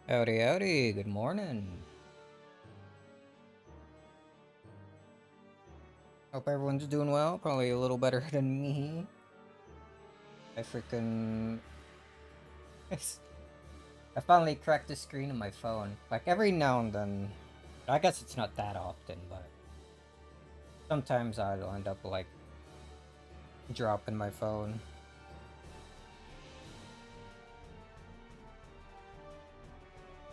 Howdy, howdy, good morning. Hope everyone's doing well, probably a little better than me. I freaking... I finally cracked the screen of my phone. Like, every now and then, I guess it's not that often, but sometimes I'll end up, like, dropping my phone.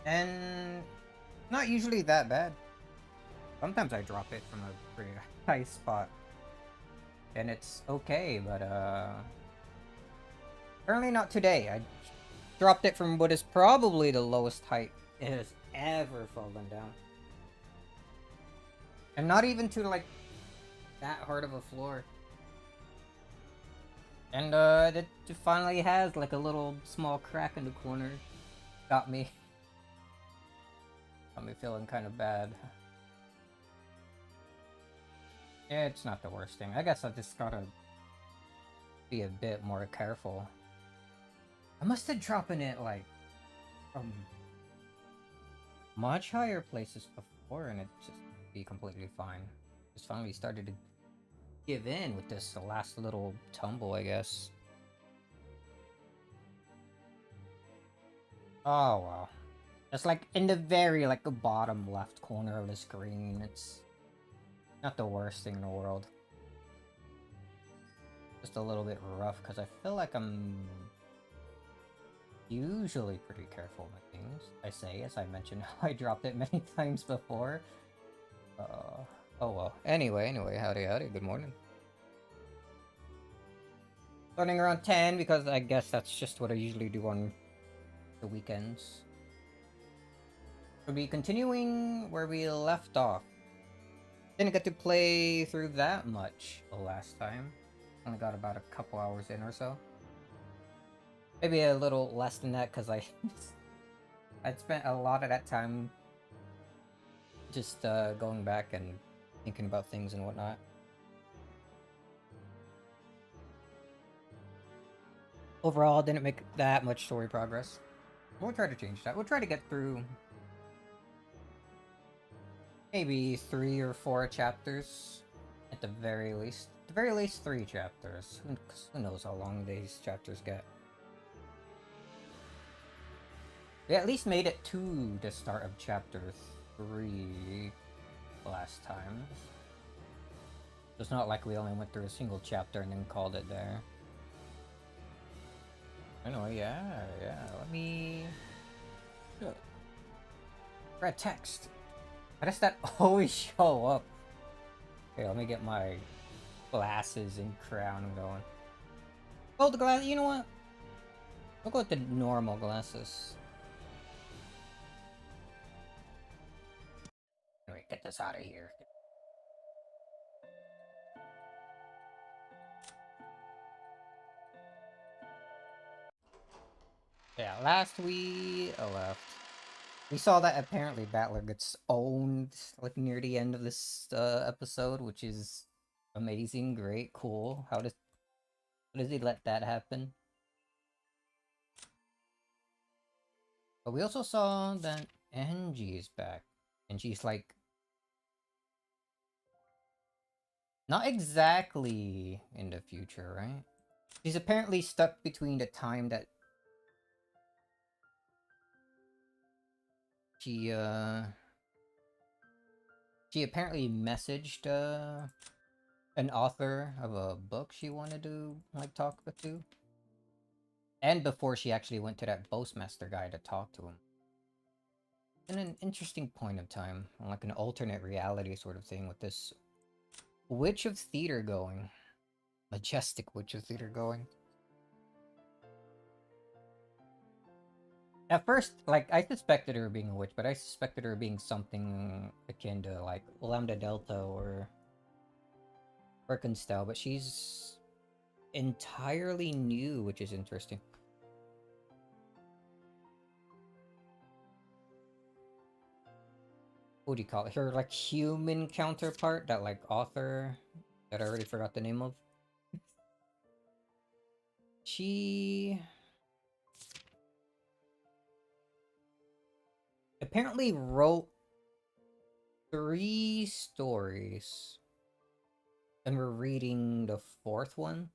And not usually that bad. Sometimes I drop it from a pretty high spot. And it's okay, but, apparently not today. I dropped it from what is probably the lowest height it has ever fallen down. And not even to, like, that hard of a floor. And, it finally has, like, a little small crack in the corner. Got me. Got me feeling kind of bad. Yeah, it's not the worst thing. I guess I just gotta be a bit more careful. I must have dropping it, like, from much higher places before, and it just be completely fine. Just finally started to give in with this last little tumble, I guess. Oh wow. It's like in the very like bottom left corner of the screen. It's not the worst thing in the world. Just a little bit rough because I feel like I'm usually pretty careful with things. I say, as I mentioned, I dropped it many times before. Oh well. Anyway, howdy, good morning. Starting around 10 because I guess that's just what I usually do on the weekends. We'll be continuing where we left off. Didn't get to play through that much the last time. Only got about a couple hours in or so. Maybe a little less than that because I'd spent a lot of that time just going back and thinking about things and whatnot. Overall, didn't make that much story progress. We'll try to change that. We'll try to get through maybe 3 or 4 chapters at the very least. At the very least 3 chapters. Who knows how long these chapters get. We at least made it to the start of chapter 3 last time. It's not like we only went through a single chapter and then called it there. Anyway, yeah, let me... Red text. How does that always show up? Okay, let me get my glasses and crown going. Oh, the glass, you know what? I'll go with the normal glasses. Anyway, get this out of here. Yeah, last we left, we saw that apparently Battler gets owned like near the end of this episode, which is amazing, great, cool. How does he let that happen? But we also saw that Angie is back, and she's like not exactly in the future, right? She's apparently stuck between the time that she she apparently messaged an author of a book she wanted to like talk to, and before she actually went to that Boastmaster guy to talk to him. In an interesting point of time, like an alternate reality sort of thing with this Witch of Theater going. Majestic Witch of Theater going. At first, like, I suspected her being a witch, but I suspected her being something akin to, like, Lambda Delta or Birkenstyle, but she's entirely new, which is interesting. What do you call it? Her, like, human counterpart, that, like, author that I already forgot the name of. She... apparently wrote 3 stories, and we're reading the 4th one.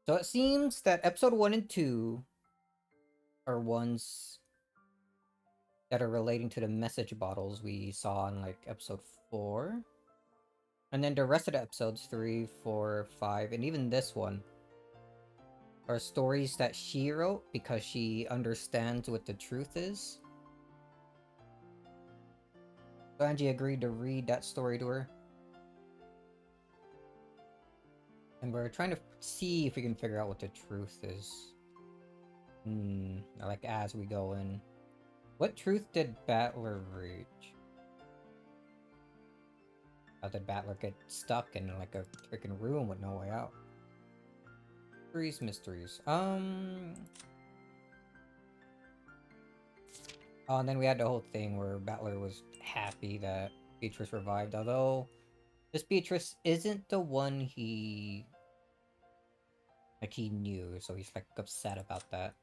So it seems that episode 1 and 2 are ones that are relating to the message bottles we saw in like episode 4. And then the rest of the episodes 3, 4, 5, and even this one are stories that she wrote because she understands what the truth is. So Angie agreed to read that story to her. And we're trying to see if we can figure out what the truth is. Like as we go in. What truth did Battler reach? How did Battler get stuck in like a freaking room with no way out? Mysteries. Oh, and then we had the whole thing where Battler was happy that Beatrice revived, although this Beatrice isn't the one he knew, so he's like upset about that.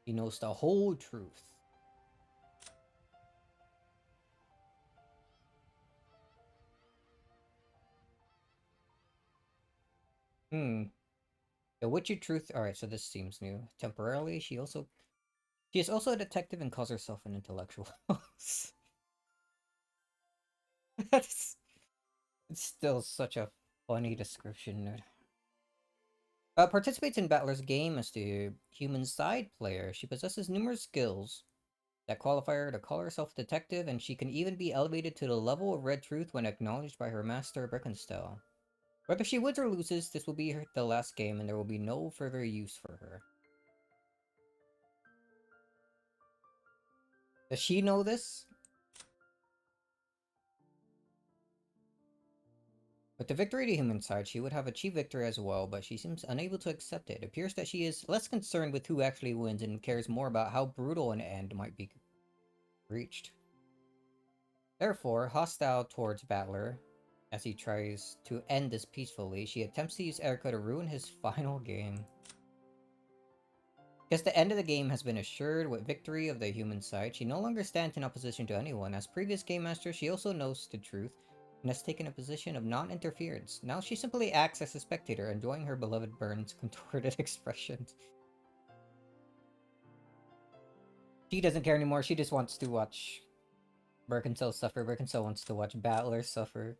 He knows the whole truth. The witchy truth. Alright, so this seems new. Temporarily, she is also a detective and calls herself an intellectual. That's it's still such a funny description. Participates in Battler's game as the human side player. She possesses numerous skills that qualify her to call herself detective, and she can even be elevated to the level of red truth when acknowledged by her master, Birkenstell. Whether she wins or loses, this will be the last game, and there will be no further use for her. Does she know this? With the victory to human side, she would have achieved victory as well, but she seems unable to accept it. It appears that she is less concerned with who actually wins and cares more about how brutal an end might be reached. Therefore, hostile towards Battler, as he tries to end this peacefully, she attempts to use Erica to ruin his final game. Because the end of the game has been assured with victory of the human side, she no longer stands in opposition to anyone. As previous game master, she also knows the truth and has taken a position of non-interference. Now she simply acts as a spectator, enjoying her beloved Burn's contorted expressions. She doesn't care anymore, she just wants to watch Birkenstell suffer. Birkenstell wants to watch Battler suffer.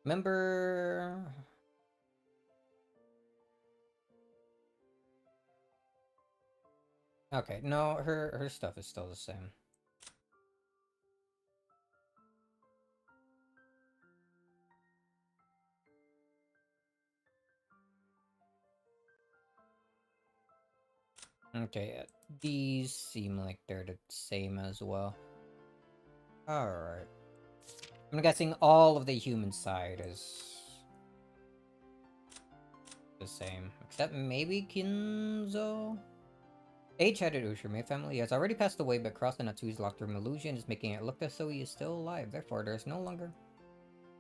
Remember... Okay, no, her stuff is still the same. Okay, these seem like they're the same as well. Alright. I'm guessing all of the human side is the same. Except maybe Kinzo? Age-headed Ushime family has already passed away, but Cross and Natsui's locked-room illusion is making it look as though he is still alive. Therefore, there's no longer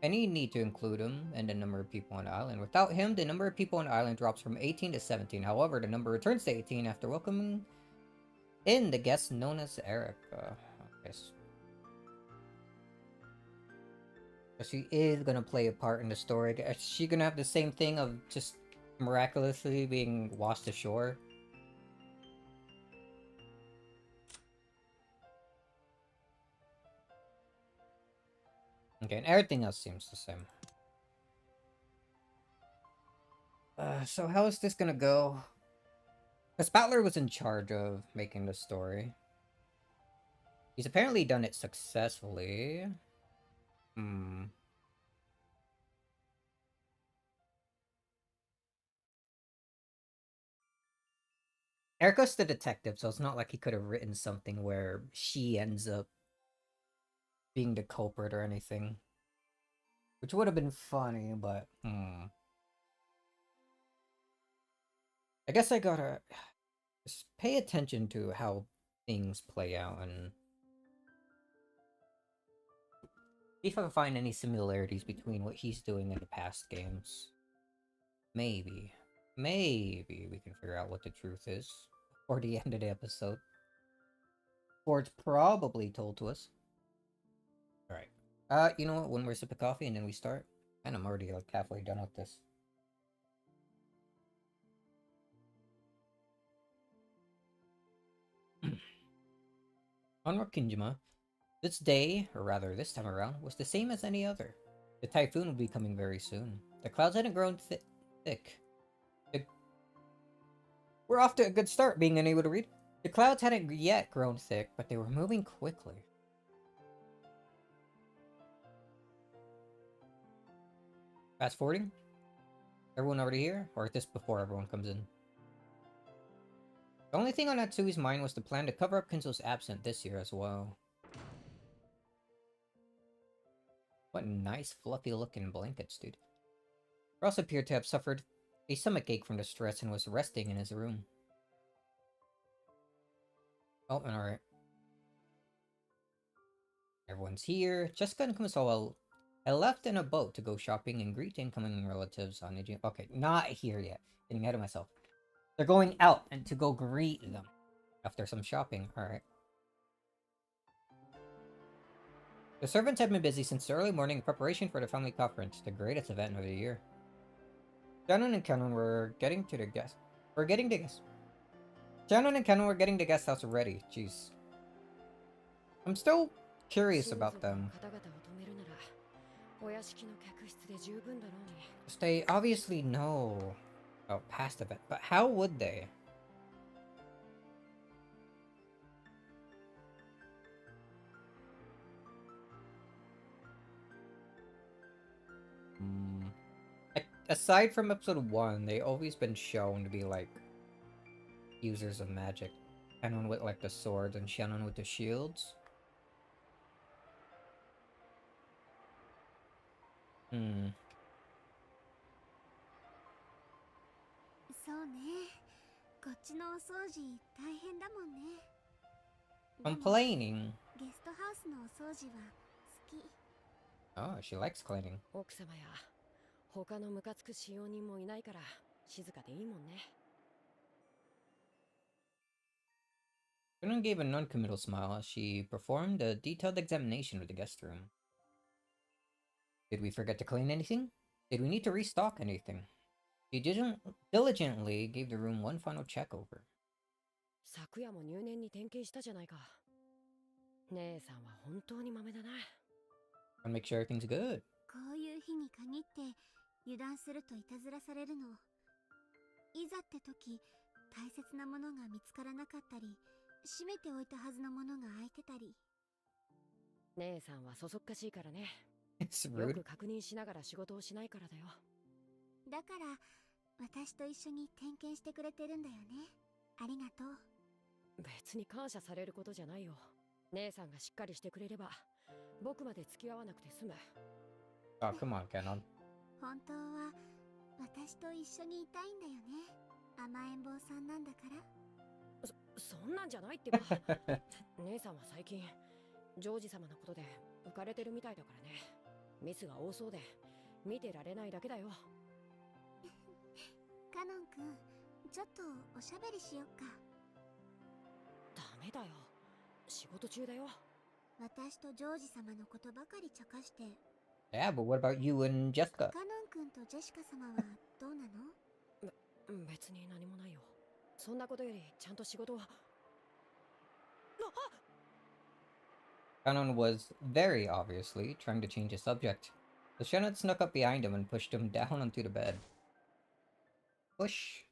any need to include him in the number of people on the island. Without him, the number of people on the island drops from 18 to 17. However, the number returns to 18 after welcoming in the guest known as Erica. Okay. She is gonna play a part in the story. Is she gonna have the same thing of just miraculously being washed ashore? Okay, and everything else seems the same. So how is this gonna go? Because Battler was in charge of making the story. He's apparently done it successfully. Erica's the detective, so it's not like he could have written something where she ends up being the culprit or anything. Which would have been funny, but I guess I gotta just pay attention to how things play out and see if I can find any similarities between what he's doing in the past games. Maybe. Maybe we can figure out what the truth is before the end of the episode. Or it's probably told to us. Alright. You know what? One more sip of coffee and then we start. And I'm already like halfway done with this. On Rokinjima, this day, or rather this time around, was the same as any other. The typhoon would be coming very soon. The clouds hadn't grown thick. We're off to a good start, being unable to read. The clouds hadn't yet grown thick, but they were moving quickly. Fast forwarding? Everyone already here? Or is this before everyone comes in? The only thing on Natsui's mind was the plan to cover up Kinzo's absence this year as well. What nice fluffy looking blankets, dude. Ross appeared to have suffered a stomachache from the stress and was resting in his room. Oh, and alright. Everyone's here. Jessica and Kumasawa left in a boat to go shopping and greet incoming relatives on the... Okay, not here yet. Getting ahead of myself. They're going out and to go greet them after some shopping. Alright. The servants had been busy since the early morning in preparation for the family conference, the greatest event of the year. Shannon and Canon were getting to the guest. Shannon and Canon were getting the guest house ready. Jeez. I'm still curious about them. They obviously know about past event, but how would they? Aside from episode 1, they always been shown to be like users of magic. Canon with like the swords and Shannon with the shields. Complaining. Oh, she likes cleaning. Canon gave a non-committal smile as she performed a detailed examination of the guest room. Did we forget to clean anything? Did we need to restock anything? She diligently gave the room one final check over. And make sure everything's good. It's rude. Oh, come on, Canon. Yeah, but what about you and Jessica? Canon was very obviously trying to change the subject. So Shannon snuck up behind him and pushed him down onto the bed. Push.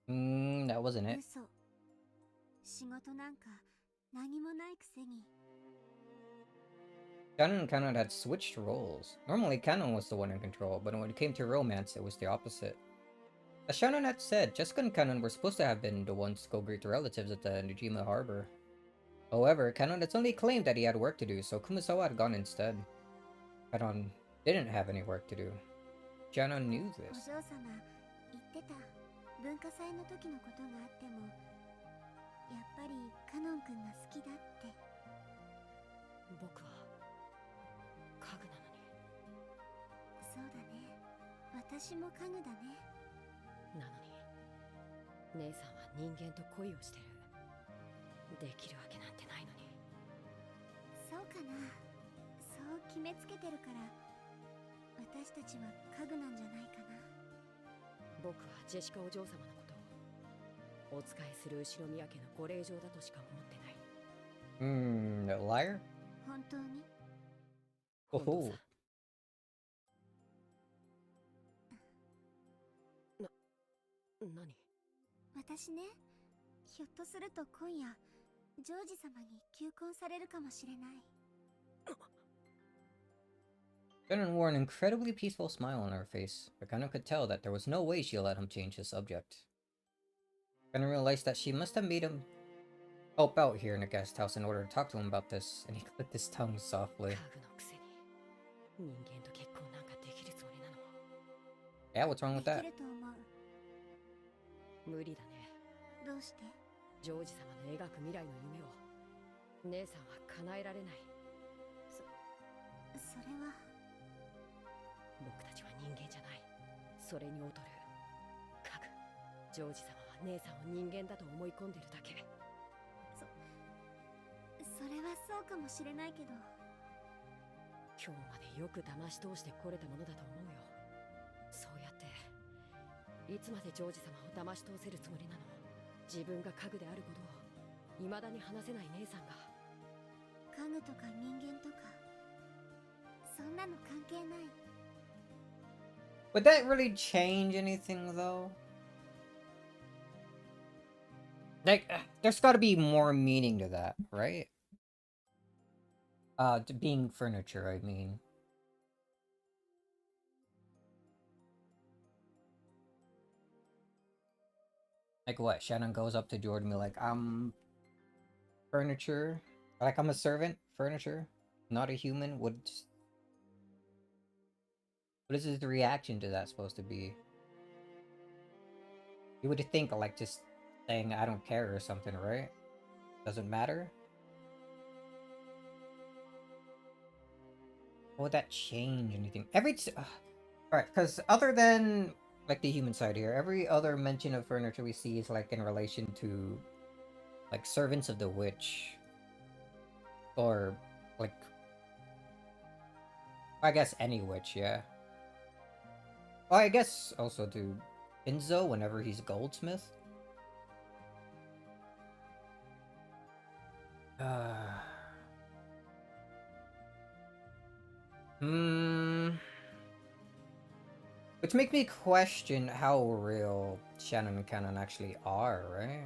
That wasn't it. Canon and Canon had switched roles. Normally Canon was the one in control, but when it came to romance, it was the opposite. As Shannon had said, Jessica and Canon were supposed to have been the ones to go greet the relatives at the Nijima harbor. However, Canon had suddenly claimed that he had work to do, so Kumasawa had gone instead. Canon didn't have any work to do. Shannon knew お this. 嬢様言ってた。文化祭の時のことがあってもやっぱりカノン君が好きだって。僕は家具なのに。そうだね。私も家具だね。なのに姉さんは人間と恋をしてる。できるわけなんてないのに。そうかな。そう決めつけてるから私たちは家具なんじゃないかな。僕はジェシカお嬢様のことをお仕えする後宮家のご令嬢だとしか思ってない。Liar? 本当に？本当 Oh. さ。何？私ね、ひょっとすると今夜ジョージ様に求婚されるかもしれない。Shannon wore an incredibly peaceful smile on her face, but Kana could tell that there was no way she'd let him change the subject. Kana realized that she must have made him help out here in the guest house in order to talk to him about this, and he clicked his tongue softly. 家具のくせに人間と結婚なんかできるつもりなの？ Yeah, what's wrong with で that? きると思う。無理だね。どうして？ジョージ様の描く未来の夢を姉さんは叶えられない。それは。僕たちは人間じゃない。それに劣る家具。ジョージ様は姉さんを人間だと思い込んでるだけ。それはそうかもしれないけど。今日までよく騙し通してこれたものだと思うよ。そうやっていつまでジョージ様を騙し通せるつもりなの？自分が家具であることを未だに話せない姉さんが。家具とか人間とかそんなの関係ない。 Would that really change anything, though? Like, there's gotta be more meaning to that, right? To being furniture, I mean. Like what? Shannon goes up to Jordan and be like, I'm furniture. Like, I'm a servant, furniture, not a human. What is his reaction to that supposed to be? You would think, like, just saying, I don't care or something, right? Doesn't matter? Would that change anything? Alright, because other than, like, the human side here, every other mention of furniture we see is, like, in relation to, like, servants of the witch. Or, like, I guess any witch, yeah. Well, I guess also to Enzo whenever he's a goldsmith. Which makes me question how real Shannon and Canon actually are, right?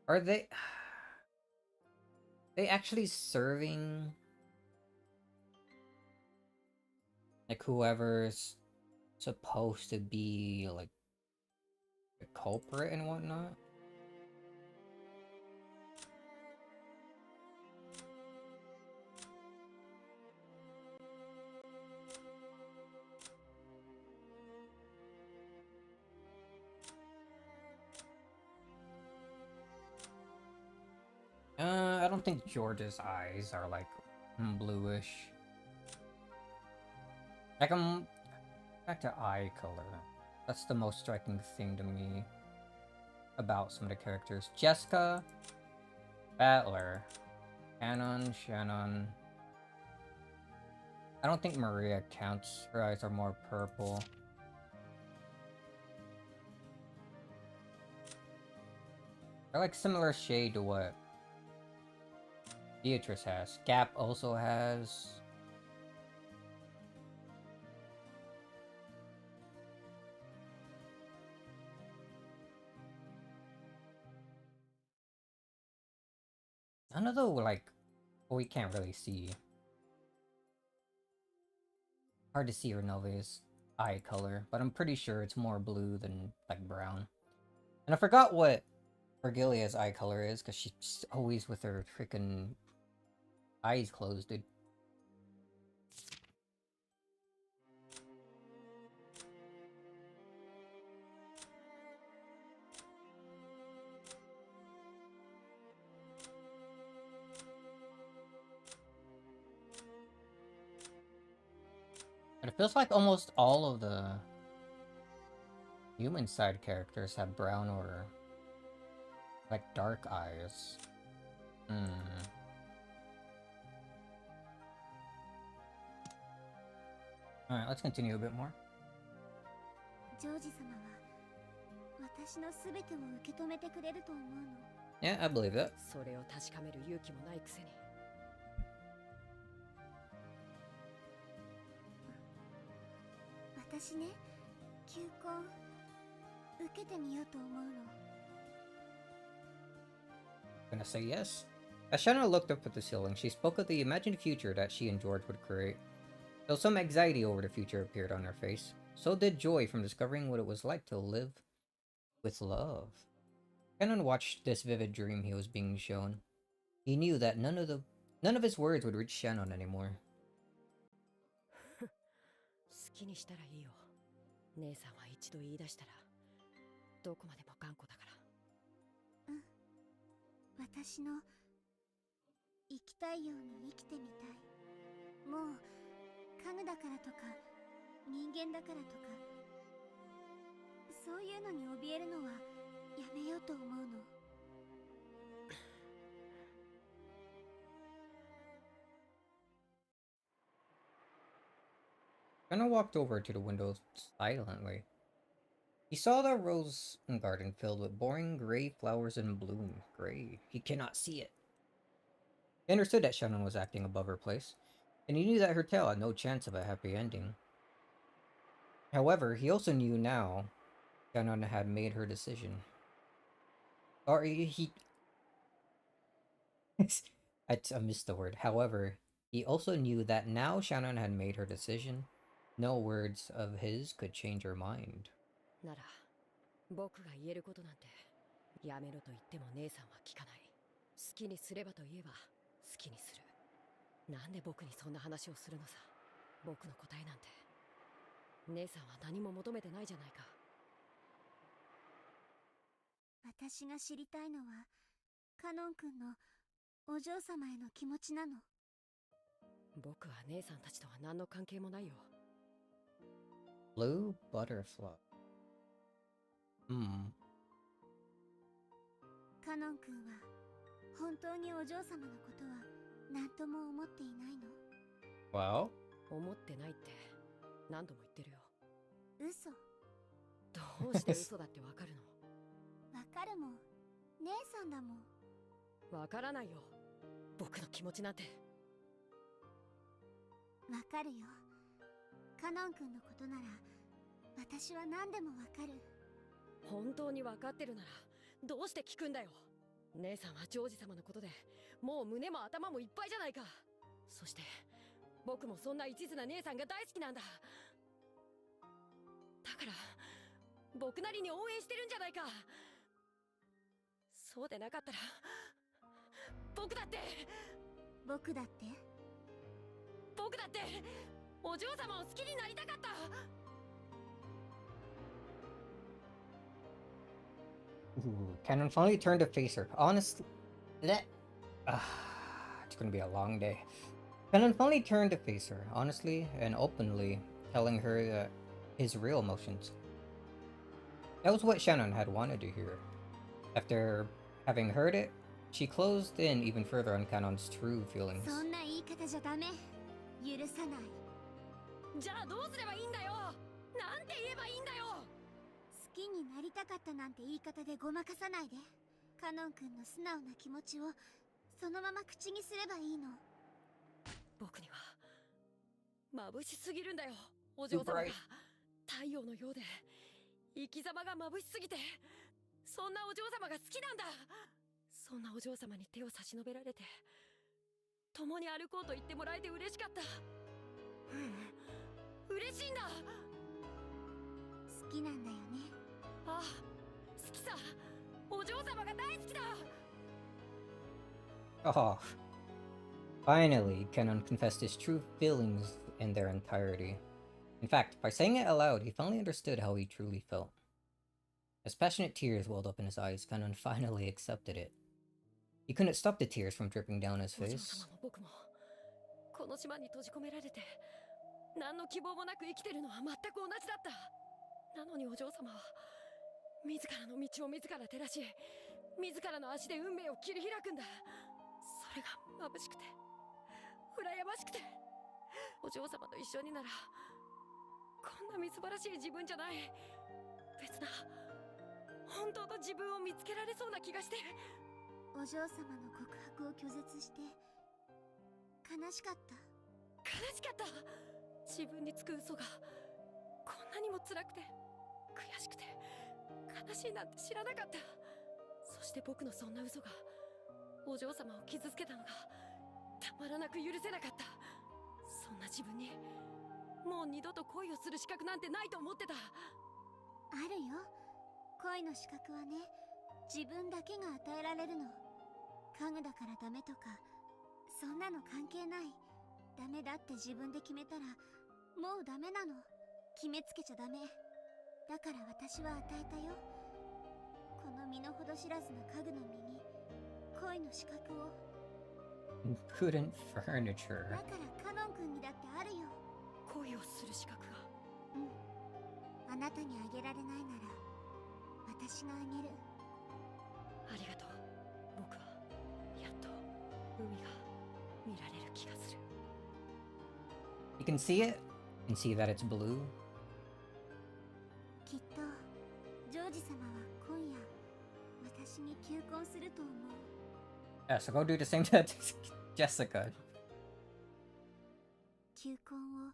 Are they actually serving like whoever's supposed to be like the culprit and whatnot? I don't think George's eyes are like bluish. Like back to eye color. That's the most striking thing to me about some of the characters. Jessica, Battler, Shannon. I don't think Maria counts. Her eyes are more purple. They're like similar shade to what Beatrice has. Gap also has. None of the, like, we can't really see. Hard to see Renove's eye color, but I'm pretty sure it's more blue than, like, brown. And I forgot what Vergilia's eye color is, because she's always with her freaking eyes closed, dude. But it feels like almost all of the human side characters have brown or, like, dark eyes. Alright, let's continue a bit more. ジョージ様は私のすべてを受け止めてくれると思うの。 Yeah, I believe that. それを確かめる勇気もないくせに。私ね、求婚受けてみようと思うの。 Gonna say yes? As Shanna looked up at the ceiling, she spoke of the imagined future that she and George would create. Though some anxiety over the future appeared on her face, so did joy from discovering what it was like to live with love. Shannon watched this vivid dream he was being shown. He knew that none of his words would reach Shannon anymore. 好きにしたらいいよ。姉さんは一度言い出したらどこまでも頑固だから。うん。私の生きたいように生きてみたい。もう家具だからとか人間だからとかそういうのに怯えるのはやめようと思うの。 Shannon walked over to the window silently. He saw the rose garden filled with boring gray flowers in bloom. Gray. He cannot see it. He understood that Shannon was acting above her place, and he knew that her tale had no chance of a happy ending. However, he also knew now Shannon had made her decision. Or he... I missed the word. However, he also knew that now Shannon had made her decision. No words of his could change her mind. なら僕が言えることなんてやめろと言っても姉さんは聞かない。好きにすればと言えば好きにする。なんで僕にそんな話をするのさ。僕の答えなんて姉さんは何も求めてないじゃないか。私が知りたいのはカノン君のお嬢様への気持ちなの。僕は姉さんたちとは何の関係もないよ。 Blue butterfly. カノン君は本当にお嬢様のことは何とも思っていないの。 Well? 思ってないって何度も言ってるよ。嘘。どうして嘘だってわかるの？わかるもん。姉さんだもん。わからないよ。僕の気持ちなんて。わかるよ。カノン君のことなら私は何でもわかる。本当にわかってるならどうして聞くんだよ。姉さんはジョージ様のことでもう胸も頭もいっぱいじゃないか。そして僕もそんな一途な姉さんが大好きなんだ。だから僕なりに応援してるんじゃないか。そうでなかったら僕だってお嬢様を好きになりたかった。 Ooh, Cannon finally turned to face her. Honestly, it's gonna be a long day. Cannon finally turned to face her, honestly and openly, telling her his real emotions. That was what Shannon had wanted to hear. After having heard it, she closed in even further on Cannon's true feelings. そんな言い方じゃダメ。許さない。じゃあどうすればいいんだよ。なんて言えばいいんだよ。好きになりたかったなんて言い方でごまかさないで。カノン君の素直な気持ちをそのまま口にすればいいの。僕には眩しすぎるんだよ。お嬢様が太陽のようで生き様が眩しすぎて、そんなお嬢様が好きなんだ。そんなお嬢様に手を差し伸べられて、共に歩こうと言ってもらえて嬉しかった。嬉しいんだ。好きなんだよね。ああ、好きさ。お嬢様が大好きだ。 Oh, finally, Kenon confessed his true feelings in their entirety. In fact, by saying it aloud, he finally understood how he truly felt. As passionate tears welled up in his eyes, Kenon finally accepted it. He couldn't stop the tears from dripping down his お嬢 face. 様も僕もこの島に閉じ込められて何の希望もなく生きてるのは全く同じだった。なのにお嬢様は自らの道を自ら照らし、自らの足で運命を切り開くんだ。それが眩しくて羨ましくて、お嬢様と一緒にならこんなみすぼらしい自分じゃない、別な本当の自分を見つけられそうな気がして。お嬢様の告白を拒絶して悲しかった。悲しかった。自分につく嘘がこんなにも辛くて悔しくて悲しいなんて知らなかった。そして僕のそんな嘘がお嬢様を傷つけたのがたまらなく許せなかった。そんな自分にもう二度と恋をする資格なんてないと思ってた。あるよ、恋の資格はね、自分だけが与えられるの。家具だからダメとかそんなの関係ない。ダメだって自分で決めたらもうダメなの。決めつけちゃダメだから私は与えたよ。この身の程知らずな家具の身に恋の資格を。 Prudent furniture. だからカノン君にだってあるよ。恋をする資格が。うん、あなたにあげられないなら私があげる。ありがとう。僕はやっと海が見られる気がする。 You can see it and see that it's blue. きっとジョージ様は今夜私に求婚すると思う。 Yeah, so go do the same to Jessica. 求婚を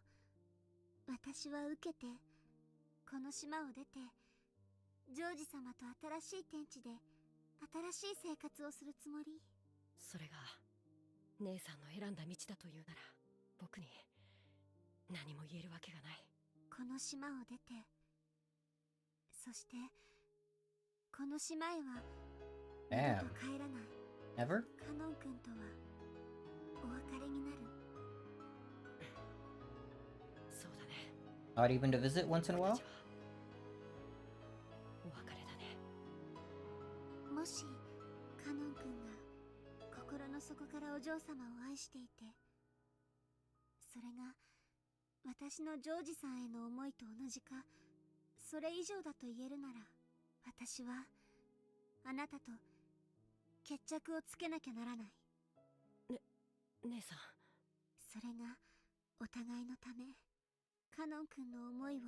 私は受けてこの島を出てジョージ様と新しい天地で新しい生活をするつもり。それが姉さんの選んだ道だというなら僕に何も言えるわけがない。この島を出て、そしてこの島へは二 Damn. 度と帰らない。 Ever? カノン君とはお別れになる。そうだね。 Not even to visit once in a 僕 while? たちはお別れだね。もしカノン君が心の底からお嬢様を愛していて、それが私のジョージさんへの思いと同じかそれ以上だと言えるなら、私はあなたと決着をつけなきゃならない。姉さん。それがお互いのため。カノン君の思いを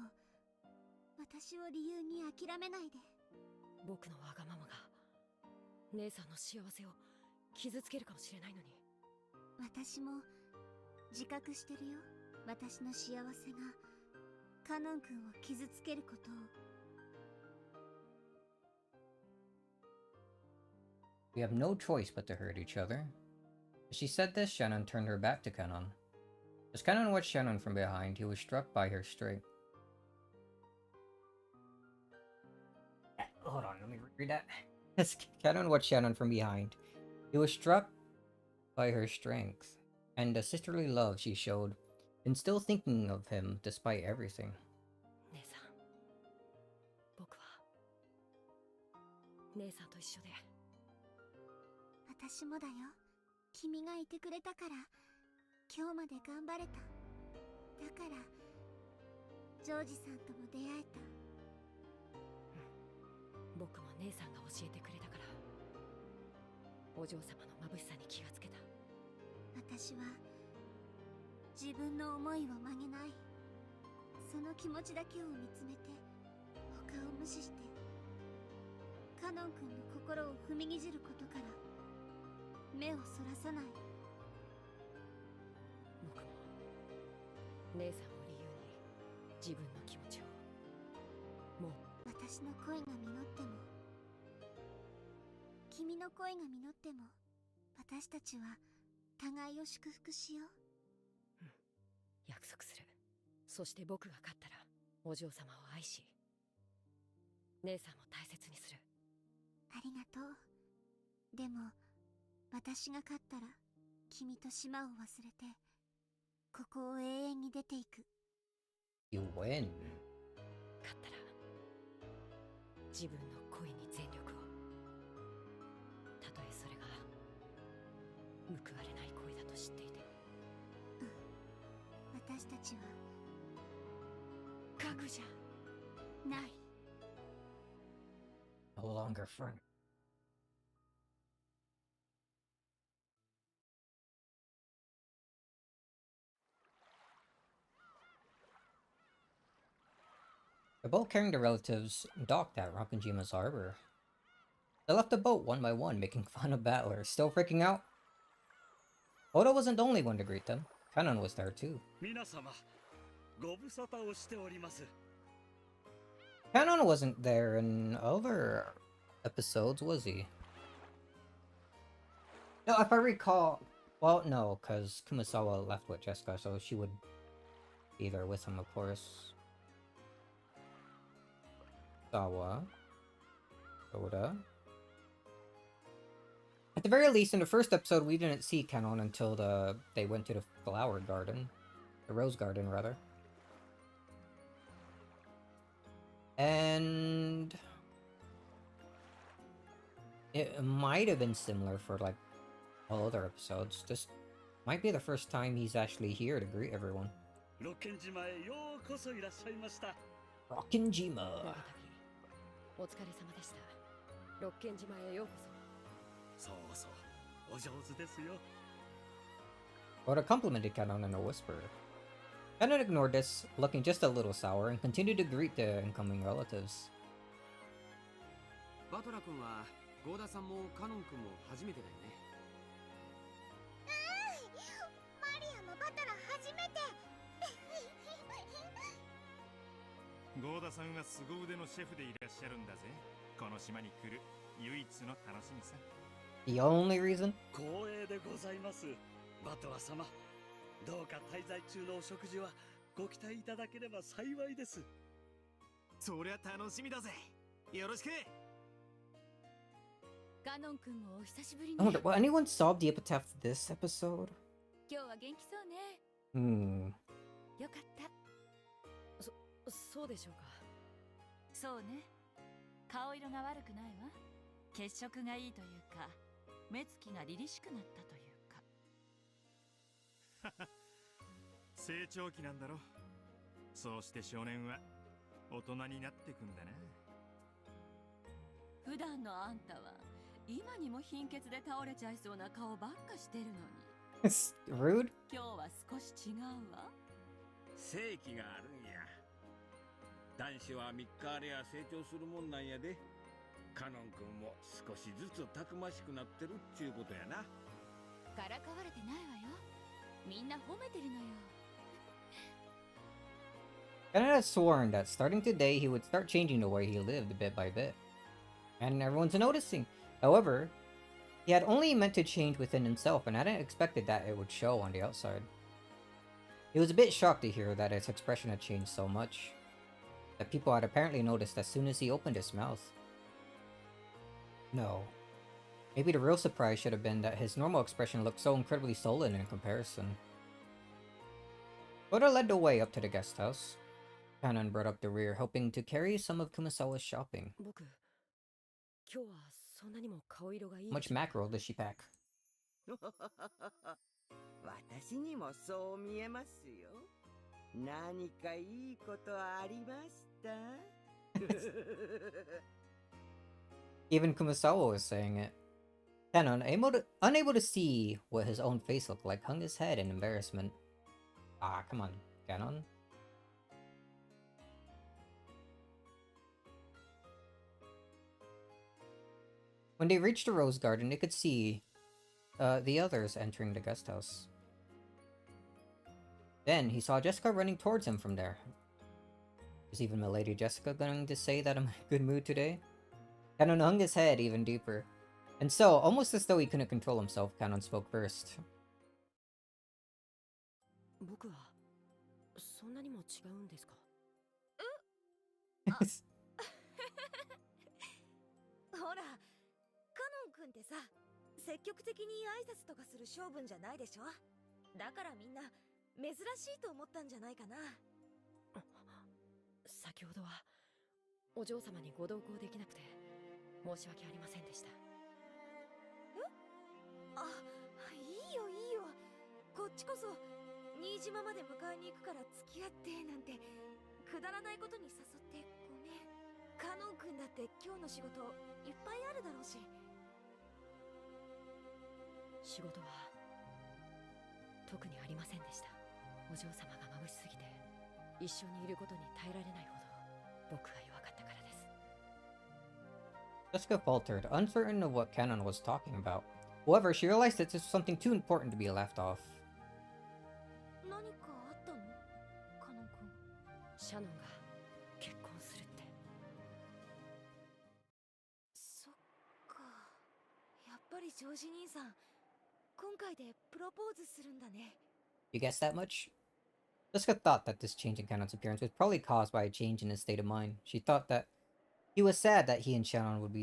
私を理由に諦めないで。僕のわがままが姉さんの幸せを傷つけるかもしれないのに。私も自覚してるよ。私の幸せがカノン君を傷つけることを。 We have no choice but to hurt each other. As she said this, Shannon turned her back to Kenon. As Kenon watched Shannon from behind, he was struck by her strength. Hold on, let me read that. As Kenon watched Shannon from behind, he was struck by her strength and the sisterly love she showed, and still thinking of him despite everything. 姉さん、僕は姉さんと一緒で。私もだよ。君がいてくれたから今日まで頑張れた。だからジョージさんとも出会えた。僕も姉さんが教えてくれたからお嬢様の眩しさに気がつけた。私は自分の思いを曲げない。その気持ちだけを見つめて他を無視して、カノン君の心を踏みにじることから目をそらさない。僕も姉さんを理由に自分の気持ちをもう。私の恋が実っても君君の恋が実っても私たちは互いを祝福しよう。約束する。そして僕が勝ったらお嬢様を愛し、姉さんも大切にする。ありがとう。でも私が勝ったら君と島を忘れてここを永遠に出ていく。 You win. 勝ったら自分の恋に全力を、たとえそれが報われない恋だと知っていて。私たちは家具じゃない。 No longer friend. The boat carrying the relatives docked at Rakanjima's harbor. They left the boat one by one, making fun of battlers. Still freaking out? Oda wasn't the only one to greet them. Kanon was there too. Kanon wasn't there in other episodes, was he? No, if I recall... Well, no, because Kumasawa left with Jessica, so she would be there with him, of course. Sawa. Oda. At the very least, in the first episode, we didn't see Kanon until they went to the flower garden. The rose garden, rather. And... it might have been similar for, like, all other episodes. This might be the first time he's actually here to greet everyone. Rockenjima! お疲れ様でした。六軒島へようこそ。そうそう、お上手ですよ。Oda complimented Kanon in a whisper. Kanon ignored this, looking just a little sour, and continued to greet the incoming relatives. バトラ君はゴーダさんもカノン君も初めてだよね。マリアもバトラ初めて。ゴーダさんは凄腕のシェフでいらっしゃるんだぜ。この島に来る唯一の楽しみさ。The only reason? 光栄でございます。バトラ様、どうか滞在中のお食事はご期待いただければ幸いです。そりゃ楽しみだぜ。よろしく。カノン君もお久しぶりね。 I wonder, will anyone solve the epitaph this episode? 今日は元気そうね。Hmm. よかった。そうでしょうか。そうね。顔色が悪くないわ。血色がいいというか、目つきが凛々しくなったというか。成長期なんだろ。そうして少年は大人になってくんだな。普段のあんたは今にも貧血で倒れちゃいそうな顔ばっかしてるのに。Rude? 今日は少し違うわ。正気があるんや。男子は3日あれや成長するもんなんやで。カノン君も少しずつたくましくなってるっちゅうことやな。からかわれてないわよ。みんな褒めてるのよ。Kanon had sworn that starting today he would start changing the way he lived bit by bit. And everyone's noticing. However, he had only meant to change within himself and hadn't expected that it would show on the outside. He was a bit shocked to hear that his expression had changed so much. That people had apparently noticed as soon as he opened his mouth. No. Maybe the real surprise should have been that his normal expression looked so incredibly sullen in comparison. Oda led the way up to the guest house. Kanon brought up the rear, hoping to carry some of Kumasawa's shopping. 僕、今日はそんなにも顔色がいい。How much mackerel does she pack? 私にもそう見えますよ。何かいいことありました？ Even Kumasawa was saying it. Kanon, unable to see what his own face looked like, hung his head in embarrassment. Ah, come on, Kanon. When they reached the rose garden, they could see the others entering the guest house. Then he saw Jessica running towards him from there. Is even Milady Jessica going to say that I'm in a good mood today? Kanon hung his head even deeper. And so, almost as though he couldn't control himself, Canon spoke first. 僕はそんなにも違うんですか？ほら、カノン君ってさ、積極的に挨拶とかする性分じゃないでしょ。だからみんな珍しいと思ったんじゃないかな。先ほどはお嬢様にご同行できなくて申し訳ありませんでした。あ、いいよいいよ。こっちこそ新島まで迎えに行くから付き合ってなんてくだらないことに誘ってごめん。カノン君だって今日の仕事いっぱいあるだろうし。仕事は特にありませんでした。お嬢様が眩しすぎて一緒にいることに耐えられないほど僕が弱かったからです。 Jessica faltered, uncertain of what Canon was talking about. However, she realized that this was something too important to be left off. 何かあったの？カノン君。シャノンが結婚するって。そっか。やっぱりジョージ兄さん、今回でプロポーズするんだね。You guessed that much? Jessica thought that this change in Canon's appearance was probably caused by a change in his state of mind. She thought that he was sad that he and Shannon would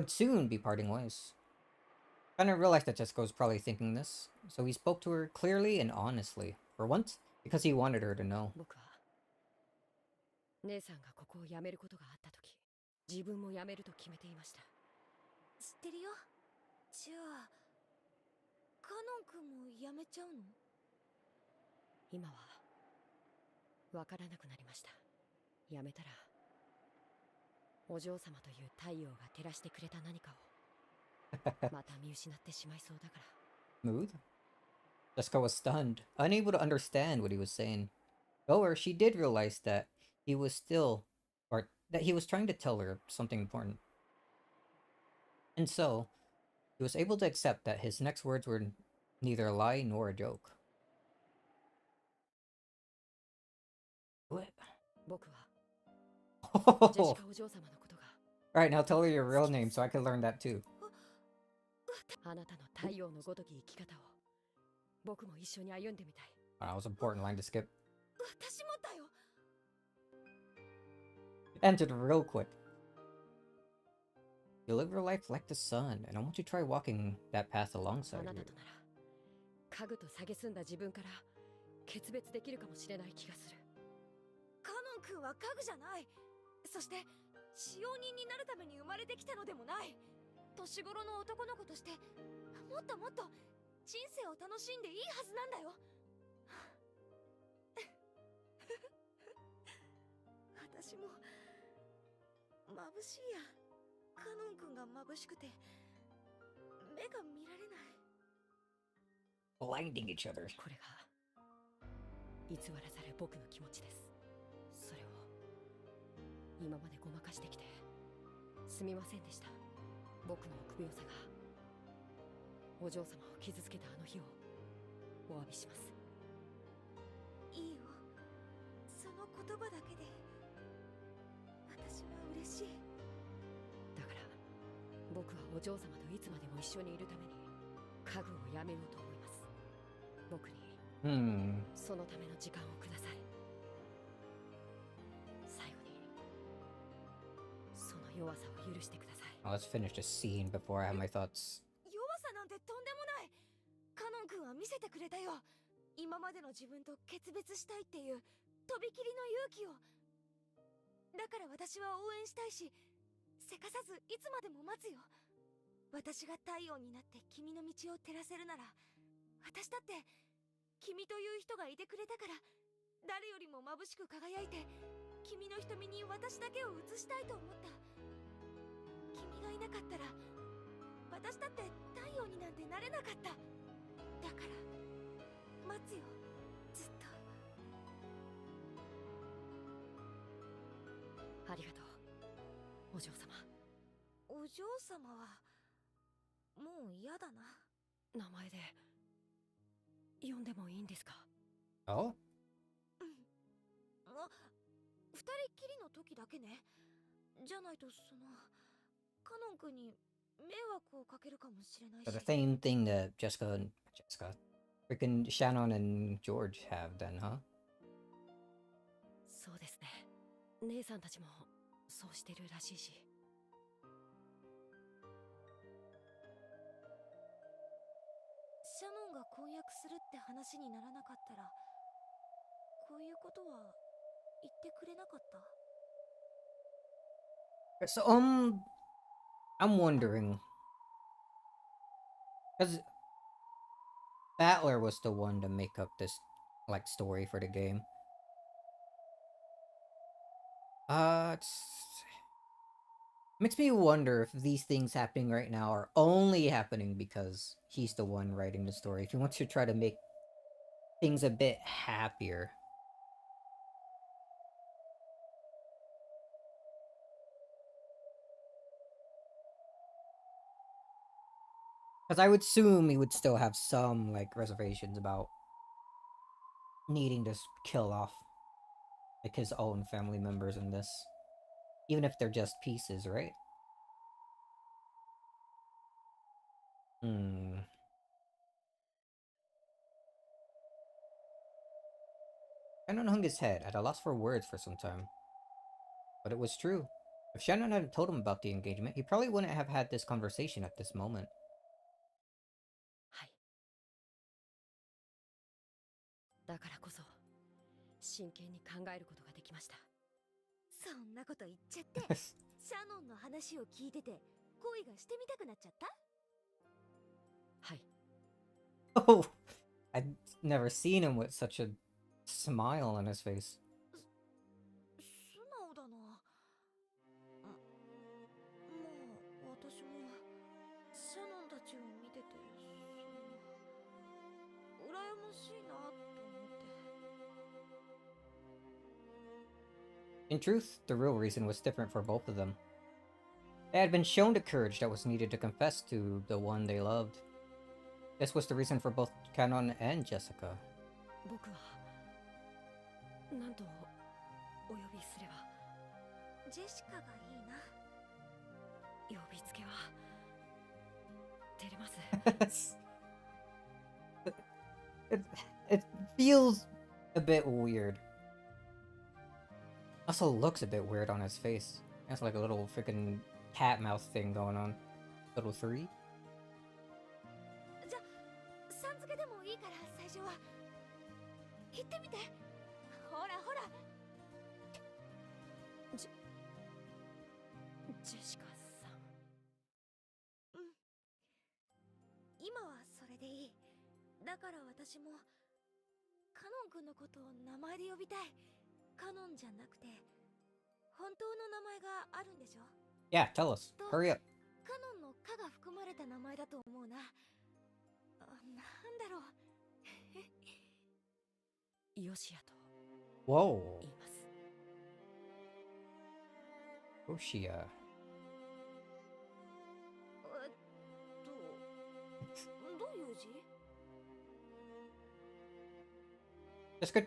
soon be parting ways. Canon realized that Jessica was probably thinking this, so he spoke to her clearly and honestly, for once, because he wanted her to know. 僕は姉さんがここを辞めることがあった時、自分も辞めると決めていました。知ってるよ。じゃあカノン君も辞めちゃうの？今はわからなくなりました。辞めたらお嬢様という太陽が照らしてくれた何かをまた見失ってしまいそうだから。Smooth? Jessica was stunned, unable to understand what he was saying. However, she did realize that he was trying to tell her something important. And so, he was able to accept that his next words were neither a lie nor a joke. What? 僕はジェシカお嬢様のことが Alright, now tell her your real name so I can learn that too. あなたの太陽のごとき生き方を僕も一緒に歩んでみたい。 That was an important line to skip. 私もだよ。 It ended real quick. You live your life like the sun, and I want you to try walking that path あ alongside なた you. となら家具と蔑んだ自分から決別できるかもしれない気がする。カノン君は家具じゃない。そして使用人になるために生まれてきたのでもない。年頃の男の子としてもっともっと人生を楽しんでいいはずなんだよ。私も眩しいや。カノン君が眩しくて目が見られない。 Blinding each other. これが偽らざる僕の気持ちです。それを今までごまかしてきてすみませんでした。僕の臆病さがお嬢様を傷つけたあの日をお詫びします。いいよ。その言葉だけで私は嬉しい。だから僕はお嬢様といつまでも一緒にいるために家具をやめようと思います。僕にそのための時間をください。最後にその弱さを許してください。 Now let's finish this scene before I have my thoughts. 弱さなんてとんでもない。カノン君は見せてくれたよ。今までの自分と決別したいっていうとびきりの勇気を。だから私は応援したいし、せかさずいつまでも待つよ。私が太陽になって君の道を照らせるなら、私だって君という人がいてくれたから誰よりも眩しく輝いて君の瞳に私だけを映したいと思った。君がいなかったら私だって太陽になんてなれなかった。だから待つよ、ずっと。ありがとうお嬢様。お嬢様はもう嫌だな。名前で呼んでもいいんですか？ Oh? 二人っきりの時だけね。じゃないとカノン君に迷惑をかけるかもしれない So し。 the same thing that freaking Shannon and George have then, huh? そうですね。姉さんたちもそうしてるらしいし。シャノンが婚約するって話にならなかったら、こういうことは言ってくれなかった？ So I'm wondering, because Battler was the one to make up this like story for the game. It's makes me wonder if these things happening right now are only happening because he's the one writing the story. If he wants to try to make things a bit happier. Because I would assume he would still have some, like, reservations about needing to kill off, like, his own family members in this. Even if they're just pieces, right? Shannon hung his head, at a loss for words for some time. But it was true. If Shannon hadn't told him about the engagement, he probably wouldn't have had this conversation at this moment. はい。だからこそ真剣に考えることができました。そんなこと言っちゃって、シャノンの話を聞いてて恋がしてみたくなっちゃった？はい。Oh, I'd never seen him with such a smile on his face. 素直だな。まあ私もシャノンたちを見てて羨ましいなと思って。 In truth, the real reason was different for both of them. They had been shown the courage that was needed to confess to the one they loved. This was the reason for both Canon and Jessica. 僕は何とお呼びすれば？ジェシカがいいな。呼びつけは照れます。it feels a bit weird. Also looks a bit weird on his face. Has like a little freaking cat mouth thing going on. Little 3? じゃ、さん付けでもいいから最初は言ってみて。ほらほら。ジェシカさん。うん。今はそれでいい。だから私もカノン君のことを名前で呼びたい。カノンじゃなくて本当の名前があるんでしょ？ Yeah, tell us. Hurry up. カノンの「カ」が含まれた名前だと思うな。なんだろう。ヨシアと Whoa. 言います。Oshia. どういう字？ Jessica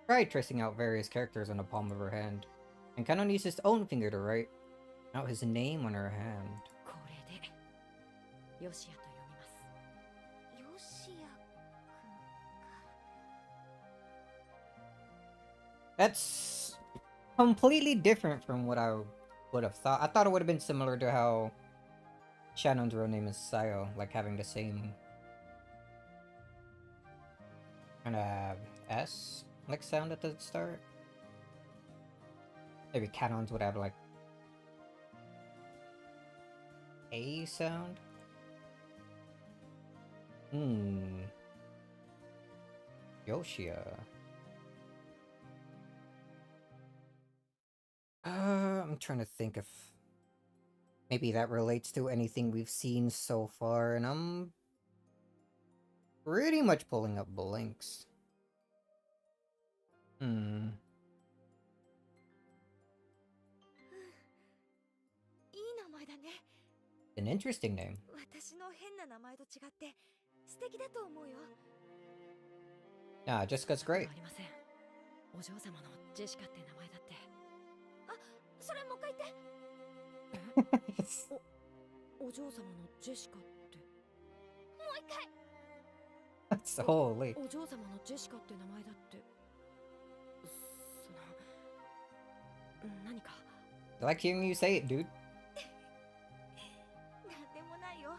tried tracing out various characters on the palm of her hand, and Canon used his own finger to write out his name on her hand. これでヨシアと読みます。ヨシア君か。 That's completely different from what I would have thought. I thought it would have been similar to how Shannon's real name is Sayo, like having the same kind of S like sound at the start. Maybe Canons would have like A sound. Yoshia. I'm trying to think if maybe that relates to anything we've seen so far, and I'm pretty much pulling up blinks. いい名前だね。 An interesting name. 私の変な名前と違って素敵だと思うよ。 Ah, Jessica's great. ありません。お嬢様のジェシカって名前だって。あ、それもう一回言って。おお嬢様のジェシカって。もう一回。Holy. お嬢様のジェシカって名前だって。何か。I like hearing you say it, dude. なんでもないよ。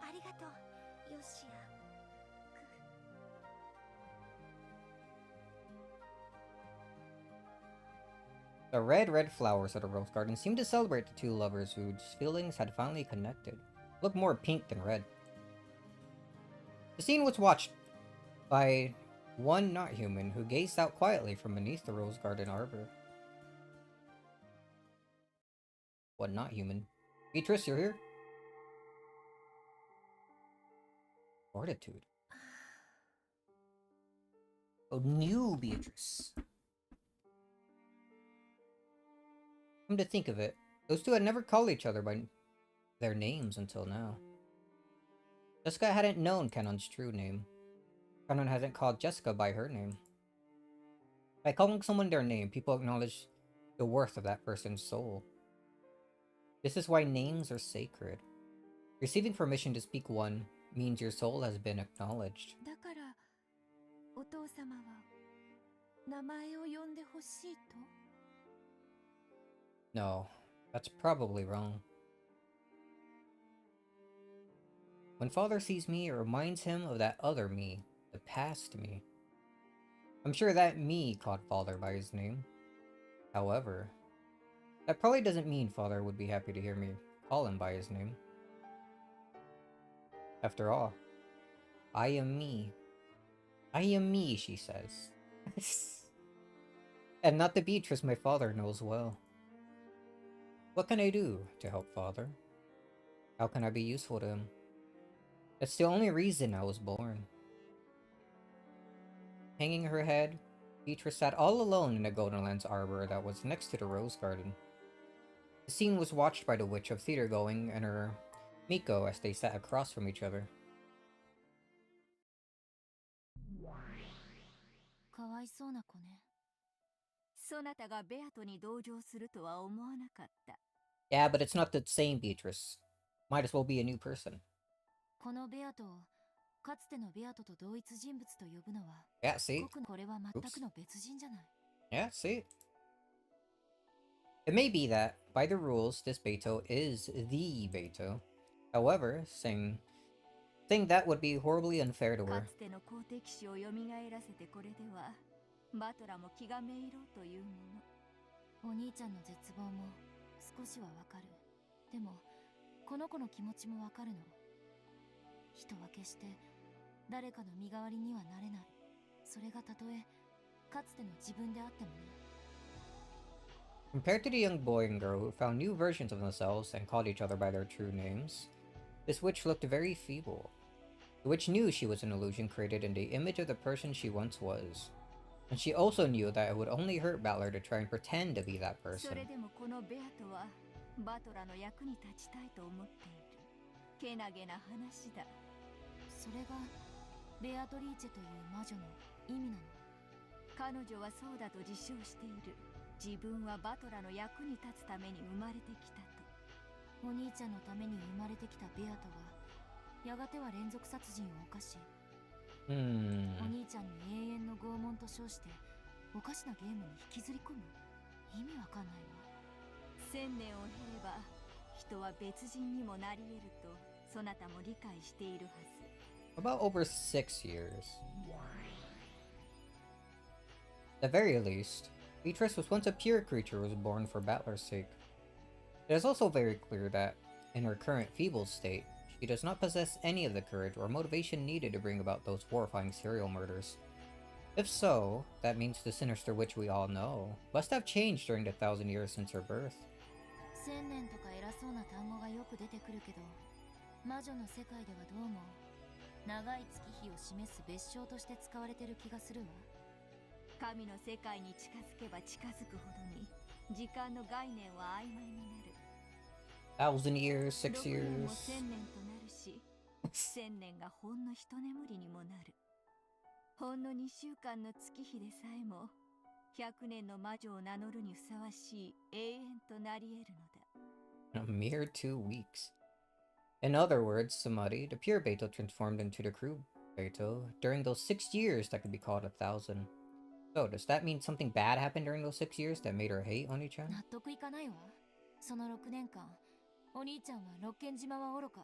ありがとう。よしや。The red flowers of the rose garden seemed to celebrate the two lovers whose feelings had finally connected. Looked more pink than red. The scene was watched by one not human who gazed out quietly from beneath the rose garden arbor. What not human? Beatrice, you're here? Fortitude. Oh, new Beatrice. Come to think of it, those two had never called each other by their names until now. Jessica hadn't known Kanon's true name. Kanon hasn't called Jessica by her name. By calling someone their name, people acknowledge the worth of that person's soul. This is why names are sacred. Receiving permission to speak one means your soul has been acknowledged. だから、お父様は名前を呼んでほしいと? No, that's probably wrong. When Father sees me, it reminds him of that other me, the past me. I'm sure that me called Father by his name. However, that probably doesn't mean Father would be happy to hear me call him by his name. After all, I am me. I am me, she says. And not the Beatrice my father knows well. What can I do to help Father? How can I be useful to him? That's the only reason I was born. Hanging her head, Beatrice sat all alone in the Goldenlands arbor that was next to the rose garden. The scene was watched by the witch of theater-going and her Miko as they sat across from each other. かわいそうな子ね。そなたがベアトに同情するとは思わなかった。Yeah, but it's not the same Beatrice. Might as well be a new person. このベアトをかつてのベアトと同一人物と呼ぶのは、Yeah, see? これは全くの別人じゃない。Yeah, see? It may be that, by the rules, this Beto is the Beto. However, saying that would be horribly unfair to her. かつての好敵視を蘇らせてこれでは、バトラも気がめいろうというもの。お兄ちゃんの絶望も少しはわかる。でも、この子の気持ちもわかるの。人は決して誰かの身代わりにはなれない。それがたとえかつての自分であってもね。Compared to the young boy and girl who found new versions of themselves and called each other by their true names, this witch looked very feeble. The witch knew she was an illusion created in the image of the person she once was. And she also knew that it would only hurt Battler to try and pretend to be that person. それでもこのベアトはバトラの役に立ちたいと思っている。けなげな話だ。それがベアトリーチェという魔女の意味なの。彼女はそうだと自称している。自分はバトラの役に立つために生まれてきたと。お兄ちゃんのために生まれてきたベアトがやがては連続殺人を犯し、お兄ちゃんに永遠の拷問と称しておかしなゲームに引きずり込む。意味わかんないわ。1000年を経れば人は別人にもなり得るとそなたも理解しているはず。About over 6 years. At the very least, Beatrice was once a pure creature who was born for Battler's sake. It is also very clear that, in her current feeble state, she does not possess any of the courage or motivation needed to bring about those horrifying serial murders. If so, that means the sinister witch we all know must have changed during the 1,000 years since her birth. 1000年とか偉そうな単語がよく出てくるけど、魔女の世界ではどうも長い月日を示す別称として使われてる気がするわ。神の世界に近づけば近づくほどに時間の概念は曖昧になる。1,000 years, 6 6年も years. 1000年となるし、1000年がほんの一眠りにもなる。ほんの2週間の月日でさえも100年の魔女を名乗るにふさわしい永遠となり得るのだ。A mere 2 weeks. In other words, Samadhi, the pure Beto transformed into the crude Beto during those 6 years that could be called 1,000. So, does that mean something bad happened during those 6 years that made her hate Oni-chan? 納得いかないわ。その6年間、お兄ちゃんは六軒島はおろか、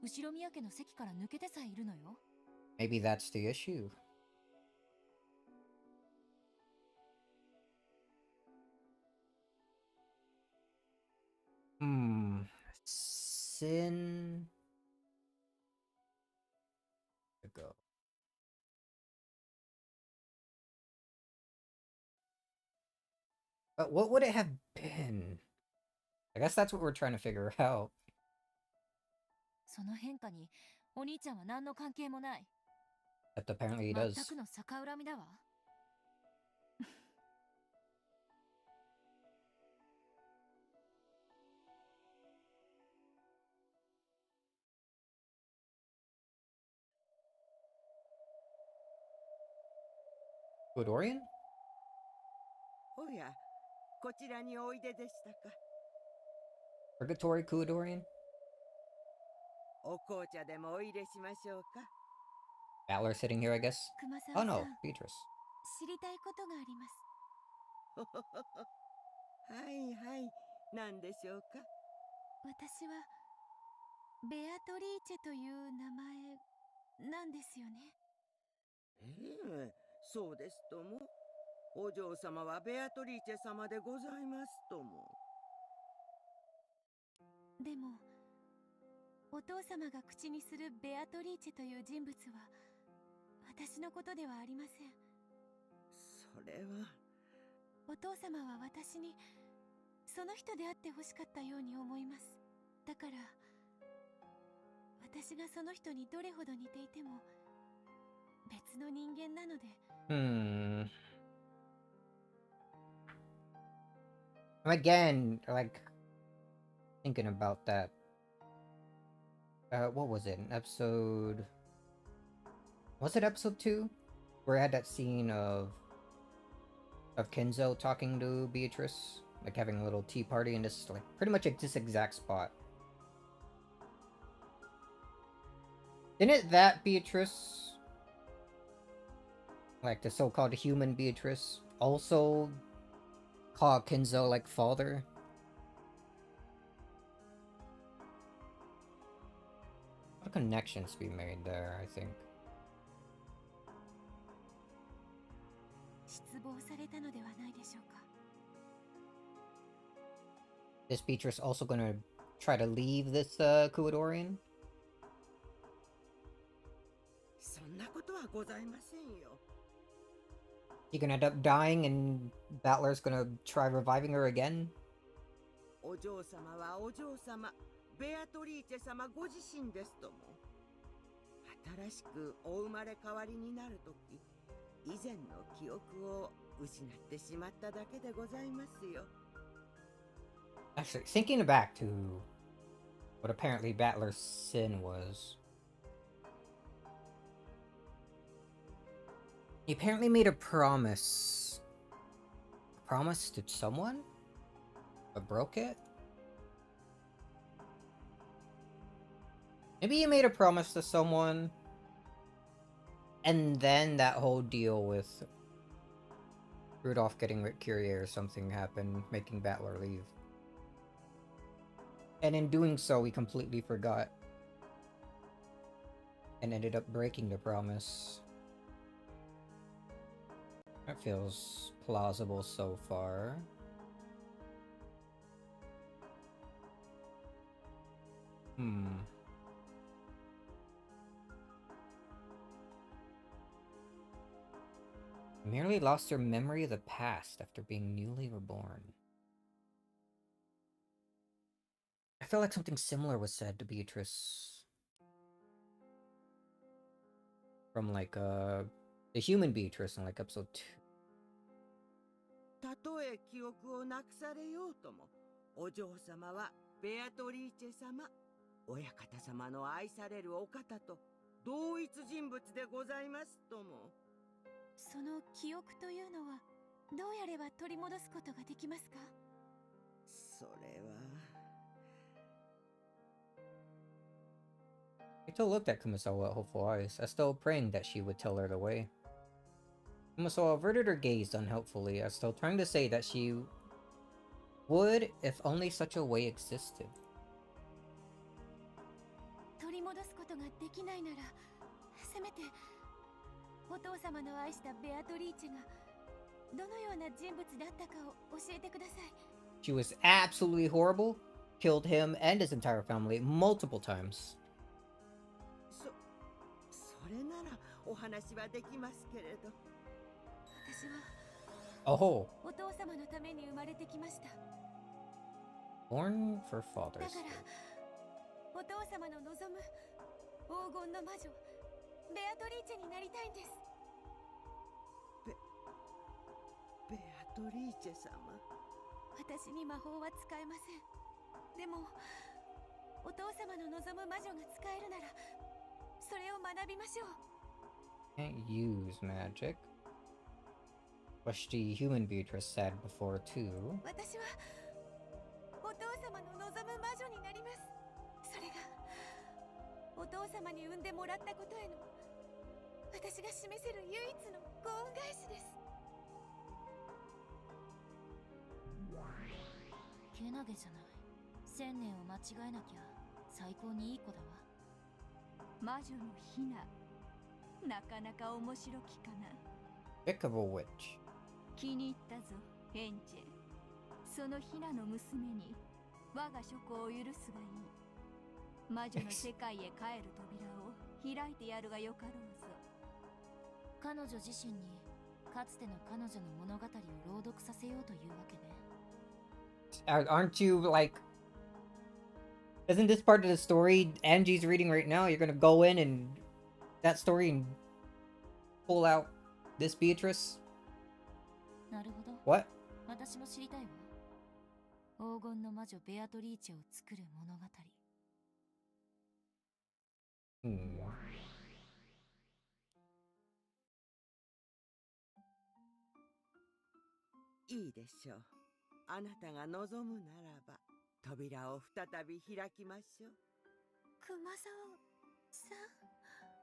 後ろ宮家の席から抜けてさえいるのよ。Maybe that's the issue. Sin... Go. But what would it have been? I guess that's what we're trying to figure out. その変化にお兄ちゃんは何の関係もない。 But apparently he 全 does. くの逆恨みだわ。Kudorian? おや、こちらにおいででしたか。Purgatory Kudorian? お紅茶でもお入れしましょうか。Battler sitting here, I guess. 熊沢 Oh さん、 no, Beatrice. 知りたいことがあります。はいはい、何でしょうか。私はベアトリーチェという名前なんですよね。そうですとも。お嬢様はベアトリーチェ様でございますとも。でもお父様が口にするベアトリーチェという人物は私のことではありません。それは。お父様は私にその人であってほしかったように思います。だから私がその人にどれほど似ていても別の人間なので。Again, like, thinking about that. What was it? Was it episode 2? Where I had that scene of Kenzo talking to Beatrice? Like having a little tea party in this, like, pretty much at this exact spot. Didn't that Beatrice, like the so-called human Beatrice, also call Kenzo, like, father? What connections be made there, I think. 失望されたのではないでしょうか。Is Beatrice also gonna try to leave this Kuadorian? そんなことはございませんよ。She gonna end up dying and Battler's gonna try reviving her again? お嬢様はお嬢様、ベアトリーチェ様ご自身ですとも。新しくお生まれ変わりになるとき、以前の記憶を失ってしまっただけでございますよ。Actually, thinking back to what apparently Battler's sin was. He apparently made a promise. A promise to someone? But broke it? Maybe he made a promise to someone, and then that whole deal with Rudolph getting Curie or something happened, making Battler leave. And in doing so, he completely forgot. And ended up breaking the promise. That feels plausible so far. Merely lost her memory of the past after being newly reborn. I feel like something similar was said to Beatrice. From like the human Beatrice in like episode 2. たとえ記憶をなくされようとも、お嬢様はベアトリーチェ様、親方様の愛されるお方と同一人物でございますとも。その記憶というのはどうやれば取り戻すことができますか？それは。Mito looked at Kumasawa with hopeful eyes, as though praying that she would tell her the way. Kumasawa averted her gaze unhelpfully, as though trying to say that she would if only such a way existed. 取り戻すことができないなら、せめてお父様の愛したベアトリーチェがどのような人物だったかを教えてください。She was absolutely horrible, killed him and his entire family multiple times. それならお話はできますけれど。私は Oh, お父様のために生まれてきました。 born for だ father's から sake. お父様の望む黄金の魔女ベアトリーチェになりたいんです。ベアトリーチェ様。私に魔法は使えません。でもお父様の望む魔女が使えるならそれを学びましょう。 Can't use magic. Which the human Beatrice said before too. 私はお父様の望む魔女になります。それがお父様に産んでもらったことへの私が示せる唯一のご恩返しです。けなげじゃない。千年を間違えなきゃ最高にいい子だわ。魔女のヒナ、なかなか面白きかな。 Pick of a witch. 気に入ったぞ、ヘンチェ。そのヒナの娘に我が諸子を許すがいい。魔女の世界へ帰る扉を開いてやるがよかろうぞ。彼女自身にかつての彼女の物語を朗読させようというわけね。Aren't you like... Isn't this part of the story Angie's reading right now? You're gonna go in and... that story and... pull out this Beatrice? なるほど。 What? 私も知りたいわ。黄金の魔女ベアトリーチェを作る物語。いいでしょう。あなたが望むならば扉を再び開きましょう。熊沢さん。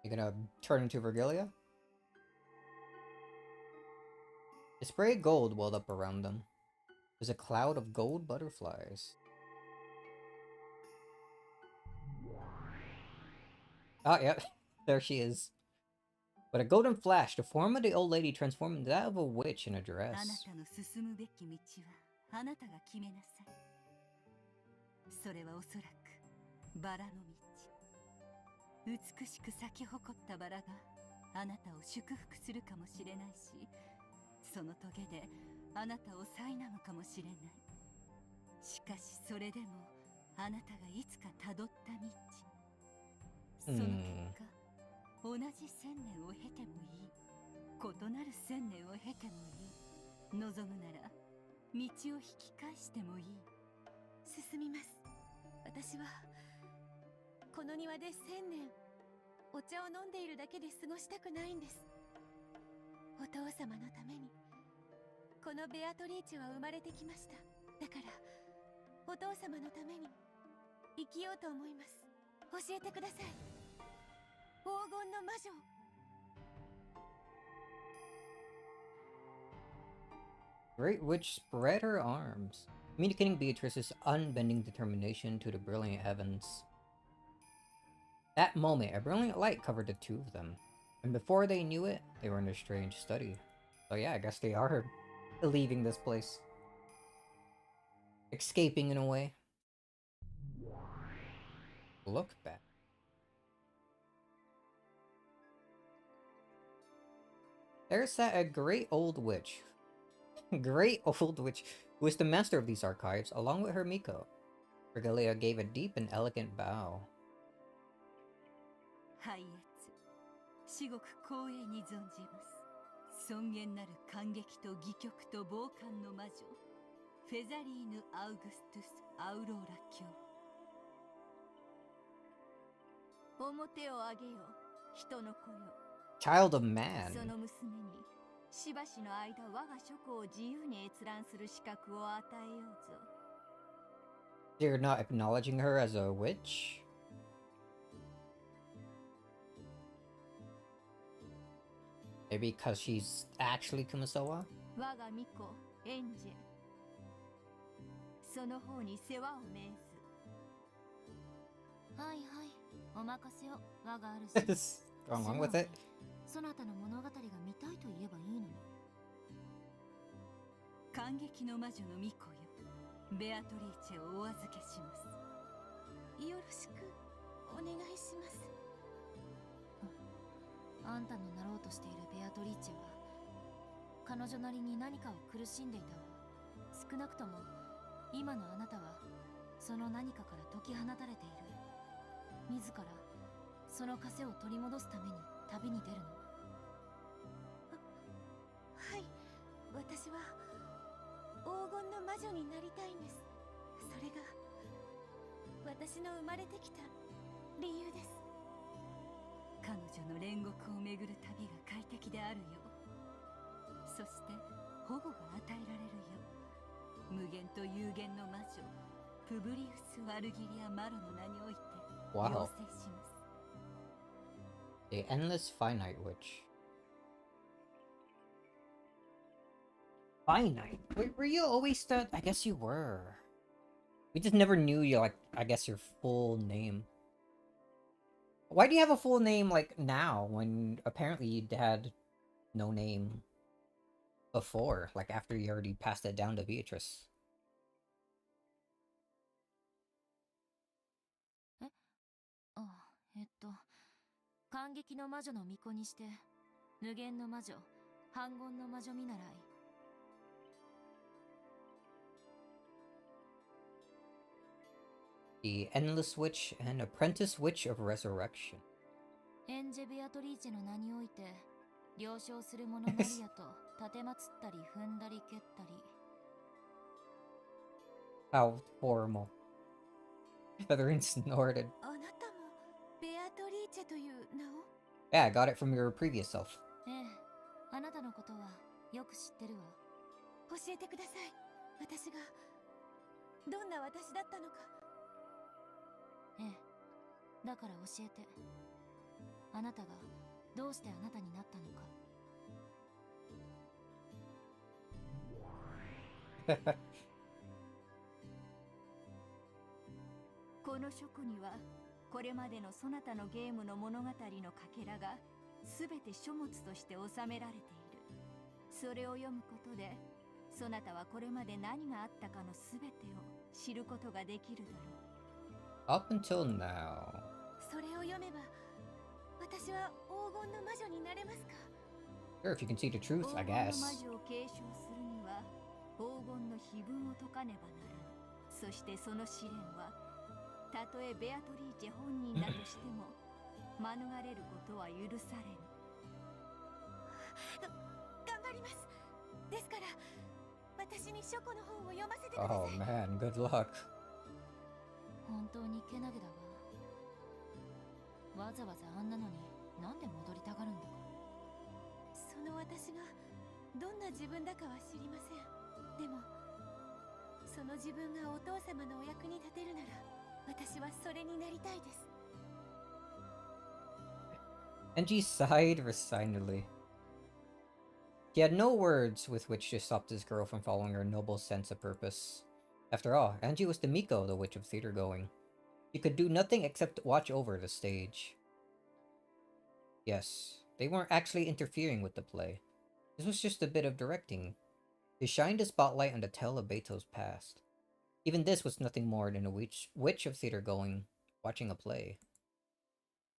You gonna turn into Virgilia? A spray of gold welled up around them. There's a cloud of gold butterflies. Oh, yep. There she is. But a golden flash, the form of the old lady transformed into that of a witch in a あな dress. たの進むべき道はあなたが決めなさい。それはおそらくバラの道。美しく咲き誇ったバラがあなたを祝福するかもしれないし、そのトゲであなたを苛むかもしれない。しかしそれでもあなたがいつかたどった道。その結果、同じ千年を経てもいい、異なる千年を経てもいい、望むなら道を引き返してもいい。進みます。私はこの庭で1000年お茶を飲んでいるだけで過ごしたくないんです。お父様のためにこのベアトリーチェは生まれてきました。だからお父様のために生きようと思います。教えてください、黄金の魔女。 Great Witch spread her arms, communicating Beatrice's unbending determination to the brilliant heavens. That moment, a brilliant light covered the two of them, and before they knew it, they were in a strange study. So yeah, I guess they are leaving this place. Escaping in a way. Look back. There sat a great old witch. Great old witch who was the master of these archives, along with her Miko. Regalia gave a deep and elegant bow. 拝謁、至極光栄に存じます。尊厳なる感激と戯曲と傍観の魔女、フェザリーヌ・アウグストゥス・アウローラ卿。表を上げよ、人の子よ。 Child of man. その娘にしばしの間我が諸子を自由に閲覧する資格を与えようぞ。 You're not acknowledging her as a witch? Maybe because she's actually Kumasawa? 我が巫女エンジェル、その方に世話を命ず。はいはい、お任せを。我がある Just go along with it. そなたの物語が見たいと言えばいいのに。感激の魔女の巫女よ、ベアトリーチェをお預けします。よろしくお願いします。あんたのなろうとしているベアトリーチェは彼女なりに何かを苦しんでいたわ。少なくとも今のあなたはその何かから解き放たれている。自らその枷を取り戻すために旅に出るの。はい、私は黄金の魔女になりたいんです。それが私の生まれてきた理由です。彼女の煉獄を巡る旅が快適であるよう、そして保護が与えられるよう、無限と有限の魔女プブリウス・ワルギリア・マロの名において要 Wow. 請します。 The Endless Finite Witch. Finite? Wait, were you always that? I guess you were. We just never knew you, like, I guess your full name. Why do you have a full name, like, now, when apparently you had no name before, like, after you already passed it down to Beatrice? 感激の魔女の巫女にして無限の魔女、反言の魔女見習い。The Endless Witch and Apprentice Witch of Resurrection. エンジェ・ベアトリーチェの名において了承する者なりやと立てまつったり踏んだり蹴ったり。 How formal. Featherin snorted. あなたもベアトリーチェという名を？ Yeah, I got it from your previous self. ええ、あなたのことはよく知ってるわ。教えてください。私がどんな私だったのか。ええ、だから教えて。あなたがどうしてあなたになったのか。この書庫にはこれまでのそなたのゲームの物語のかけらがすべて書物として収められている。それを読むことでそなたはこれまで何があったかのすべてを知ることができるだろう。 Up until now. それを読めば私は黄金の魔女になれますか？ Sure, if you can see the truth, I 黄金の guess. 魔女を継承するには黄金の碑文を解かねばならぬ。そしてその試練はたとえベアトリーチェ本人だとしても免れることは許されぬ。頑張ります。ですから私に書庫の本を読ませてください。 Oh man, good luck. 本当にけなげだわ。わざわざあんなのになんで戻りたがるんだか。その私がどんな自分だかは知りません。でもその自分がお父様のお役に立てるなら私はそれになりたいです。 Angie sighed resignedly. He had no words with which to stop this girl from following her noble sense of purpose. After all, Angie was the Miko, the witch of theater going. She could do nothing except watch over the stage. Yes, they weren't actually interfering with the play. This was just a bit of directing. They shined a spotlight on the tale of Beto's past. Even this was nothing more than a witch of theater going, watching a play.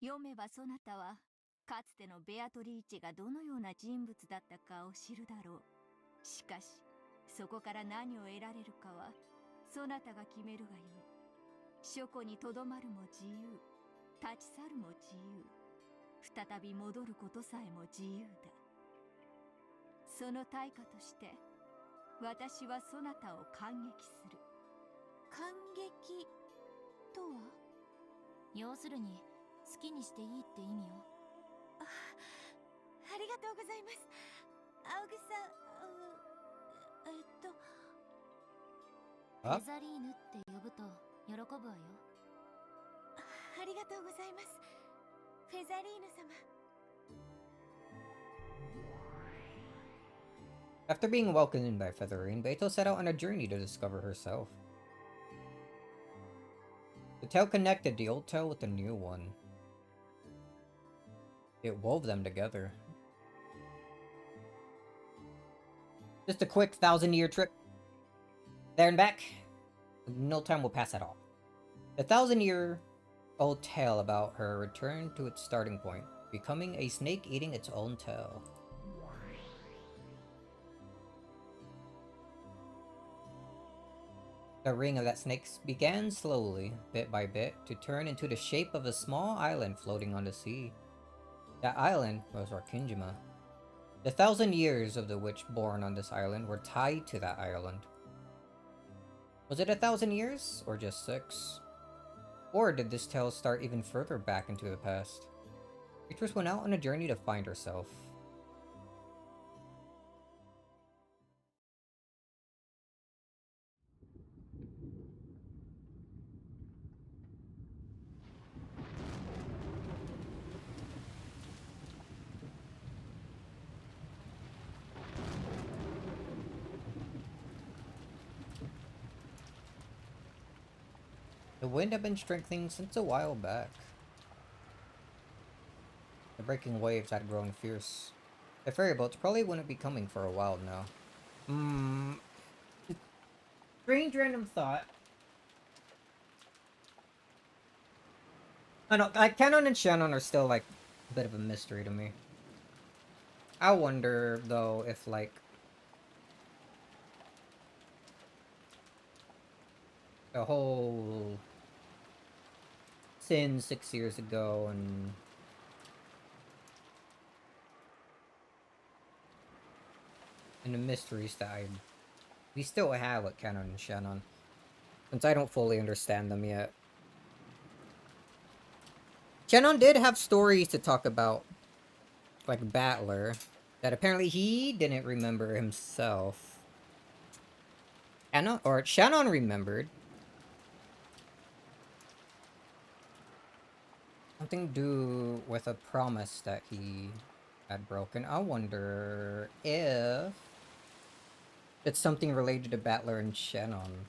読めばそなたはかつてのベアトリーチェがどのような人物だったかを知るだろう。しかしそこから何を得られるかはそなたが決めるがよい。書庫にとどまるも自由、立ち去るも自由、再び戻ることさえも自由だ。その対価として私はそなたを感激する。感激とは？要するに好きにしていいって意味よ。ありがとうございます。青草フェザリーヌって呼ぶと喜ぶわよ。ありがとうございます。フェザリーヌ様。After being welcomed by Featherine, Beto set out on a journey to discover herself. The tale connected the old tale with the new one. It wove them together. Just a quick 1,000-year trip. There and back. No time will pass at all. The 1,000-year-old tale about her returned to its starting point, becoming a snake eating its own tail. The ring of that snake began slowly, bit by bit, to turn into the shape of a small island floating on the sea. That island was Rakinjima. The 1,000 years of the witch born on this island were tied to that island. Was it 1,000 years, or just 6? Or did this tale start even further back into the past? Beatrice went out on a journey to find herself. The wind had been strengthening since a while back. The breaking waves had grown fierce. The ferry boats probably wouldn't be coming for a while now. Strange random thought. I know, like, Canon and Shannon are still, like, a bit of a mystery to me. I wonder, though, if, like, the whole sin 6 years ago and the mysteries that we still have with Canon and Shannon, since I don't fully understand them yet. Shannon did have stories to talk about, like Battler, that apparently he didn't remember himself. Shannon remembered. Something to do with a promise that he had broken. I wonder if it's something related to Battler and Shannon.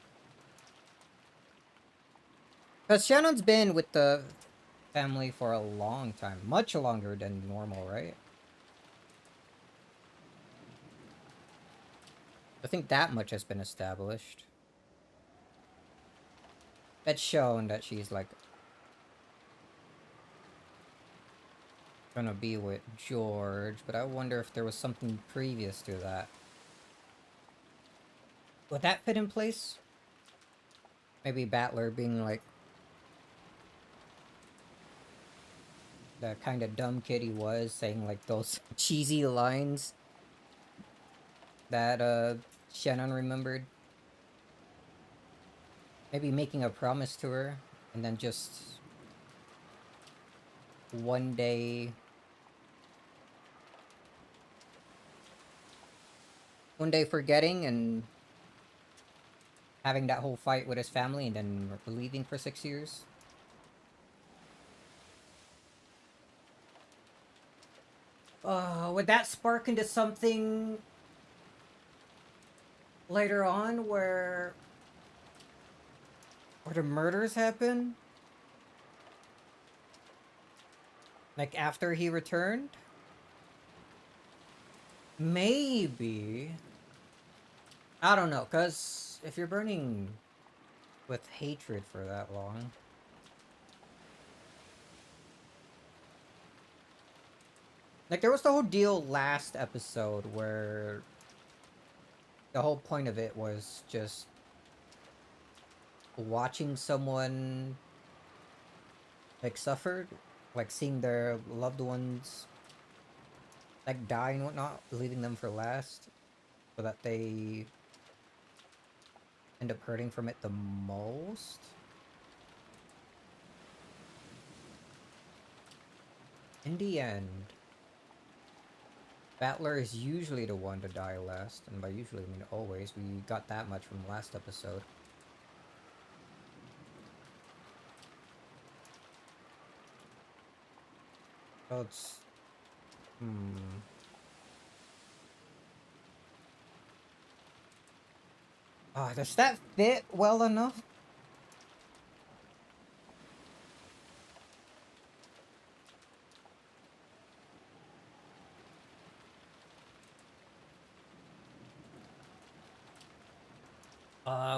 Because Shannon's been with the family for a long time. Much longer than normal, right? I think that much has been established. It's shown that she's, like, gonna be with George, but I wonder if there was something previous to that. Would that fit in place? Maybe Battler being, like, the kind of dumb kid he was, saying, like, those cheesy lines that, Shannon remembered. Maybe making a promise to her, and then just one day forgetting and having that whole fight with his family and then leaving for 6 years. Would that spark into something later on where the murders happen? Like after he returned? Maybe. I don't know, cause if you're burning with hatred for that long. Like, there was the whole deal last episode where the whole point of it was just watching someone, like, suffer, like, seeing their loved ones, like, die and whatnot, leaving them for last, so that they end up hurting from it the most. In the end, Battler is usually the one to die last, and by usually I mean always. We got that much from last episode. So it's... Oh, does that fit well enough?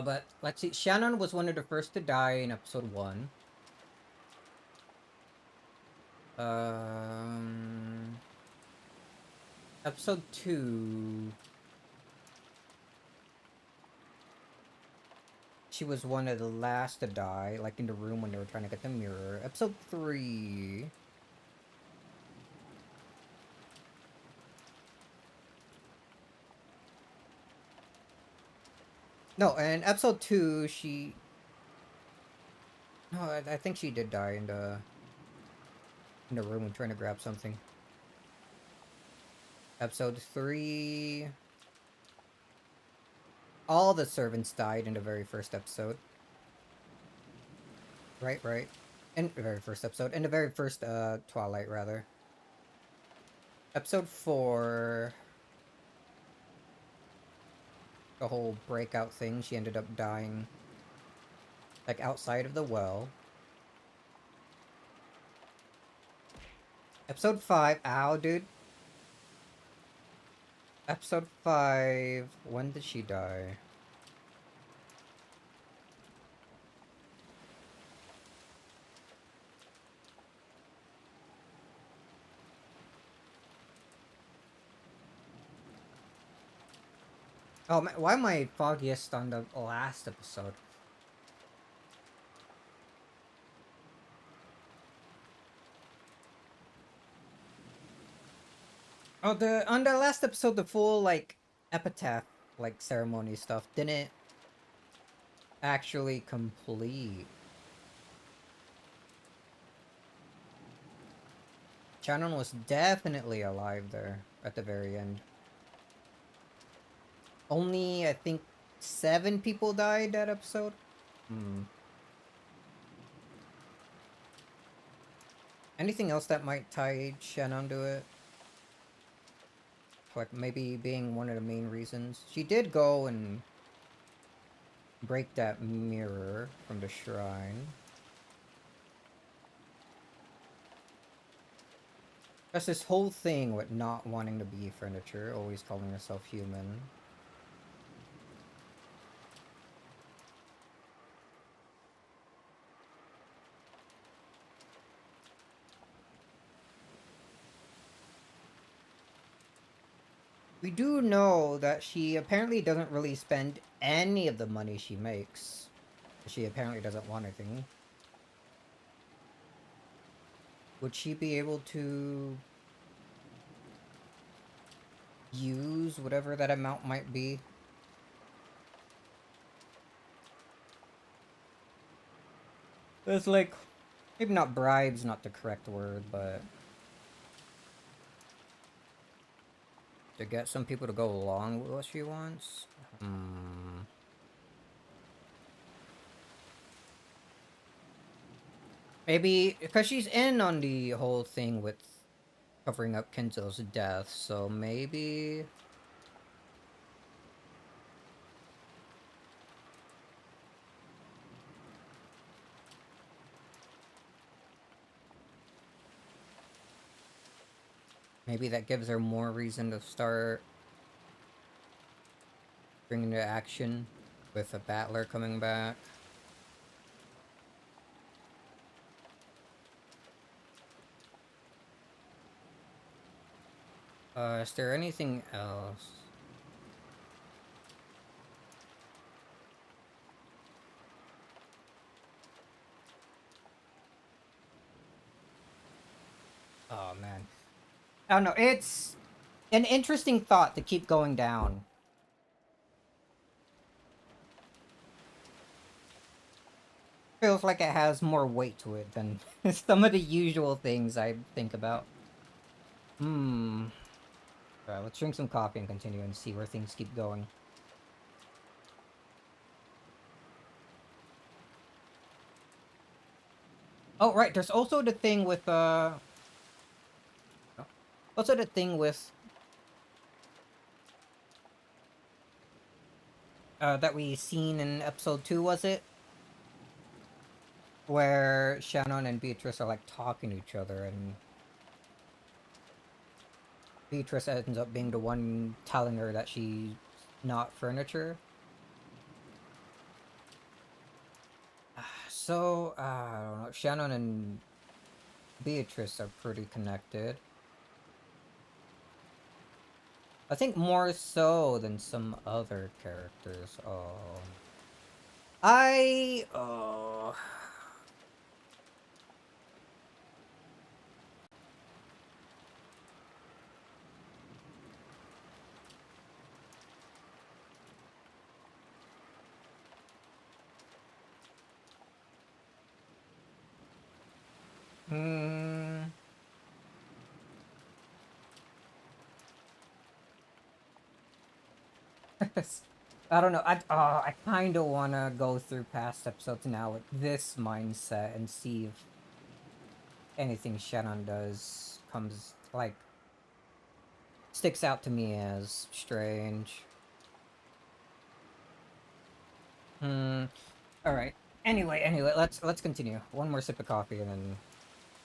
But let's see. Shannon was one of the first to die in episode 1. Um, episode 2, she was one of the last to die, like in the room when they were trying to get the mirror. Episode 3, no, and episode 2, she, no, I think she did die in the room when trying to grab something. Episode 3, all the servants died in the very first episode. Right. In the very first episode. In the very first, Twilight, rather. Episode 4... the whole breakout thing, she ended up dying, like, outside of the well. Episode 5... Ow, dude. Episode 5... When did she die? Oh, why am I foggiest on the last episode? Oh, on the last episode, the full, like, epitaph, like, ceremony stuff didn't actually complete. Shannon was definitely alive there at the very end. Only, I think, 7 people died that episode? Anything else that might tie Shannon to it? Like, maybe being one of the main reasons. She did go and break that mirror from the shrine. That's this whole thing with not wanting to be furniture, always calling herself human. We do know that she apparently doesn't really spend any of the money she makes. She apparently doesn't want anything. Would she be able to use whatever that amount might be? It's like, maybe not bribe's not the correct word, but to get some people to go along with what she wants? Maybe, because she's in on the whole thing with covering up Kenzo's death, so maybe... maybe that gives her more reason to start bringing to action with a battler coming back. Is there anything else? Oh, man. I don't know, it's an interesting thought to keep going down. Feels like it has more weight to it than some of the usual things I think about. Alright, let's drink some coffee and continue and see where things keep going. Oh, right, there's also the thing with, also the thing with that we seen in episode 2, was it? Where Shannon and Beatrice are like talking to each other, and Beatrice ends up being the one telling her that she's not furniture. So, I don't know. Shannon and Beatrice are pretty connected. I think more so than some other characters. Oh. Hmm. I don't know. I kind of want to go through past episodes now with this mindset and see if anything Shannon does comes, like, sticks out to me as strange. Alright. Anyway, let's continue. One more sip of coffee and then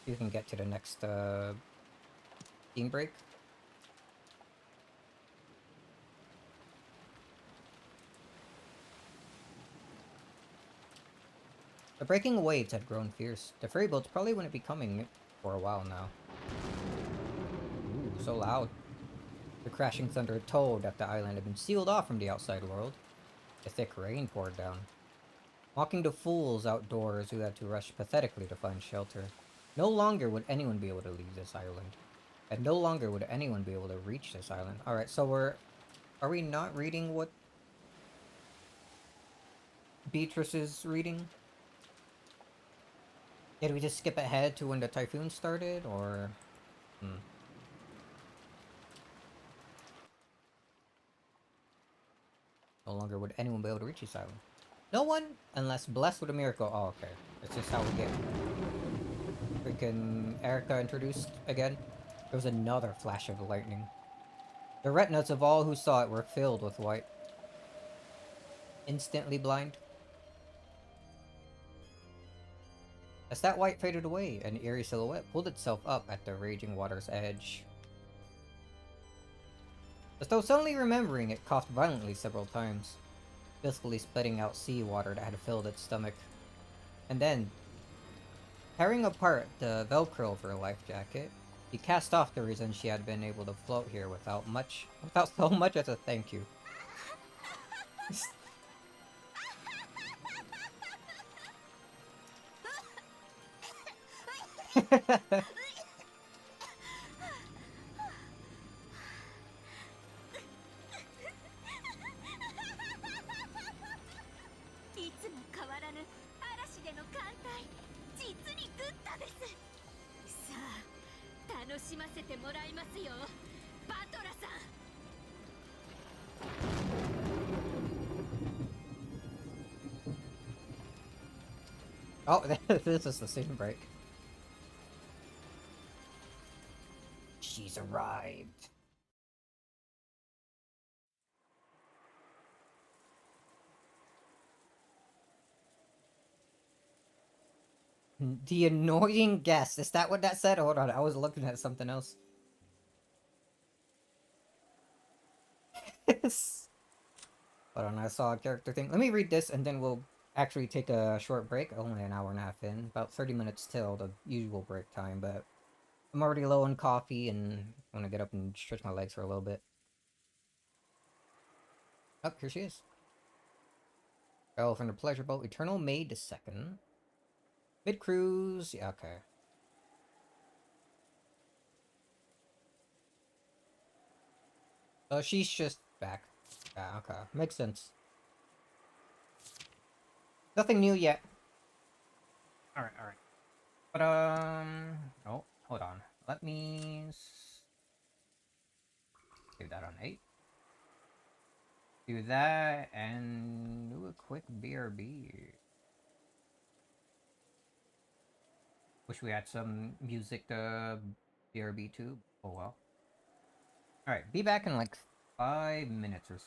you can get to the next team break. The breaking waves had grown fierce. The ferry boats probably wouldn't be coming for a while now. Ooh, so loud. The crashing thunder told that the island had been sealed off from the outside world. A thick rain poured down, mocking the fools outdoors who had to rush pathetically to find shelter. No longer would anyone be able to leave this island. And no longer would anyone be able to reach this island. Alright, so are we not reading what Beatrice is reading? Did we just skip ahead to when the typhoon started, or... No longer would anyone be able to reach this island. No one, unless blessed with a miracle. Oh, okay. That's just how we get freaking Erica introduced again. There was another flash of lightning. The retinas of all who saw it were filled with white. Instantly blind. As that white faded away, an eerie silhouette pulled itself up at the raging water's edge. As though suddenly remembering, it coughed violently several times, viscally spitting out seawater that had filled its stomach. And then, tearing apart the velcro of her life jacket, she cast off the reason she had been able to float here without so much as a thank you. Oh, this is the scene break. She's arrived. The annoying guest. Is that what that said? Hold on, I was looking at something else. Hold on, I saw a character thing. Let me read this and then we'll actually take a short break. Only an hour and a half in. About 30 minutes till the usual break time, but I'm already low on coffee and I want to get up and stretch my legs for a little bit. Oh, here she is. Oh, from the pleasure boat, Eternal Maid the Second. Mid-cruise, yeah, okay. So she's just back. Yeah, okay. Makes sense. Nothing new yet. Alright. But, oh, hold on. Let me... do that on 8. Do that, and do a quick BRB. Wish we had some music to BRB too. Oh well. Alright, be back in like 5 minutes or so.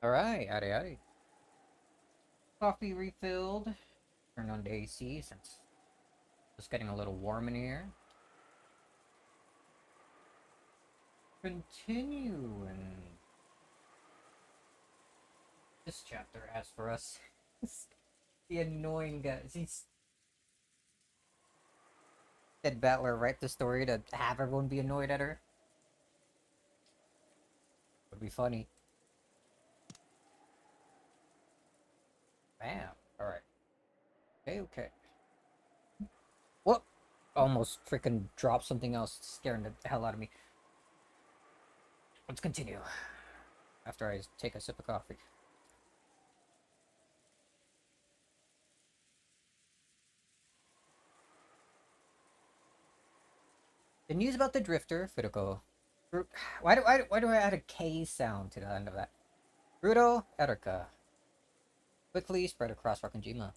Alright, yada yada. Coffee refilled. Turn on the AC since it's getting a little warm in here. Continuing. This chapter asks for us. The annoying guy. Did Battler write the story to have everyone be annoyed at her? Would be funny. Bam. Alright. Okay. Whoop! Almost freaking dropped something else, scaring the hell out of me. Let's continue. After I take a sip of coffee. The news about the drifter, Furuko. Why do I add a K sound to the end of that? Rudo Erika quickly spread across Rakanjima.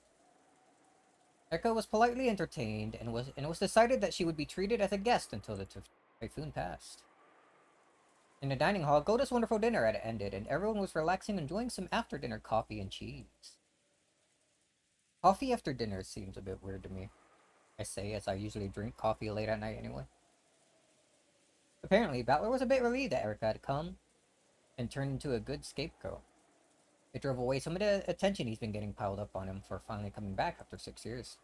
Erika was politely entertained, and it was decided that she would be treated as a guest until the typhoon passed. In the dining hall, Goda's wonderful dinner had ended, and everyone was relaxing, enjoying some after-dinner coffee and cheese. Coffee after dinner seems a bit weird to me, I say, as I usually drink coffee late at night anyway. Apparently, Battler was a bit relieved that Erika had come and turned into a good scapegoat. It drove away some of the attention he's been getting piled up on him for finally coming back after 6 years.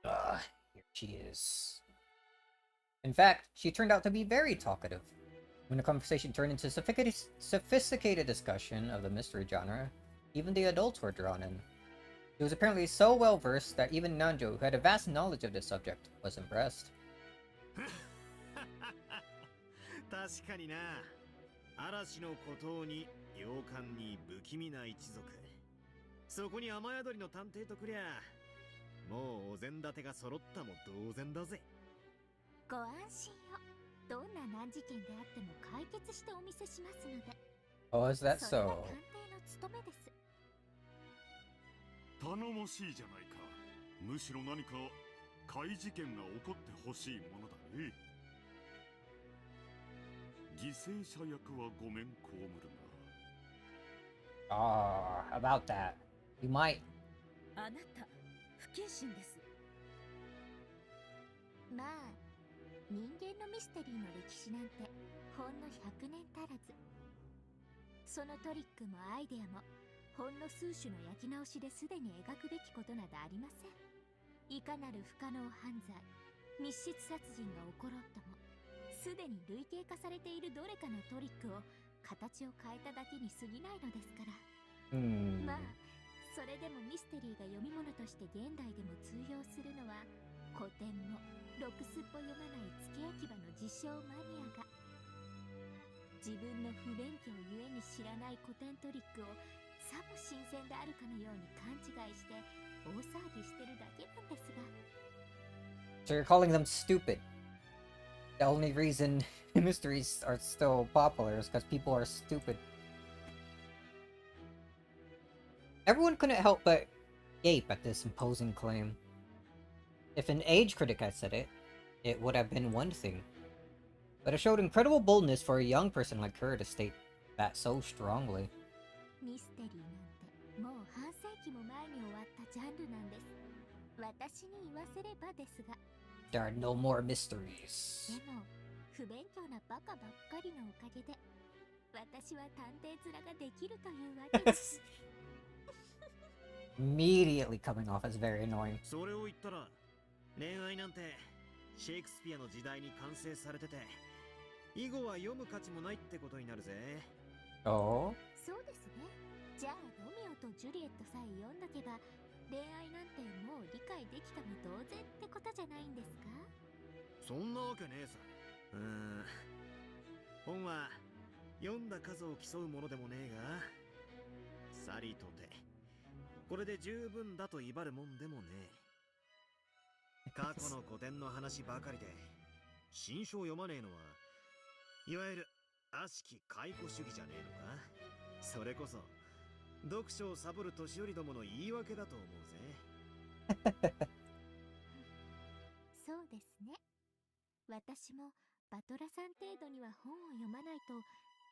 Here she is. In fact, she turned out to be very talkative. When the conversation turned into sophisticated discussion of the mystery genre, even the adults were drawn in. He was apparently so well versed that even Nanjo, who had a vast knowledge of the subject, was impressed. 確かにな。嵐の孤島に洋館に不気味な一族。そこに雨宿りの探偵とくりゃ、もうお膳立てが揃ったも同然だぜ。ご安心を。どんな難事件であっても解決してお見せしますので。Oh, is that それが so? 探偵の務めです。頼もしいじゃないか。むしろ何か怪事件が起こってほしいものだね。犠牲者役はごめん被るな。About that. You might. あなた不謹慎です。まあ、人間のミステリーの歴史なんてほんの100年足らず。そのトリックもアイデアもほんの数種の焼き直しですでに描くべきことなどありません。いかなる不可能犯罪、密室殺人が起ころうとも、すでに類型化されているどれかのトリックを形を変えただけに過ぎないのですから。まあ、それでもミステリーが読み物として現代でも通用するのは、古典もろくすっぽ読まない付け焼き場の自称マニアが自分の不勉強ゆえに知らない古典トリックをさも新鮮であるかのように勘違いして大騒ぎしてるだけなんですが。 So you're calling them stupid. The only reason mysteries are still popular is because people are stupid. Everyone couldn't help but gape at this imposing claim. If an age critic had said it, it would have been one thing. But it showed incredible boldness for a young person like her to state that so strongly. ミステリーなんてもう半世紀も前に終わったジャンルなんです。私に言わせればですが。 There are no more mysteries. でも不勉強なバカばっかりのおかげで私は探偵面ができるというわけです。Immediately coming off as very annoying. それを言ったら恋愛なんてシェイクスピアの時代に完成されてて以後は読む価値もないってことになるぜ。Oh? そうですね。じゃあロミオとジュリエットさえ読んどけば恋愛なんてもう理解できたも同然ってことじゃないんですか？そんなわけねえさ。本は読んだ数を競うものでもねえが、さりとてこれで十分だと威張るもんでもねえ。過去の古典の話ばかりで新書を読まねえのはいわゆる悪しき解雇主義じゃねえのか。それこそ読書をサボる年寄りどもの言い訳だと思うぜ。そうですね。私もバトラさん程度には本を読まないと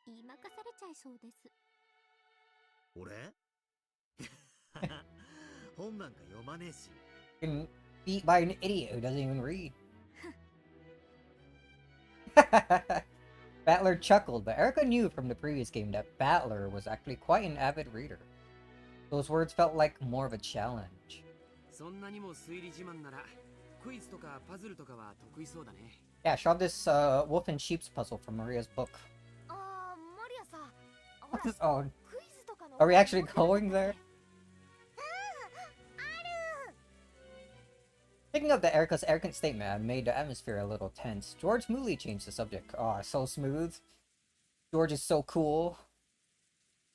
言いまかされちゃいそうです。俺本なんか読まねえし。Been beat by an idiot who doesn't even read. Battler chuckled, but Erica knew from the previous game that Battler was actually quite an avid reader. Those words felt like more of a challenge. そんなにも推理自慢ならクイズとかパズルとかは得意そうだね。 Yeah, shove this wolf and sheep's puzzle from Maria's book. ああ、マリアさ、ほら、 Oh, クイズとかの are we actually going there? Picking up that Erica's arrogant statement had made the atmosphere a little tense, George smoothly changed the subject. Oh, so smooth. George is so cool.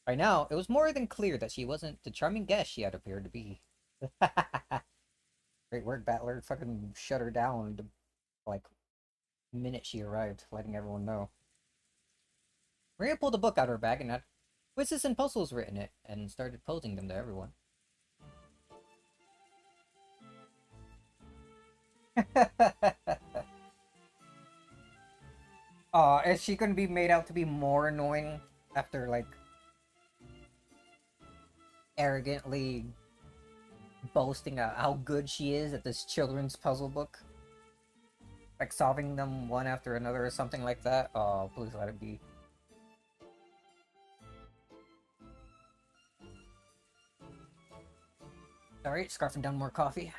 By now, it was more than clear that she wasn't the charming guest she had appeared to be. Great work, Battler. Fucking shut her down the, like, minute she arrived, letting everyone know. Maria pulled a book out of her bag and had quizzes and puzzles written in it, and started posing them to everyone. Is she gonna be made out to be more annoying after, like, arrogantly boasting about how good she is at this children's puzzle book? Like, solving them one after another or something like that? Oh, please let it be. Sorry, scarfing down more coffee.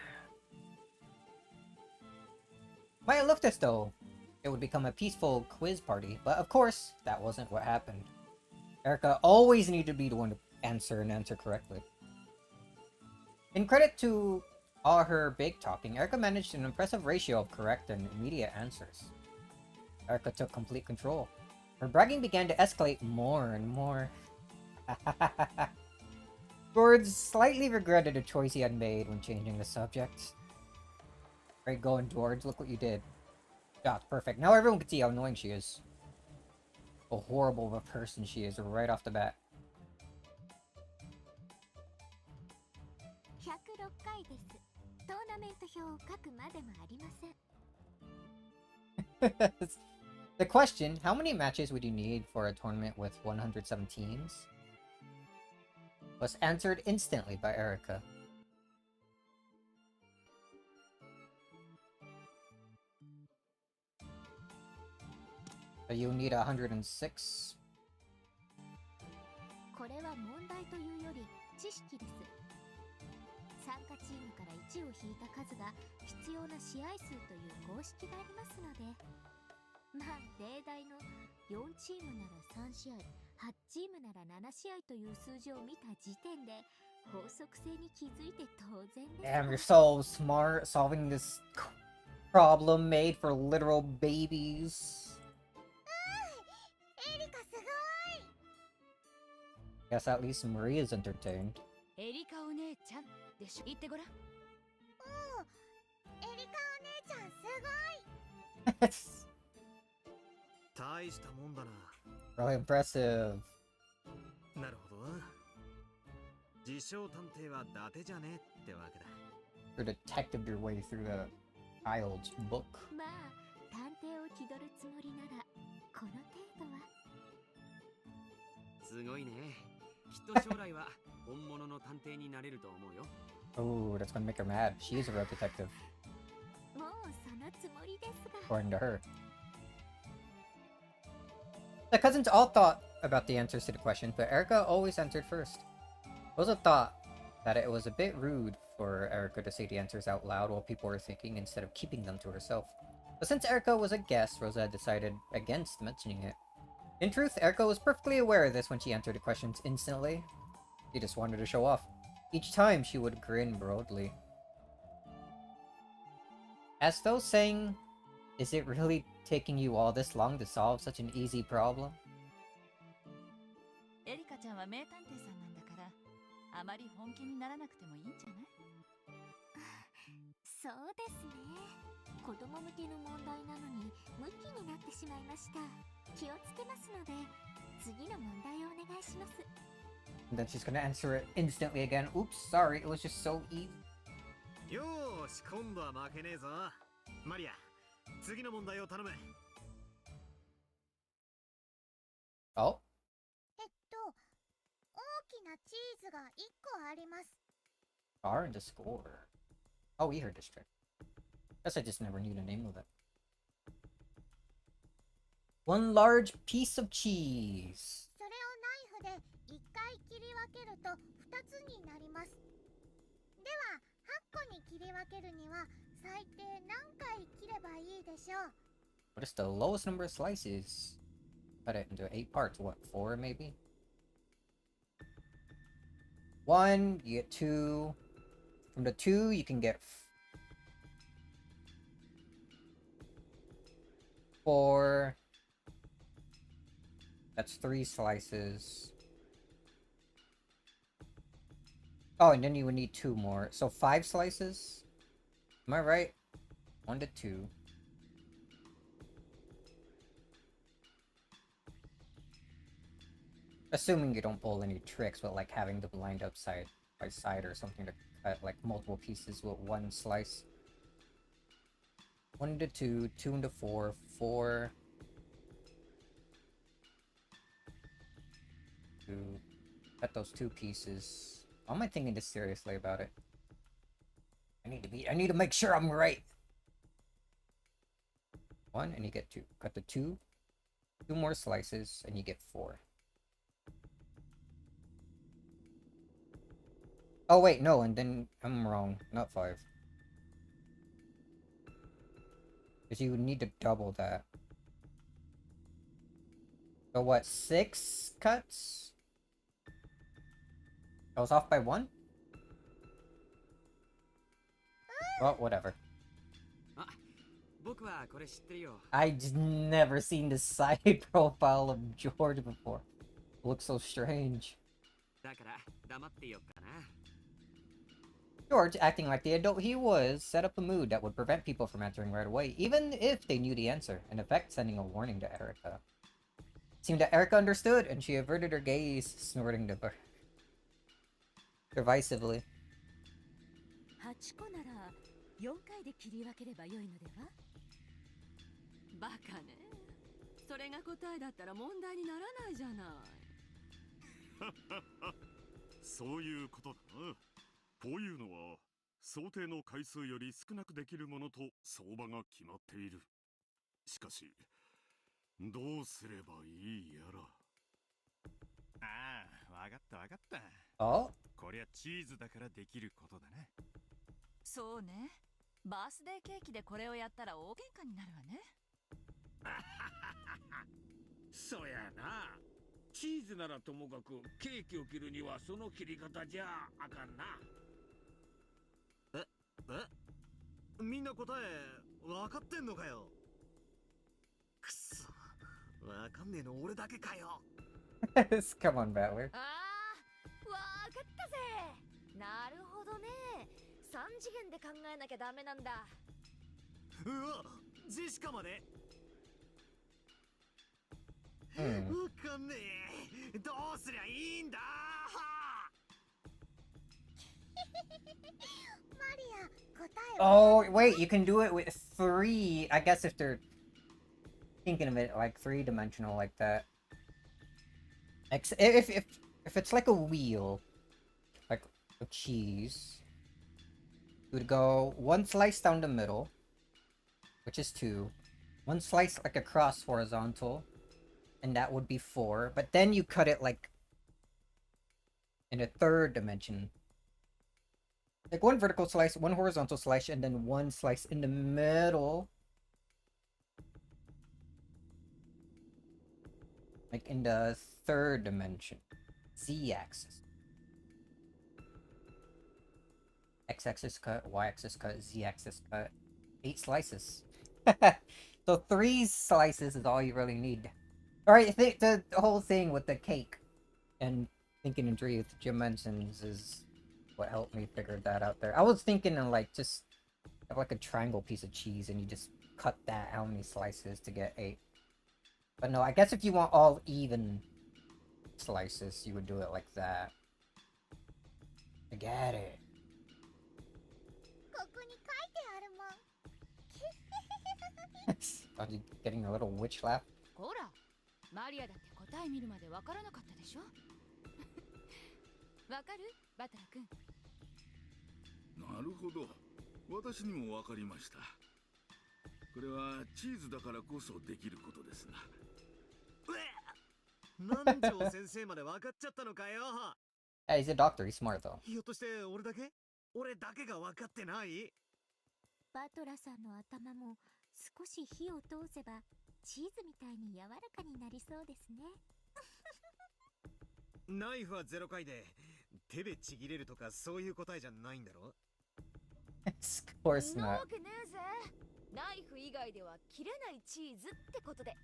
Might have looked as though it would become a peaceful quiz party, but of course, that wasn't what happened. Erica always needed to be the one to answer and answer correctly. In credit to all her big talking, Erica managed an impressive ratio of correct and immediate answers. Erica took complete control. Her bragging began to escalate more and more. George slightly regretted the choice he had made when changing the subject. Great going, George. Look what you did. God, perfect. Now everyone can see how annoying she is. How horrible of a person she is right off the bat. 106回です。トーナメント表を書くまでもありません。The question, how many matches would you need for a tournament with 117 teams? Was answered instantly by Erica. So you need 106. これは問題というより知識です。参加チームから1を引いた数が必要な試合数という公式がありますので、まあ例題の4チームなら3試合、8チームなら7試合という数字を見た時点で法則性に気づいて当然です。Damn, you're so smart solving this problem made for literal babies. エリカすごい。 Guess at least Maria's entertained. エリカお姉ちゃんでしょ。言ってごらん。エリカお姉ちゃんすごい。大したもんだな。 Really impressive. なるほど。自称探偵は伊達じゃねえってわけだ。You detectived your way through the child's book. まあ探偵を気取るつもりならこの程度は。すごいね。きっと将来は本物の探偵になれると思うよ。 Oh, that's gonna make her mad. She is a real detective, もうそのつもりですが。 according to her. The cousins all thought about the answers to the questions, but Erica always answered first. Rosa thought that it was a bit rude for Erica to say the answers out loud while people were thinking instead of keeping them to herself. But since Erica was a guest, Rosa had decided against mentioning it. In truth, Erica was perfectly aware of this when she answered the questions instantly. She just wanted to show off. Each time, she would grin broadly. As though saying, "Is it really taking you all this long to solve such an easy problem?" エリカちゃんは名探偵さんなんだから、あまり本気にならなくてもいいんじゃない？そうですね。子供向けの問題なのにムキになってしまいました。気をつけますので、次の問題をお願いします。 And then she's gonna answer it instantly again. Oops, sorry, it was just so easy. よーし、今度は負けねえぞ。マリア、次の問題を頼む。Oh, 大きなチーズが1個あります。 R and a score. Oh, we heard this trick. Guess I just never knew the name of it. One large piece of cheese. それをナイフで1回切り分けると2つになります。では8個に切り分けるには最低何回切ればいいでしょう？ What is the lowest number of slices? Cut it into 8 parts. What, 4 maybe? 1, you get 2. From the 2, you can get 4. That's 3 slices. Oh, and then you would need 2 more. So 5 slices? Am I right? 1 to 2. Assuming you don't pull any tricks with like having them lined up side by side or something to cut like multiple pieces with 1 slice. 1 to 2, 2 into 4, 4. 2. Cut those 2 pieces. Why am I thinking this seriously about it? I need to make sure I'm right. 1 and you get 2. Cut the 2. 2 more slices and you get 4. Oh wait, no, and then I'm wrong. Not 5. Because you would need to double that. So what, 6 cuts? I was off by 1? Well, whatever. 僕はこれ知ってるよ。 I just never seen the side profile of George before. It looks so strange. だから黙ってよっかな。 George, acting like the adult he was, set up a mood that would prevent people from answering right away, even if they knew the answer, in effect sending a warning to Erica. It seemed that Erica understood, and she averted her gaze, snorting derisively. 8個なら4回で切り分ければよいのでは？バカね。それが答えだったら問題にならないじゃない。そういうことだな。こういうのは想定の回数より少なくできるものと相場が決まっている。しかしどうすればいいやら。ああ、わかったわかった。Oh? こりゃチーズだからできることだね。そうね。バースデーケーキでこれをやったら大喧嘩になるわね。そやな。チーズならともかくケーキを切るにはその切り方じゃあかんな。みんな答え分かってんのかよ。くそ、分かんねえの俺だけかよ。Come on, Battler. ああ、わかったぜ。なるほどね。3次元で考えなきゃダメなんだ。うわ、ジェシカまで。わかんねえ。どうすりゃいいんだ。マリア、答え Oh, wait, you can do it with 3. I guess if they're thinking of it like 3-dimensional like that. If it's like a wheel, like a cheese, you would go 1 slice down the middle, which is 2. 1 slice like across horizontal, and that would be 4. But then you cut it like in a 3rd dimension. Like 1 vertical slice, 1 horizontal slice, and then 1 slice in the middle. Like in the 3rd dimension. Z-axis. X-axis cut, Y-axis cut, Z-axis cut. 8 slices. So 3 slices is all you really need. Alright, the whole thing with the cake and thinking in Dre with Jim mentions is what helped me figure that out there. I was thinking of like just have like a triangle piece of cheese and you just cut that how many slices to get 8. But no, I guess if you want all even slices, you would do it like that. I get it. ここに書いてあるもん。Are you getting a little witch laugh? ほら、マリアだって答え見るまでわからなかったでしょ。わかるバトラ君。なるほど、私にもわかりました。これはチーズだからこそできることですな。南條先生まで分かっちゃったのかよ。Yeah, he's a doctor. He's smart though. ひょっとして俺だけが分かってない？バトラさんの頭も少し火を通せばチーズみたいに柔らかになりそうですね。ナイフは0回で手でちぎれるとかそういう答えじゃないんだろ？ Of course な not. わけねえぜ。ナイフ以外では切れないチーズってことで。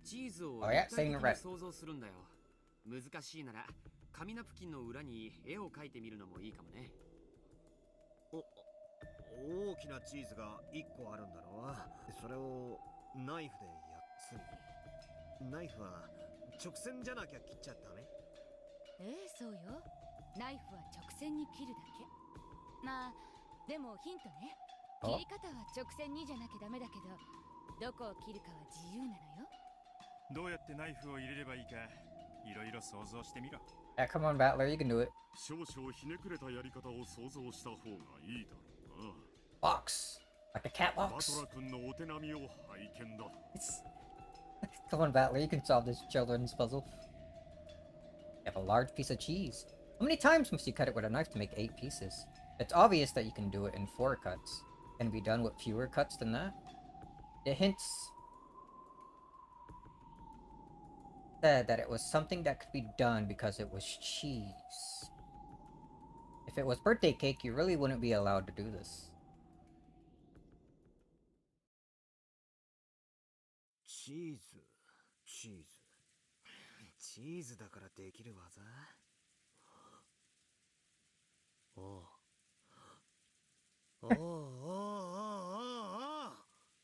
チーズを Oh yeah, 立体 saying 的 the に right. 想像するんだよ。難しいなら紙ナプキンの裏に絵を描いてみるのもいいかもね。大きなチーズが1個あるんだろう。それをナイフで8つに。ナイフは直線じゃなきゃ切っちゃダメ？そうよ。ナイフは直線に切るだけ。まあでもヒントね。切り方は直線にじゃなきゃダメだけど、どこを切るかは自由なのよ。どうやってナイフを入れればいいか、いろいろ想像してみろ。Yeah, come on, Battler, you can do it. 少々ひねくれたやり方を想像した方がいいだろうな。Box. Like a cat バ box. トラ君のお手並みを拝見だ。Come on, Battler, you can solve this children's puzzle. You have a large piece of cheese. How many times must you cut it with a knife to make 8 pieces? It's obvious that you can do it in 4 cuts. Can it be done with fewer cuts than that? The hints said that it was something that could be done because it was cheese. If it was birthday cake, you really wouldn't be allowed to do this. チーズだからできる技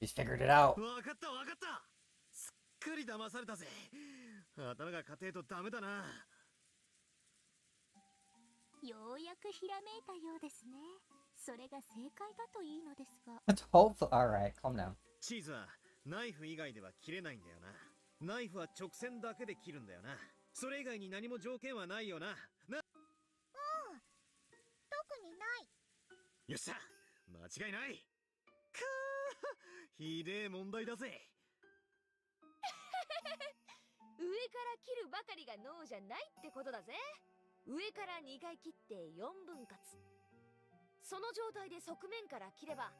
？He's figured it out. わかった。すっかり騙されたぜ。頭が硬えとダメだな。ようやくひらめいたようですね。それが正解だといいのですが。Let's hope. Alright, calm down. チーズはナイフ以外では切れないんだよな。ナイフは直線だけで切るんだよな。それ以外に何も条件はないよな。特にない。よっしゃ、間違いない。くー、ひでえ問題だぜ。上から切るばかりがノーじゃないってことだぜ。上から2回切って4分割。その状態で側面から切れば、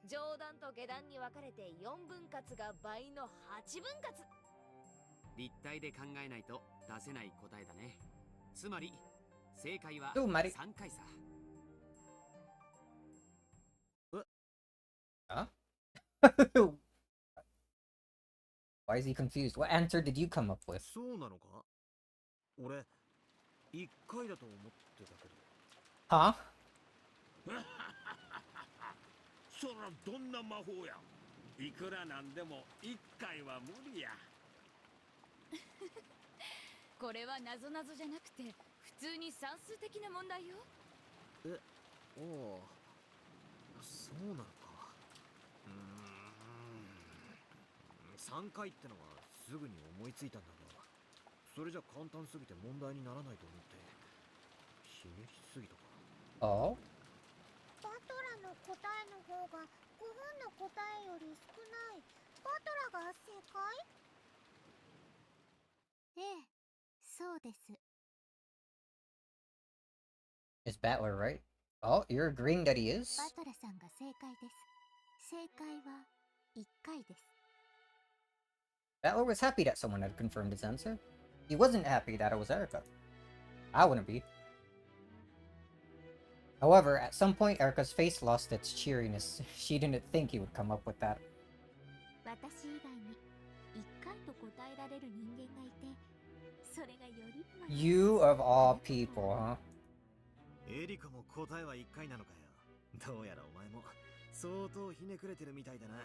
上段と下段に分かれて4分割が倍の8分割。立体で考えないと出せない答えだね。つまり正解は3回さ。Huh? Why is he confused? What answer did you come up with? そうなのか？俺1回だと思ってたけど。Huh? そらどんな魔法や。いくらなんでも1回は無理や。これは謎々じゃなくて普通に算数的な問題よ。そうなのか。3回ってのはすぐに思いついたんだが、それじゃ簡単すぎて問題にならないと思ってひねりすぎたか。Oh? バトラの答えの方が5本の答えより少ない。バトラが正解？そうです。Is Battler right? Oh, you're agreeing that he is? バトラさんが正解です。正解は1回です。Battler was happy that someone had confirmed his answer. He wasn't happy that it was Erica. I wouldn't be. However, at some point, Erica's face lost its cheeriness. She didn't think he would come up with that. 私以外に1回と答えられる人間がいて、それがよりも You of all people, huh? エリカも答えは1回なのかよ。どうやらお前も相当ひねくれてるみたいだな。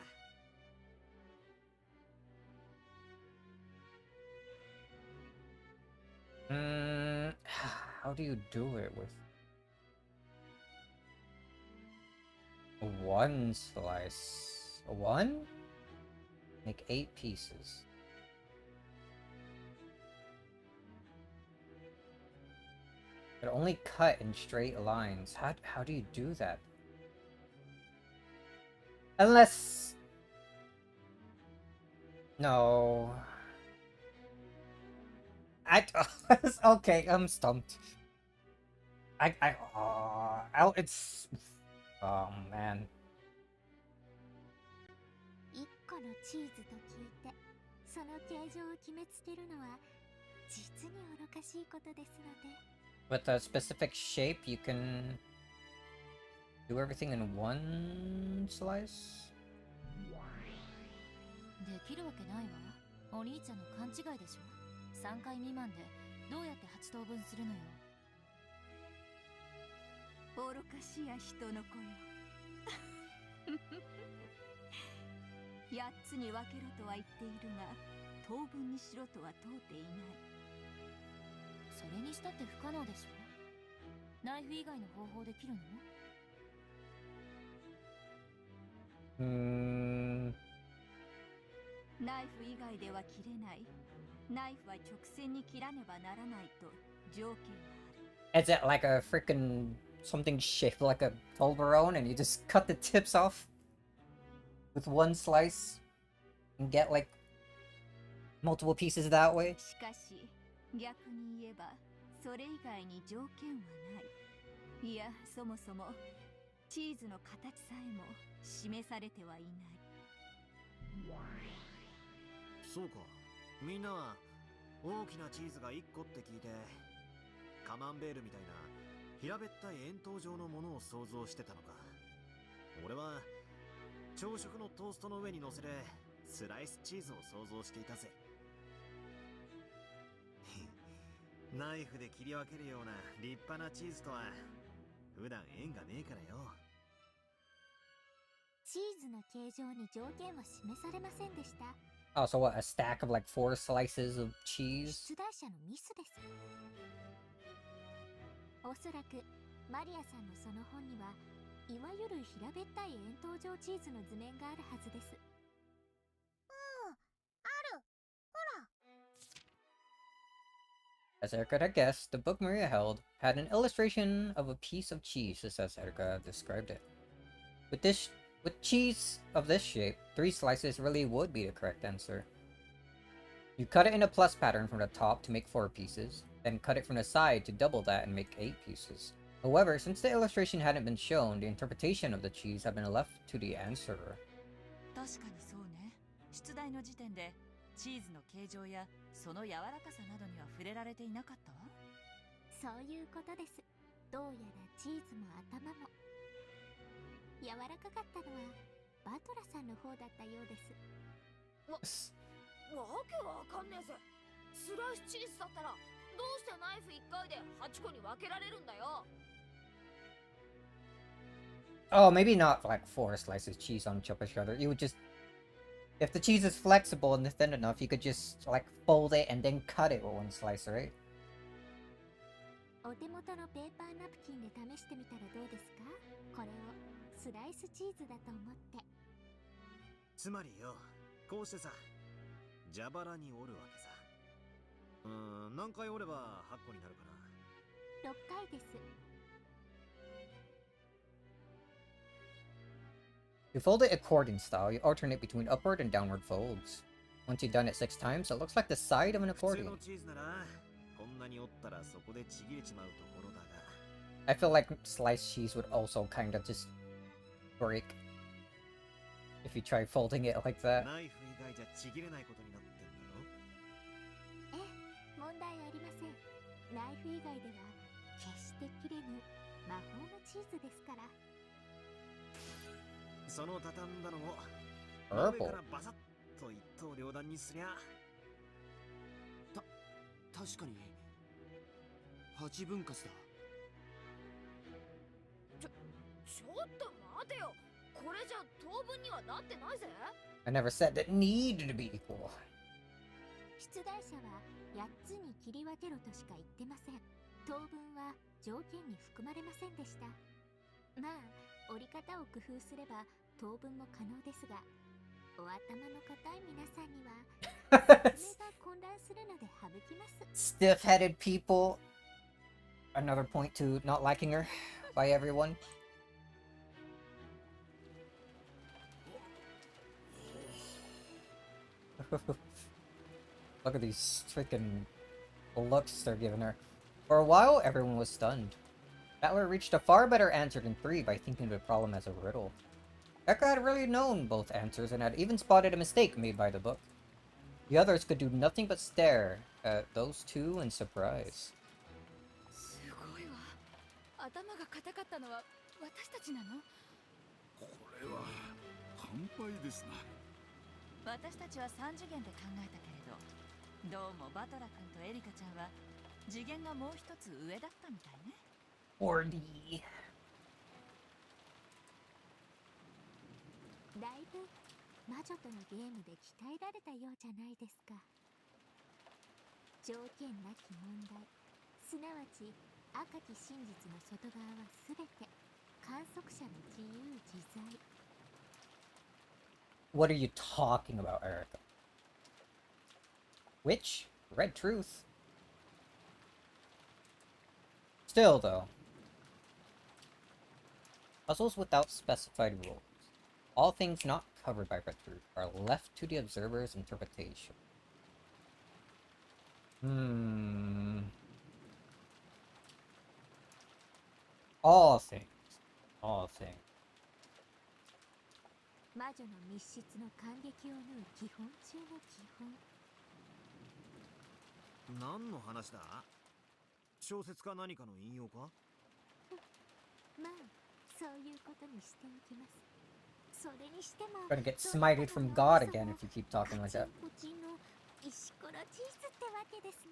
How do you do it with one slice? One? Make 8 pieces. But only cut in straight lines. How do you do that? Unless... No. Okay, I'm stumped. It's... Oh, man. 1個のチーズと聞いてその形状を決めつけるのは実に愚かしいことですので。 With a specific shape, you can do everything in one slice? できるわけないわ。お兄ちゃんの勘違いでしょ。3回未満でどうやって8等分するのよ。愚かしや人の子よ。8つに分けろとは言っているが、等分にしろとは問うていない。それにしたって不可能でしょ。ナイフ以外の方法で切るの？ナイフ以外では切れない。ナイフは直線に切らねばならないと条件がある。Is it like a freaking something shaped like a Toblerone and you just cut the tips off with one slice and get like multiple pieces that way? しかし逆に言えばそれ以外に条件はない。いや、そもそもチーズの形さえも示されてはいない。そうか、みんなは大きなチーズが1個って聞いてカマンベールみたいな平べったい円筒状のものを想像してたのか。俺は朝食のトーストの上に乗せるスライスチーズを想像していたぜ。ナイフで切り分けるような立派なチーズとは普段縁がねえからよ。チーズの形状に条件は示されませんでした。 Oh, so what, a stack of like 4 slices of cheese? 出題者のミスです。おそらくマリアさんのその本にはいわゆる平べったい円筒状チーズの図面があるはずです。ある。ほら。 As Erica had guessed, the book Maria held had an illustration of a piece of cheese, just as Erica described it. With cheese of this shape, 3 slices really would be the correct answer. You cut it in a plus pattern from the top to make 4 pieces, then cut it from the side to double that and make 8 pieces. However, since the illustration hadn't been shown, the interpretation of the cheese had been left to the answerer. 確かにそうね。出題の時点でチーズの形状やその柔らかさなどには触れられていなかったわ。そういうことです。どうやらチーズも頭も柔らかかったのはバトラさんの方だったようです。わけわかんねえぜ。スライスチーズだったらどうしてナイフ1回で8個に分けられるんだよ。 Oh, maybe not like 4 slices of cheese on top of each other. You would just... If the cheese is flexible and thin enough, you could just like fold it and then cut it with 1 slice, right? お手元のペーパーナプキンで試してみたらどうですか？これをスライスチーズだと思って。つまりよ、こうしてさ、蛇腹に折るわけさ。何回折れば8個になるかな。6回です。 You fold it accordion style, you alternate between upward and downward folds. Once you've done it 6 times, it looks like the side of an 普通 accordion. のチーズならこんなに折ったらそこでちぎれちまうところだが。 I feel like sliced cheese would also kind of just break if you try folding it like that. ナイフ以外じゃちぎれないことになってんだろ？ええ、問題ありません。ナイフ以外では決して切れぬ魔法のチーズですから。その畳んだのを Purple. 上からバサッと一刀両断にすりゃ。確かに8分割だ。ちょっと待てよ。これじゃ当分にはなってないぜ。 I never said that needed to be equal. 出題者は8つに切り分けろとしか言ってません。当分は条件に含まれませんでした。まあ折り方を工夫すれば当分も可能ですが、お頭の固い皆さんには説明が混乱するので省きます。Stiff-headed people Another point to not liking her by everyone. Look at these freaking looks they're giving her. For a while, everyone was stunned. Battler reached a far better answer than 3 by thinking of the problem as a riddle. Eka had really known both answers and had even spotted a mistake made by the book. The others could do nothing but stare at those two in surprise. すごいわ。頭が硬かったのは私たちなの？これは乾杯ですな。私たちは3次元で考えたけれど、どうもバトラ君とエリカちゃんは次元がもう一つ上だったみたいね。Ordy. だいぶ魔女とのゲームで鍛えられたようじゃないですか。条件なき問題、すなわち赤き真実の外側はすべて観測者の自由自在。What are you talking about, Erica? Which? Red truth. Still, though. Puzzles without specified rules. All things not covered by red truth are left to the observer's interpretation. All things. All things. 魔女の密室の感激を縫う基本中の基本。何の話だ？小説か何かの引用か？まあ、そういうことにしておきます。それにしても Gonna get smited from God again if you keep talking like that. ポチンの石ころチーズってわけですね。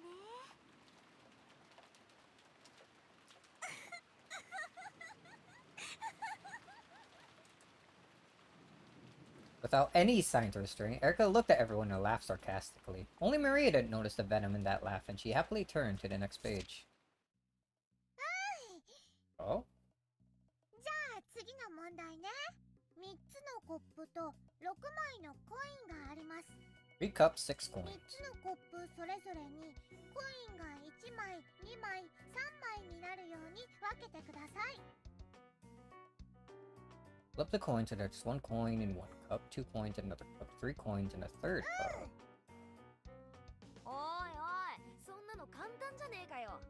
Without any sign to restrain, Erica looked at everyone and laughed sarcastically. Only Maria didn't notice the venom in that laugh, and she happily turned to the next page. Oh? じゃあ次の問題ね。3つのコップと6枚のコインがあります。 3 cups, 6 coins. 3つのコップそれぞれにコインが1枚、2枚、3枚になるように分けてください。 Flip the coin so there's 1 coin in 1 cup, 2 coins in another cup, 3 coins in a third cup. おいおい、そんなの簡単じゃねえかよ。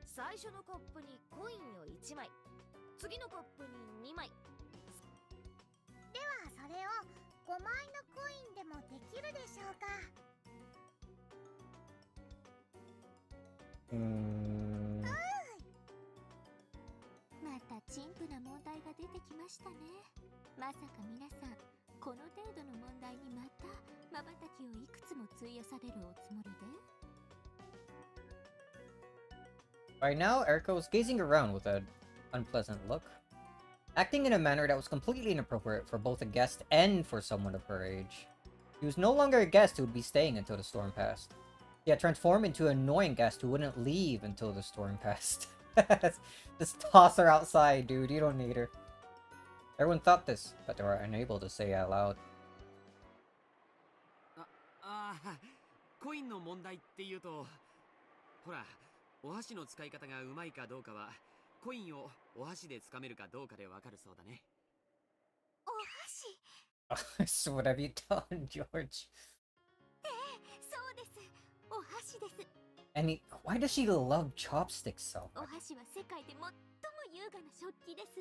最初のコップにコインを1枚、次のコップに2枚。ではそれを5枚のコインでもできるでしょうか。また陳腐な問題が出てきましたね。まさか皆さんこの程度の問題にまた瞬きをいくつも費やされるおつもりで？ By now, Erica was gazing around with an unpleasant look, acting in a manner that was completely inappropriate for both a guest and for someone of her age. She was no longer a guest who would be staying until the storm passed. She had transformed into an annoying guest who wouldn't leave until the storm passed. Just toss her outside, dude. You don't need her. Everyone thought this, but they were unable to say it out loud. コインの問題っていうと、ほら、お箸の使い方がうまいかどうかは、コインをお箸で掴めるかどうかでわかるそうだね。お箸。So what have you done, George? そうです。お箸です。 And why does she love chopsticks so お much? 箸は世界で最も優雅な食器です。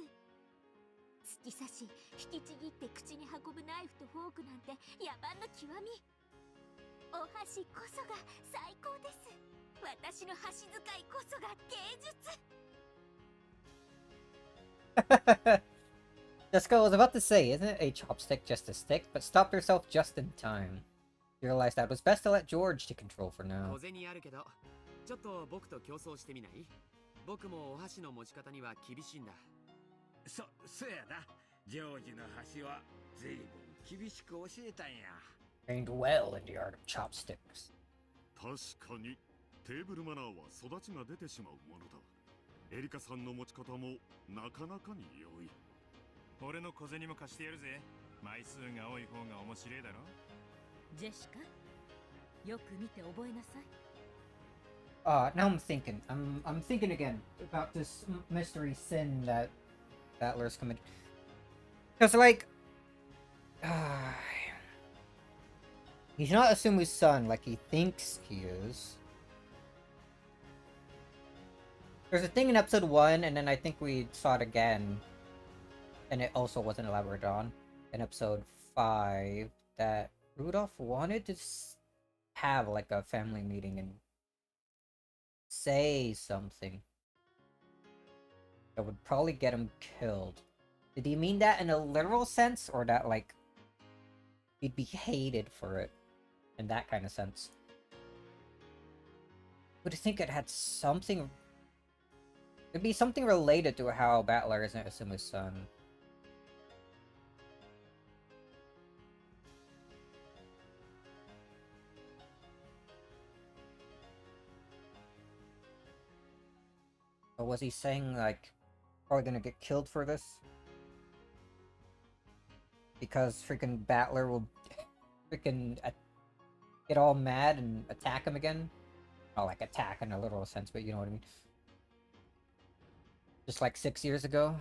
突き刺し、引きちぎって口に運ぶナイフとフォークなんて野蛮の極み。お箸こそが最高です。私の箸使いこそが芸術。Jessica was about to say, isn't a chopstick just a stick? But stopped herself just in time. She realized that it was best to let George take control for now. 小銭あるけど、ちょっと僕と競争してみない？僕もお箸の持ち方には厳しいんだ。そやな。ジョージの箸は随分厳しく教えたんや。Trained well in the art of chopsticks. 確かにテーブルマナーは育ちが出てしまうものだ。エリカさんの持ち方もなかなかに良い。俺の小銭も貸してやるぜ。枚数が多い方が面白いだろ。ジェシカ、よく見て覚えなさい。Now I'm thinking. I'm thinking again about this mystery sin that Battler's committed. Because, like, he's not Asumu's son like he thinks he is. There's a thing in episode 1, and then I think we saw it again, and it also wasn't elaborated on, in episode 5, that Rudolph wanted to have, like, a family meeting and say something that would probably get him killed. Did he mean that in a literal sense, or that, like, he'd be hated for it in that kind of sense? But I think it had something... It'd be something related to how Battler isn't Asumu's son. Or was he saying, like, probably gonna get killed for this? Because freaking Battler will freaking get all mad and attack him again? Not like attack in a literal sense, but you know what I mean. Just like 6 years ago.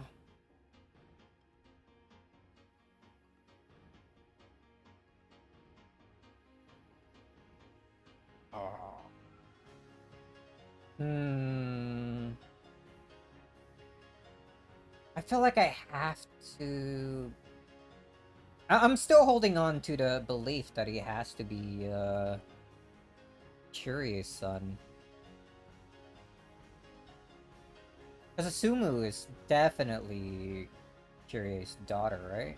Oh. I feel like I have to... I'm still holding on to the belief that he has to be, Curious son. Because Asumu is definitely Curious' daughter, right?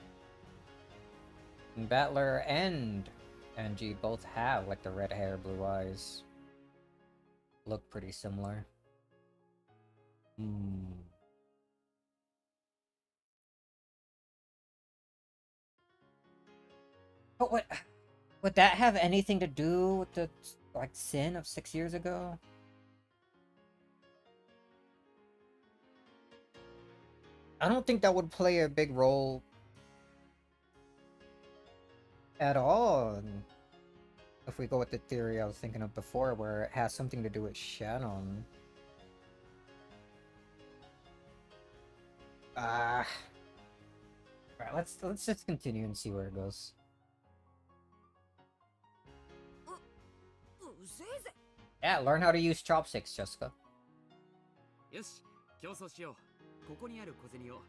And Battler and Angie both have, like, the red hair, blue eyes. Look pretty similar. But what... Would that have anything to do with the, like, sin of 6 years ago? I don't think that would play a big role at all. If we go with the theory I was thinking of before, where it has something to do with Shannon. Alright, let's just continue and see where it goes. Yeah, learn how to use chopsticks, Jessica. よし、競争しよう。ここにある小銭を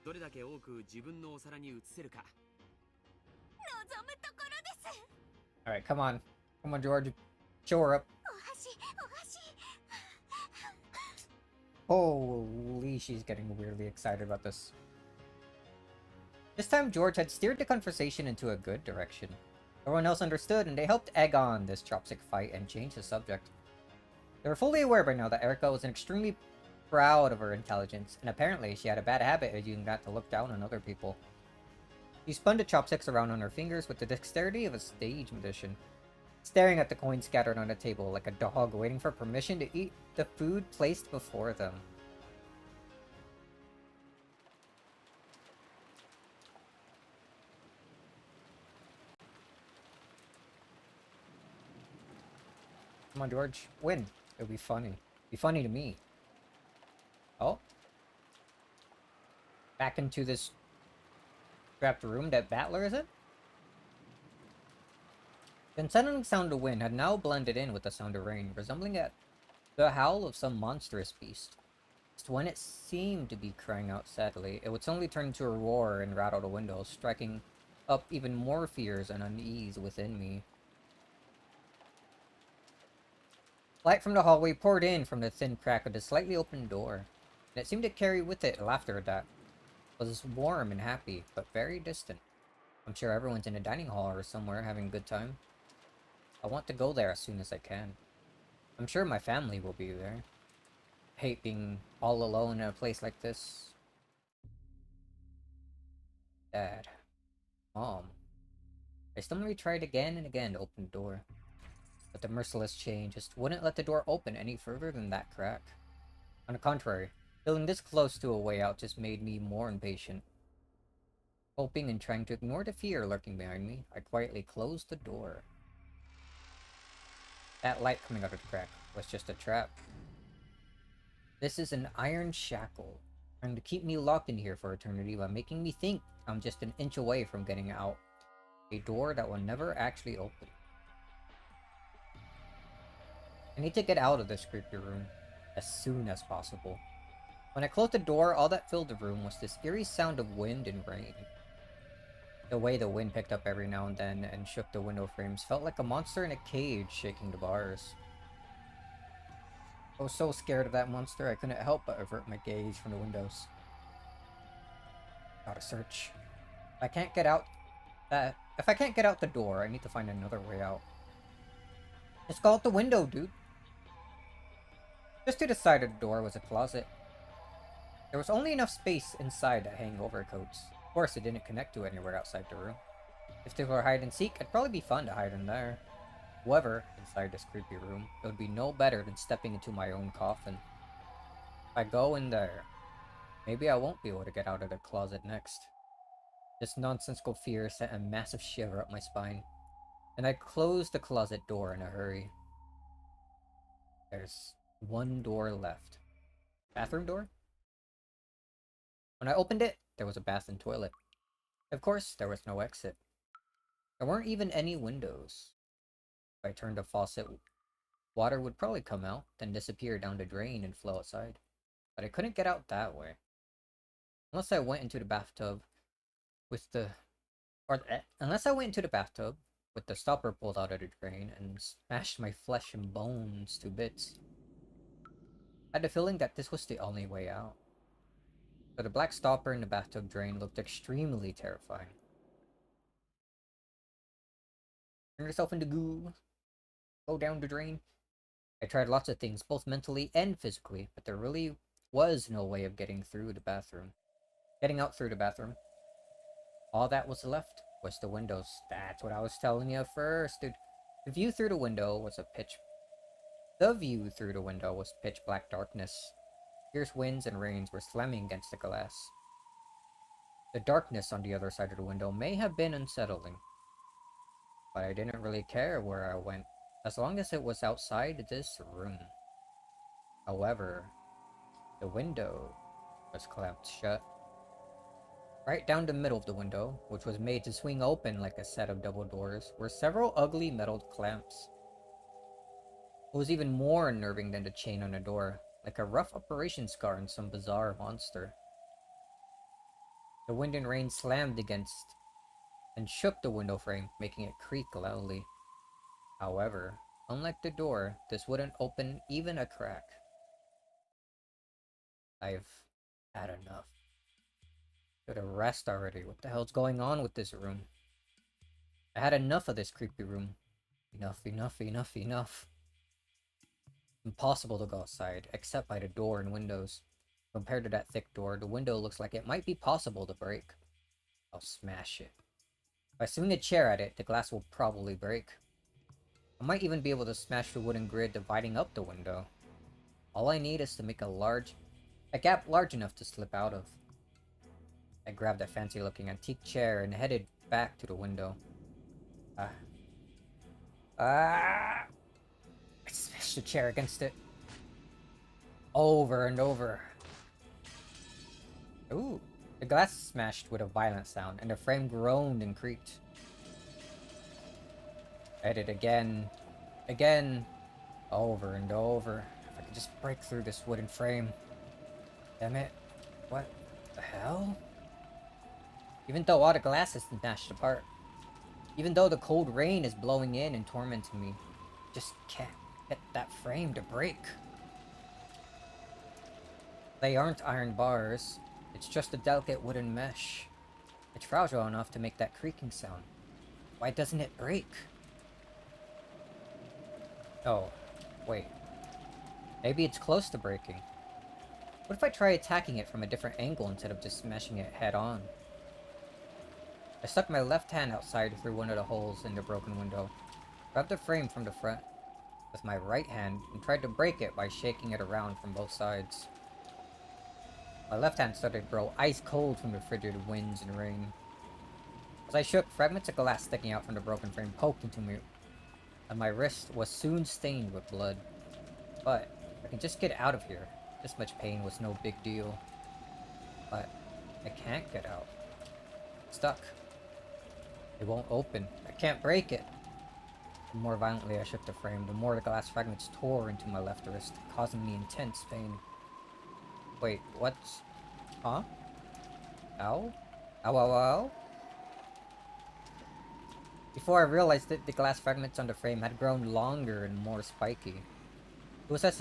どれだけ多く自分のお皿に移せるか。望むところです。 Alright, come on. Come on, George. Show her up. お箸、お箸。 Holy, she's getting weirdly excited about this. This time, George had steered the conversation into a good direction. Everyone else understood, and they helped egg on this chopstick fight and change the subject. They were fully aware by now that Erica was extremely proud of her intelligence, and apparently she had a bad habit of using that to look down on other people. She spun the chopsticks around on her fingers with the dexterity of a stage magician, staring at the coins scattered on the table like a dog waiting for permission to eat the food placed before them. Come on, George. Win. It'll be funny. Be funny to me. Oh. Back into this trapped room that Battler is in? The unsettling sound of wind had now blended in with the sound of rain, resembling the howl of some monstrous beast. Just when it seemed to be crying out sadly, it would suddenly turn into a roar and rattle the windows, striking up even more fears and unease within me. Light from the hallway poured in from the thin crack of the slightly open door, and it seemed to carry with it laughter that was warm and happy, but very distant. I'm sure everyone's in the dining hall or somewhere having a good time. I want to go there as soon as I can. I'm sure my family will be there. I hate being all alone in a place like this. Dad. Mom. I stubbornly tried again and again to open the door. But the merciless chain just wouldn't let the door open any further than that crack. On the contrary, feeling this close to a way out just made me more impatient. Hoping and trying to ignore the fear lurking behind me, I quietly closed the door. That light coming out of the crack was just a trap. This is an iron shackle, trying to keep me locked in here for eternity by making me think I'm just an inch away from getting out. A door that will never actually open. I need to get out of this creepy room as soon as possible. When I closed the door, all that filled the room was this eerie sound of wind and rain. The way the wind picked up every now and then and shook the window frames felt like a monster in a cage shaking the bars. I was so scared of that monster I couldn't help but avert my gaze from the windows. Gotta search. If I can't get out the door, I need to find another way out. Just go out the window, dude. Just to the side of the door was a closet. There was only enough space inside to hang overcoats. Of course, it didn't connect to anywhere outside the room. If there were hide and seek, it'd probably be fun to hide in there. However, inside this creepy room, it would be no better than stepping into my own coffin. If I go in there, maybe I won't be able to get out of the closet next. This nonsensical fear sent a massive shiver up my spine, and I closed the closet door in a hurry. There's one door left. Bathroom door? When I opened it, there was a bath and toilet. Of course, there was no exit. There weren't even any windows. If I turned the faucet, water would probably come out, then disappear down the drain and flow outside. But I couldn't get out that way. Unless I went into the bathtub with the... unless I went into the bathtub with the stopper pulled out of the drain and smashed my flesh and bones to bits. I had the feeling that this was the only way out. So the black stopper in the bathtub drain looked extremely terrifying. Turn yourself into goo. Go down the drain. I tried lots of things, both mentally and physically, but there really was no way of getting through the bathroom. Getting out through the bathroom. All that was left was the windows. That's what I was telling you first, dude. The view through the window was pitch black darkness. Fierce winds and rains were slamming against the glass. The darkness on the other side of the window may have been unsettling, but I didn't really care where I went, as long as it was outside this room. However, the window was clamped shut. Right down the middle of the window, which was made to swing open like a set of double doors, were several ugly metal clamps. It was even more unnerving than the chain on the door, like a rough operation scar on some bizarre monster. The wind and rain slammed against and shook the window frame, making it creak loudly. However, unlike the door, this wouldn't open even a crack. I've had enough. Go to rest already. What the hell's going on with this room? I had enough of this creepy room. Enough, enough, enough, enough. Impossible to go outside, except by the door and windows. Compared to that thick door, the window looks like it might be possible to break. I'll smash it. If I swing a chair at it, the glass will probably break. I might even be able to smash the wooden grid dividing up the window. All I need is to make a gap large enough to slip out of. I grabbed a fancy-looking antique chair and headed back to the window. I smashed the chair against it. Over and over. Ooh. The glass smashed with a violent sound, and the frame groaned and creaked. I did it again. Again. Over and over. If I could just break through this wooden frame. Damn it. What the hell? Even though all the glass is smashed apart. Even though the cold rain is blowing in and tormenting me. Just can't get that frame to break. They aren't iron bars. It's just a delicate wooden mesh. It's fragile enough to make that creaking sound. Why doesn't it break? Oh, wait. Maybe it's close to breaking. What if I try attacking it from a different angle instead of just smashing it head on? I stuck my left hand outside through one of the holes in the broken window, grabbed the frame from the front with my right hand, and tried to break it by shaking it around from both sides. My left hand started to grow ice cold from the frigid winds and rain. As I shook, fragments of glass sticking out from the broken frame poked into me, and my wrist was soon stained with blood. But I can just get out of here. This much pain was no big deal. But I can't get out. Stuck. It won't open. I can't break it. The more violently I shook the frame, the more the glass fragments tore into my left wrist, causing me intense pain. Wait, what's... Huh? Ow? Ow, ow, ow? Before I realized it, the glass fragments on the frame had grown longer and more spiky. It was as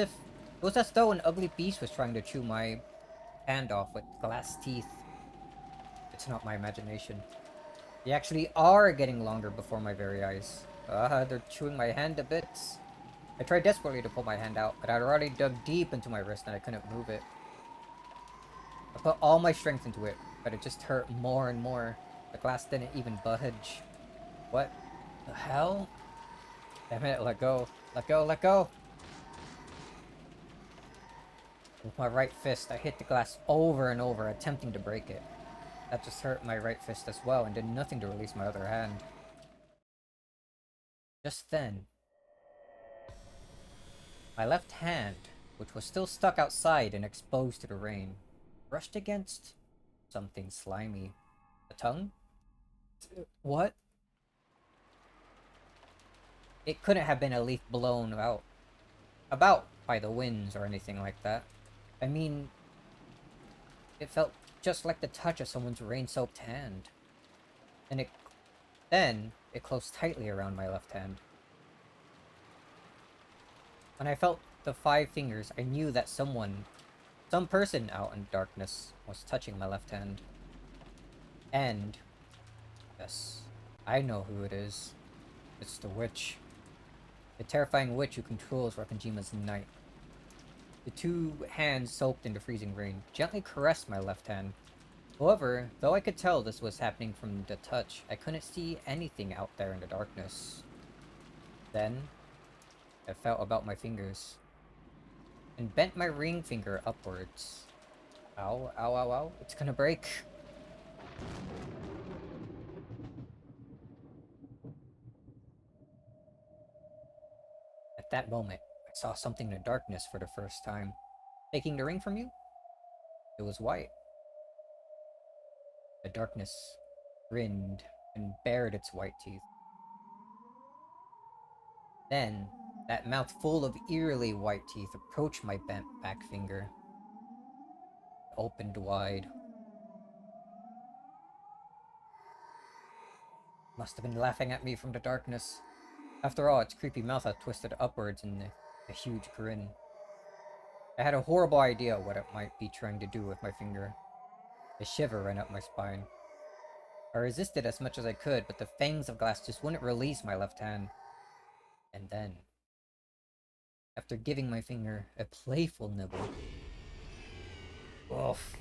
though an ugly beast was trying to chew my hand off with glass teeth. It's not my imagination. They actually are getting longer before my very eyes. They're chewing my hand to bits. I tried desperately to pull my hand out, but I'd already dug deep into my wrist and I couldn't move it. I put all my strength into it, but it just hurt more and more. The glass didn't even budge. What the hell? Damn it, let go. Let go, let go! With my right fist, I hit the glass over and over, attempting to break it. That just hurt my right fist as well and did nothing to release my other hand. Just then, my left hand, which was still stuck outside and exposed to the rain, brushed against something slimy. A tongue? What? It couldn't have been a leaf blown about by the winds or anything like that. I mean, it felt just like the touch of someone's rain-soaked hand. And then it closed tightly around my left hand. When I felt the 5 fingers, I knew that some person out in darkness was touching my left hand. And, yes, I know who it is. It's the witch. The terrifying witch who controls Rakanjima's night. The 2 hands soaked in the freezing rain gently caressed my left hand. However, though I could tell this was happening from the touch, I couldn't see anything out there in the darkness. Then, I felt about my fingers, and bent my ring finger upwards. Ow, ow, ow, ow, it's gonna break. At that moment, I saw something in the darkness for the first time. Taking the ring from you? It was white. The darkness grinned and bared its white teeth. Then, that mouth full of eerily white teeth approached my bent back finger. It opened wide. Must have been laughing at me from the darkness. After all, its creepy mouth had twisted upwards in a huge grin. I had a horrible idea what it might be trying to do with my finger. A shiver ran up my spine. I resisted as much as I could, but the fangs of glass just wouldn't release my left hand. And then, after giving my finger a playful nibble... Oof.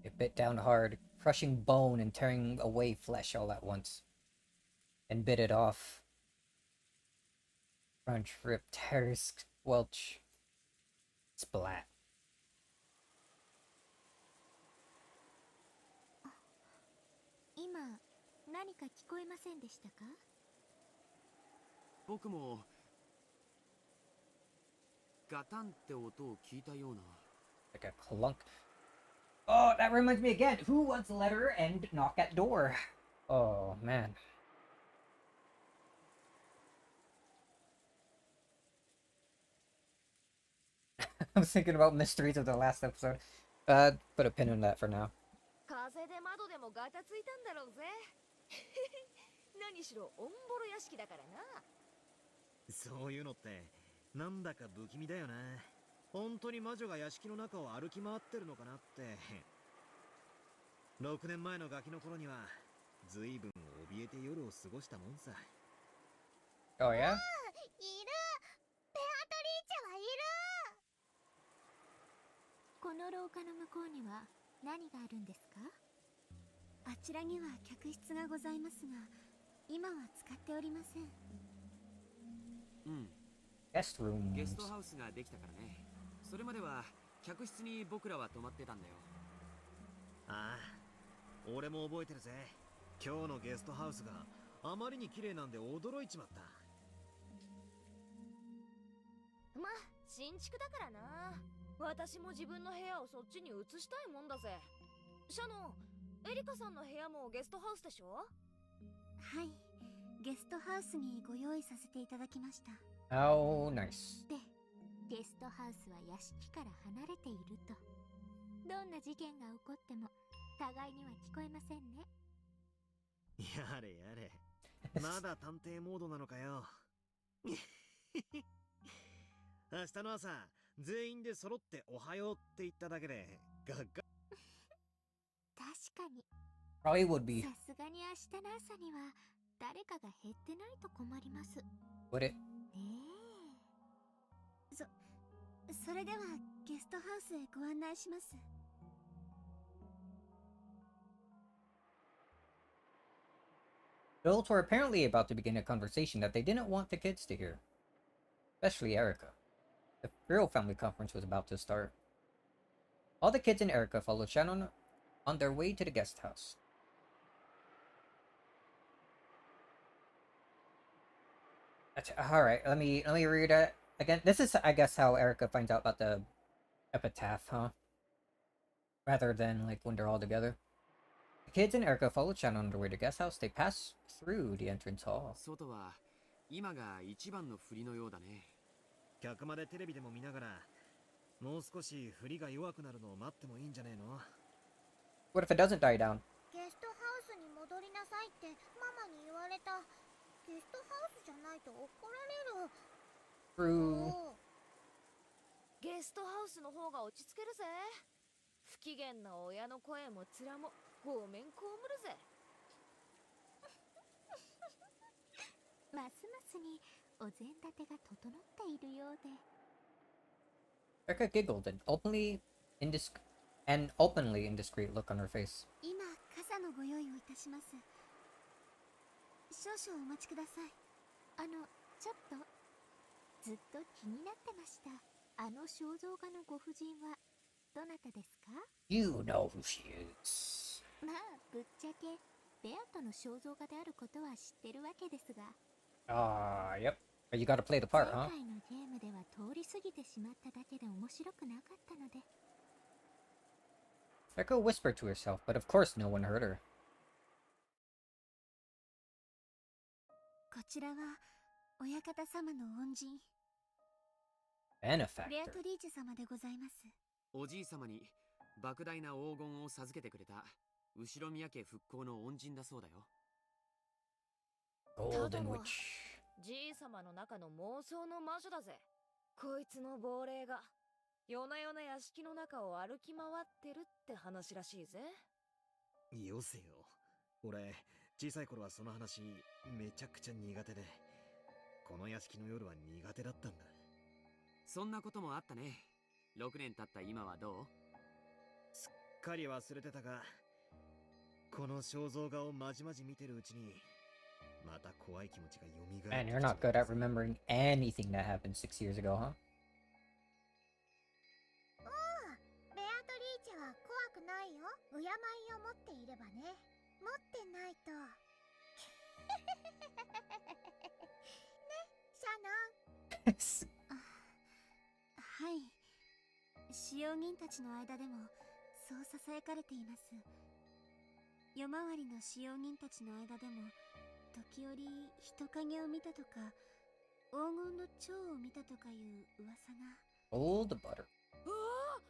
It bit down hard, crushing bone and tearing away flesh all at once. And bit it off. Crunch, rip, tear, squelch. Splat. 今何か聞こえませんでしたか？僕もガタンって音を聞いたような。 Like a clunk. Oh, that reminds me again. Who wants a letter and knock at door? Oh, man. I was thinking about mysteries of the last episode. Put a pin in that for now. 風で窓でもガタついたんだろうぜ。何しろオンボロ屋敷だからな。そういうのってなんだか不気味だよな。本当に魔女が屋敷の中を歩き回ってるのかなって。6年前のガキの頃には随分怯えて夜を過ごしたもんさ。Oh yeah? いる。ベアトリーチェはいる。この廊下の向こうには何があるんですか？あちらには客室がございますが、今は使っておりません。うん。ゲストルーム。ゲストハウスができたからね。それまでは客室に僕らは泊まってたんだよ。ああ、俺も覚えてるぜ。今日のゲストハウスがあまりに綺麗なんで驚いちまった。ま、新築だからな。私も自分の部屋をそっちに移したいもんだぜ。シャノン、エリカさんの部屋もゲストハウスでしょ？はい、ゲストハウスにご用意させていただきました。How nice. で、ゲストハウスは屋敷から離れていると。どんな事件が起こっても互いには聞こえませんね。やれやれ。まだ探偵モードなのかよ。明日の朝、全員で揃っておはようって言っただけで、がっが。確かに。Probably would be. さすがに明日の朝には誰かが減ってないと困ります。Would it? ねえ。それではゲストハウスへご案内します。Adults were apparently about to begin a conversation that they didn't want the kids to hear, especially Erica. The real family conference was about to start. All the kids and Erica followed Shannon on their way to the guest house. All right, let me read it again. This is, I guess, how Erica finds out about the epitaph, huh? Rather than like when they're all together. The kids and Erica followed Shannon on their way to the guest house. They passed through the entrance hall. 外は今が一番の振りのようだね。客までテレビでも見ながら、もう少し振りが弱くなるのを待ってもいいんじゃねえの？ What if it doesn't die down? ゲストハウスに戻りなさいってママに言われた。ゲストハウスじゃないと怒られる。True. ゲストハウスの方が落ち着けるぜ。不機嫌な親の声も面もごめんこむるぜ。ますますにお膳立てが整っているようで。Erica giggled an openly indiscreet look on her face. 今傘のご用意をいたします。少々お待ちください。ちょっとずっと気になってました。あの肖像画のご婦人はどなたですか？ You know who she is. まあぶっちゃけベアトの肖像画であることは知ってるわけですが。Yep. But you gotta play the part, huh? 前回のゲームでは通り過ぎてしまっただけで面白くなかったので。Erica whispered to herself, but of course no one heard her. こちらは親方様の恩人。Benefactor. ベアトリーチェ様でございます。おじい様に莫大な黄金を授けてくれた後ろ宮家復興の恩人だそうだよ。Golden Witch. じい様の中の妄想の魔女だぜ。こいつの亡霊が夜な夜な屋敷の中を歩き回ってるって話らしいぜ。よせよ。俺、小さい頃はその話めちゃくちゃ苦手で、この屋敷の夜は苦手だったんだ。そんなこともあったね。6年経った今はどう？すっかり忘れてたが、この肖像画をまじまじ見てるうちにまた怖い気持ちが蘇ってきた。 Man, you're not good at remembering anything that happened 6 years ago, huh? おお、ベアトリーチェは怖くないよ。敬いを持っていればね。持ってないと。ね、シャノン。はい。使用人たちの間でもそうささやかれています。夜回りの使用人たちの間でも時折人影を見たとか黄金の蝶を見たとかいう噂が。 Old butter. うわあ、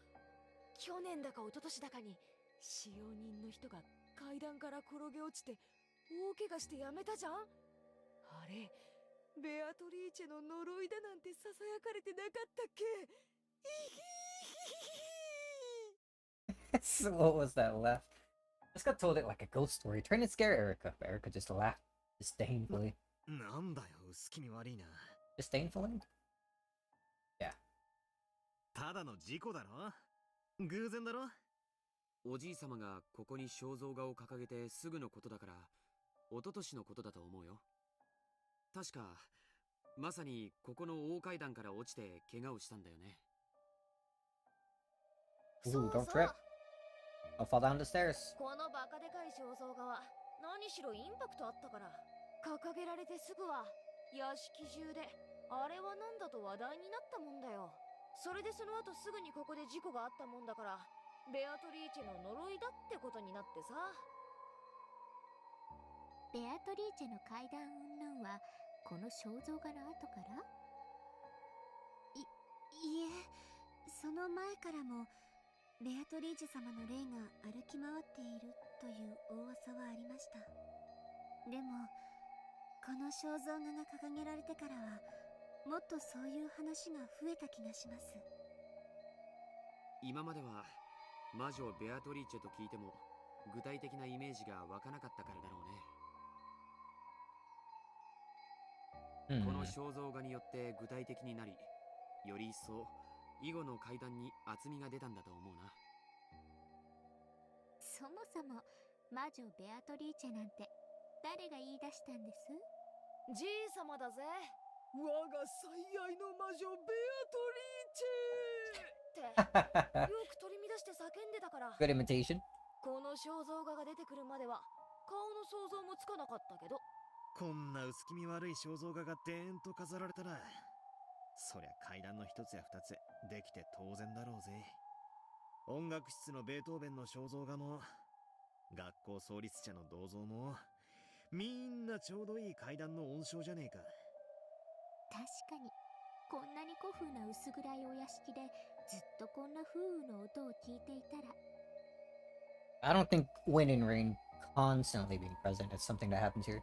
去年だか一昨年だかに使用人の人が階段から転げ落ちて大怪我してやめたじゃん。あれベアトリーチェの呪いだなんてささやかれてなかったっけ？ So what was that laugh? Jessica told it like a ghost story, trying to scare Erica, but Erica just laughed disdainfully. なんだよ、薄気味悪いな。Disdainfully? Yeah. ただの事故だろ？偶然だろ？おじい様がここに肖像画を掲げてすぐのことだから、一昨年のことだと思うよ。確か、まさにここの大階段から落ちて怪我をしたんだよね。Ooh, don't trip. I'll fall down the stairs. このバカでかい肖像画は何しろインパクトあったから。掲げられてすぐは屋敷中であれはなんだと話題になったもんだよ。それでその後すぐにここで事故があったもんだから、ベアトリーチェの呪いだってことになってさ。ベアトリーチェの階段云々はこの肖像画の後から？いえ、その前からもベアトリーチェ様の霊が歩き回っているという噂はありました。でもこの肖像画が掲げられてからはもっとそういう話が増えた気がします。今までは魔女ベアトリーチェと聞いても具体的なイメージが湧かなかったからだろうね。この肖像画によって具体的になり、より一層以後の階段に厚みが出たんだと思うな。そもそも魔女ベアトリーチェなんて誰が言い出したんです？じい様だぜ。我が最愛の魔女ベアトリーチェってよく取り乱して叫んでたから。Good imitation. この肖像画が出てくるまでは顔の想像もつかなかったけど。こんな薄気味悪い肖像画がでーんと飾られたら、そりゃ階段の一つや二つできて当然だろうぜ。音楽室のベートーベンの肖像画も、学校創立者の銅像も、みんなちょうどいい階段の音章じゃねえか。確かにこんなに古風な薄暗いお屋敷でずっとこんな風雨の音を聞いていたら。 I don't think wind and rain constantly being present is something that happens here.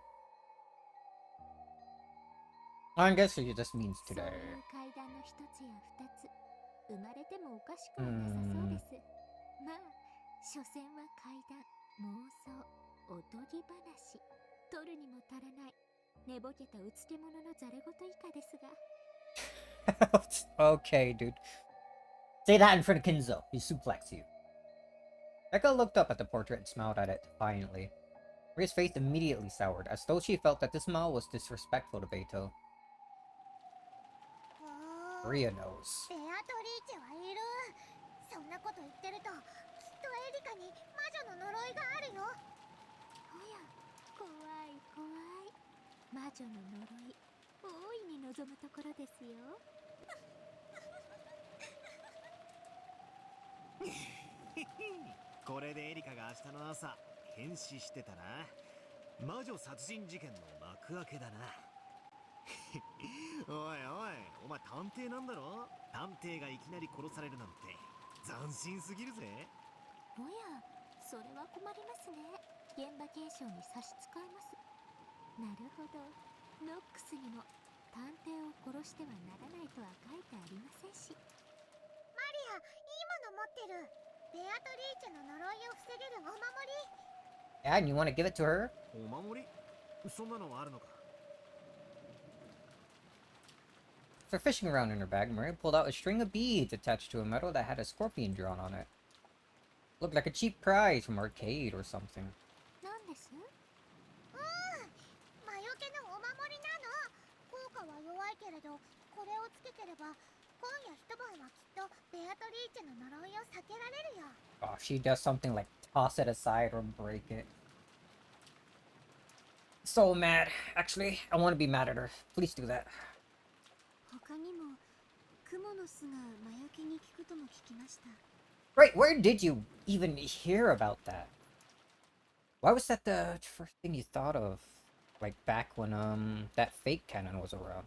I guess it just means そう today. いう階段の一つや二つ生まれてもおかしくはなさそうです。まあ所詮は階段、妄想、おとぎ話、取るにも足らない寝ぼけたうつけ者のざれ言以下ですが。Okay, dude. Say that in front of Kinzo. He suplex you. Becca looked up at the portrait and smiled at it defiantly. Ria's face immediately soured, as though she felt that this smile was disrespectful to Beto. Ria knows. ベアトリーチェはいる。そんなこと言ってるときっとエリカに魔女の呪いがあるよ。おや、怖い怖い。魔女の呪い、大いに望むところですよ。これでエリカが明日の朝変死してたら、魔女殺人事件の幕開けだな。おいおい、お前探偵なんだろ？探偵がいきなり殺されるなんて斬新すぎるぜ。おや、それは困りますね。現場検証に差し支えます。なるほど、ノックスにも探偵を殺してはならないとは書いてありませんし。マリア、いいもの持ってる。ベアトリーチェの呪いを防げるお守り。 Yeah, and you want to give it to her? お守り？そんなのあるのか？ After fishing around in her bag, Maria pulled out a string of beads attached to a medal that had a scorpion drawn on it. Looked like a cheap prize from arcade or something. なんです？魔除けのお守りなの。効果は弱いけれど、これをつけてれば今夜一晩はきっとベアトリーチェの呪いを避けられるよ。 Oh, if she does something like toss it aside or break it. So mad. Actually, I want to be mad at her. Please do that. 他にもクモの巣が魔除けに効くとも聞きました。 Right, where did you even hear about that? Why was that the first thing you thought of? Like back when that fake cannon was around.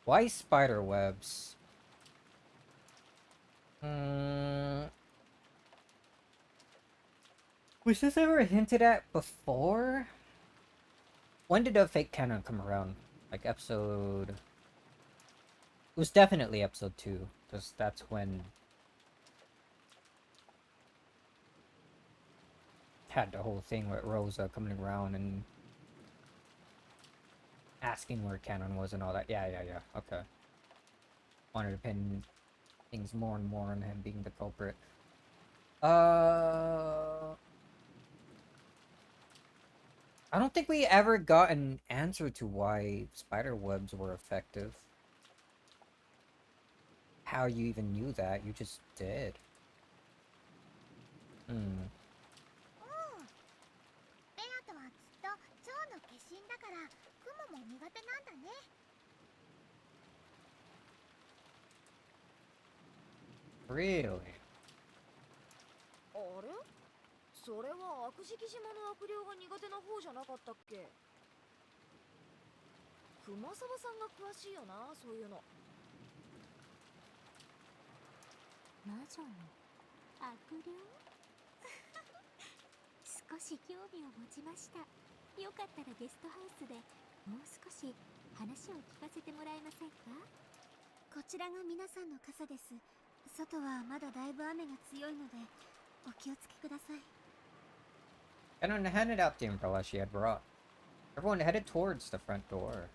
Why spider webs? Was this ever hinted at before? When did a fake cannon come around? Like episode... It was definitely episode 2, because that's when... Had the whole thing with Rosa coming around and... asking where Cannon was and all that. Yeah, okay. Wanted to pin things more and more on him being the culprit. I don't think we ever got an answer to why spider webs were effective. How you even knew that, you just did. Really? あれ、それは悪食島の悪霊が苦手な方じゃなかったっけ？熊沢さんが詳しいよな、そういうの。魔女の悪霊少し興味を持ちました。よかったらゲストハウスでもう少し話を聞かせてもらえませんか？こちらが皆さんの傘です。外はまだだいぶ雨が強いのでお気をつけください。Canon handed out the umbrella she had brought. Everyone headed towards the front door.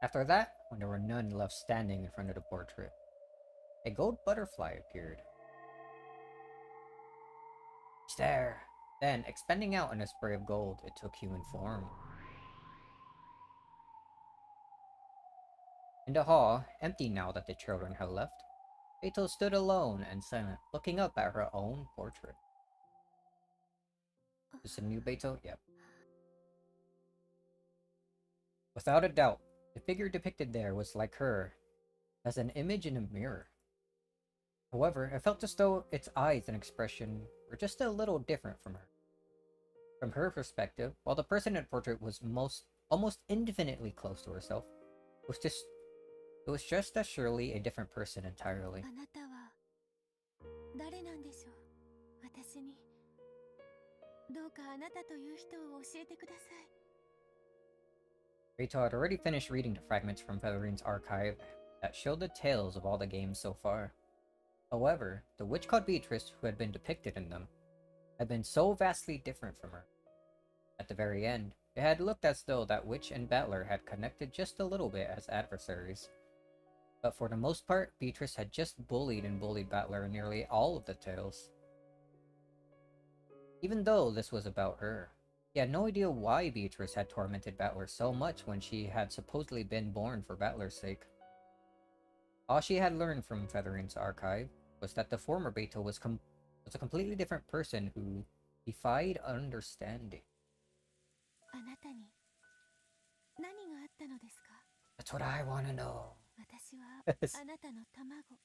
After that, when there were none left standing in front of the portrait, a gold butterfly appeared. It's there. Then, expanding out in a spray of gold, it took human form. In the hall, empty now that the children had left, Beto stood alone and silent, looking up at her own portrait. Is this a new Beto? Yep. Without a doubt, the figure depicted there was like her, as an image in a mirror. However, it felt as though its eyes and expression were just a little different from her. From her perspective, while the person in the portrait was almost infinitely close to herself, it was just as surely a different person entirely. あなたは誰なんでしょう？私にどうかあなたという人を教えてください。 Rito had already finished reading the fragments from Fetherine's archive that showed the tales of all the games so far. However, the witch called Beatrice who had been depicted in them had been so vastly different from her. At the very end, it had looked as though that witch and battler had connected just a little bit as adversaries. But for the most part, Beatrice had just bullied battler in nearly all of the tales. Even though this was about her, he had no idea why Beatrice had tormented Battler so much when she had supposedly been born for Battler's sake. All she had learned from Fetherine's archive was that the former Beto was a completely different person who defied understanding. あなたに何があったのですか？ That's what I want to know. 私はあなたの卵、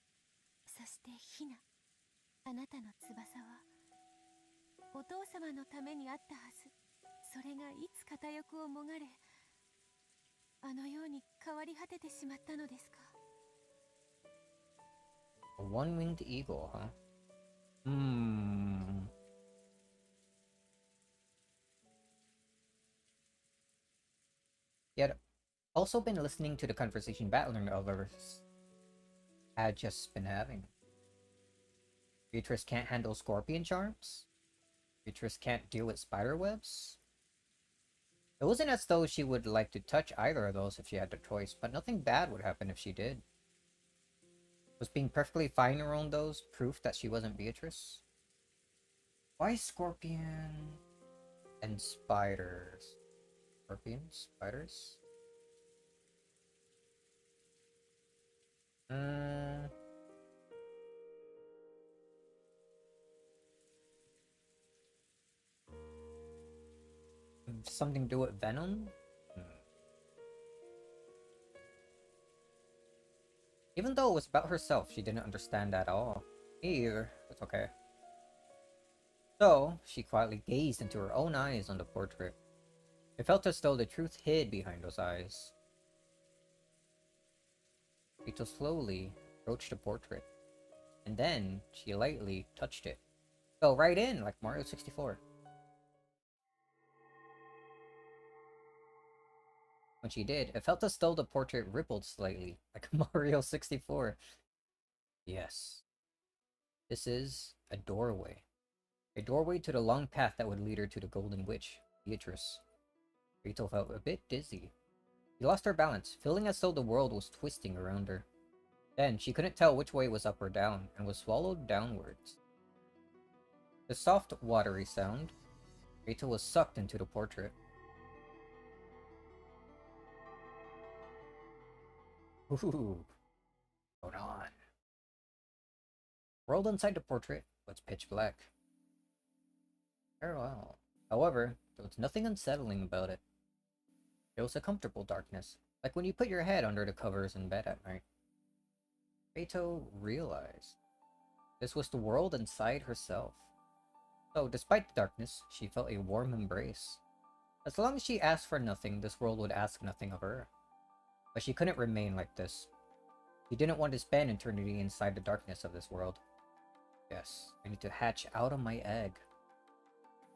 そしてヒナ。あなたの翼はお父様のためにあったはず。それがいつ片翼をもがれ、あのように変わり果ててしまったのですか？ A one-winged eagle, huh? He had also been listening to the conversation Battler and others had just been having. Beatrice can't handle scorpion charms? Beatrice can't deal with spider webs? It wasn't as though she would like to touch either of those if she had the choice, but nothing bad would happen if she did. Was being perfectly fine around those proof that she wasn't Beatrice? Why scorpion and spiders? Scorpions? Spiders? Something to do with venom? Even though it was about herself, she didn't understand at all. Me either. It's okay. So, she quietly gazed into her own eyes on the portrait. It felt as though the truth hid behind those eyes. Rito slowly approached the portrait, and then she lightly touched it. Fell right in like Mario 64. When she did, it felt as though the portrait rippled slightly, like Mario 64. Yes. This is a doorway. A doorway to the long path that would lead her to the Golden Witch, Beatrice. Rito felt a bit dizzy. She lost her balance, feeling as though the world was twisting around her. Then, she couldn't tell which way was up or down, and was swallowed downwards. The soft, watery sound, Rito was sucked into the portrait. Ooh, hold on. The world inside the portrait was pitch black. Very well. However, there was nothing unsettling about it. It was a comfortable darkness, like when you put your head under the covers in bed at night. Beto realized this was the world inside herself. So, despite the darkness, she felt a warm embrace. As long as she asked for nothing, this world would ask nothing of her. But she couldn't remain like this. She didn't want to spend eternity inside the darkness of this world. Yes, I need to hatch out of my egg.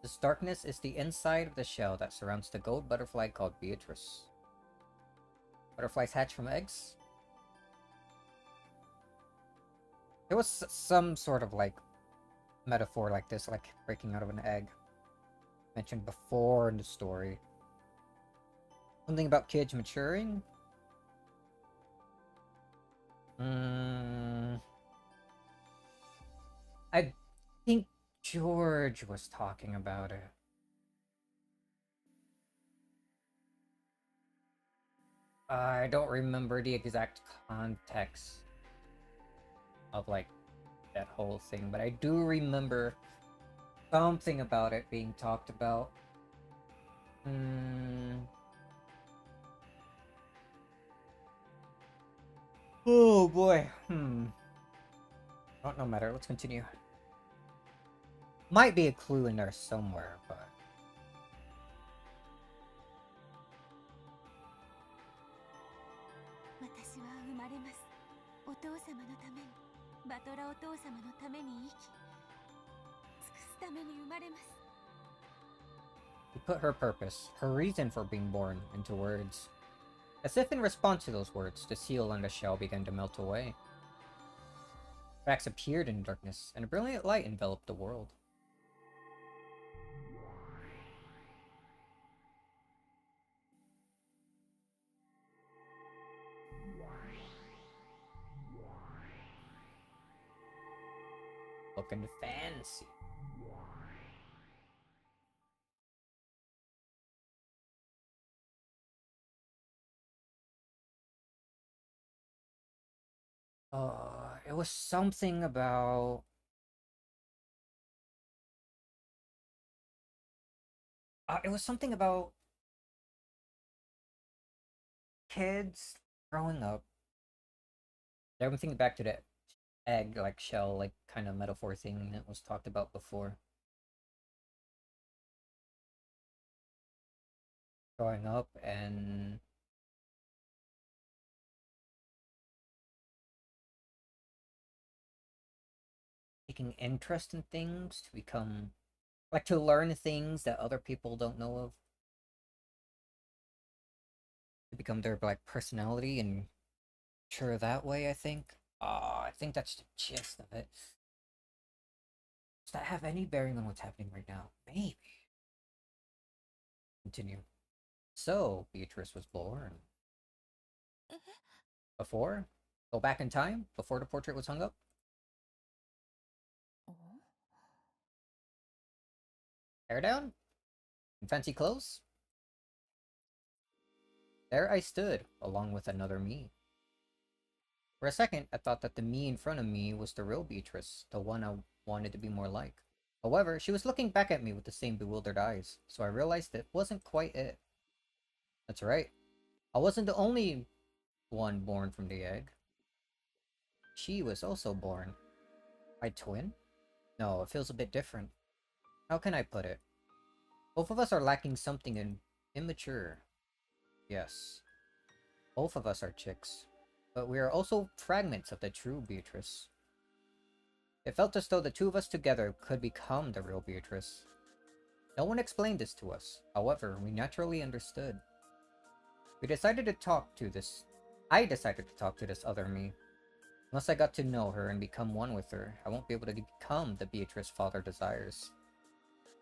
This darkness is the inside of the shell that surrounds the gold butterfly called Beatrice. Butterflies hatch from eggs? There was some sort of like metaphor like this, like breaking out of an egg, mentioned before in the story. Something about kids maturing? I think George was talking about it. I don't remember the exact context of like that whole thing, but I do remember something about it being talked about. Oh boy. Oh, no matter. Let's continue. Might be a clue in there somewhere, but... He put her purpose, her reason for being born, into words. As if in response to those words, the seal on the shell began to melt away. Cracks appeared in darkness, and a brilliant light enveloped the world. Looking fancy. It was something about... it was something about... kids growing up. I'm thinking back to the egg, like, shell, like, kind of metaphor thing that was talked about before. Growing up and... taking interest in things to become... like, to learn things that other people don't know of. To become their, like, personality and sure that way, I think. I think that's the gist of it. Does that have any bearing on what's happening right now? Maybe. Continue. So, Beatrice was born. Before? Go back in time? Before the portrait was hung up? Hair down? In fancy clothes? There I stood, along with another me. For a second, I thought that the me in front of me was the real Beatrice, the one I wanted to be more like. However, she was looking back at me with the same bewildered eyes, so I realized it wasn't quite it. That's right. I wasn't the only one born from the egg. She was also born. My twin? No, it feels a bit different. How can I put it? Both of us are lacking something immature. Yes. Both of us are chicks. But we are also fragments of the true Beatrice. It felt as though the two of us together could become the real Beatrice. No one explained this to us. However, we naturally understood. We decided to talk to this... I decided to talk to this other me. Unless I got to know her and become one with her, I won't be able to become the Beatrice father desires.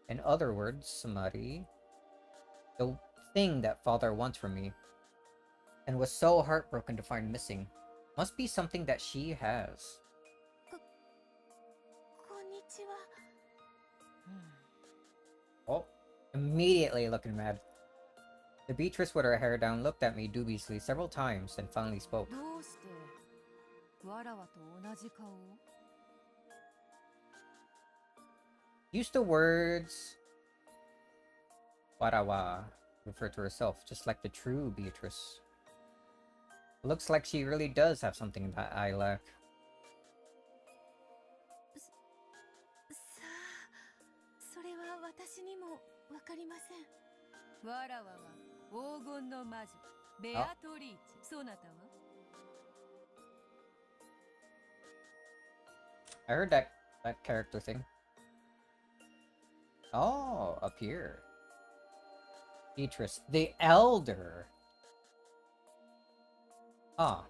In other words, Samari, the thing that father wants from me, and was so heartbroken to find missing, must be something that she has. Oh, immediately looking mad. The Beatrice with her hair down looked at me dubiously several times, then finally spoke. Use the words warawa refer to herself, just like the true Beatrice. It looks like she really does have something that I lack. さあ、それは私にもわかりません。わらわは黄金の魔女ベアトリーチェ。そなたは？ I heard that character thing. Oh, up here. Beatrice, the Elder. Ah.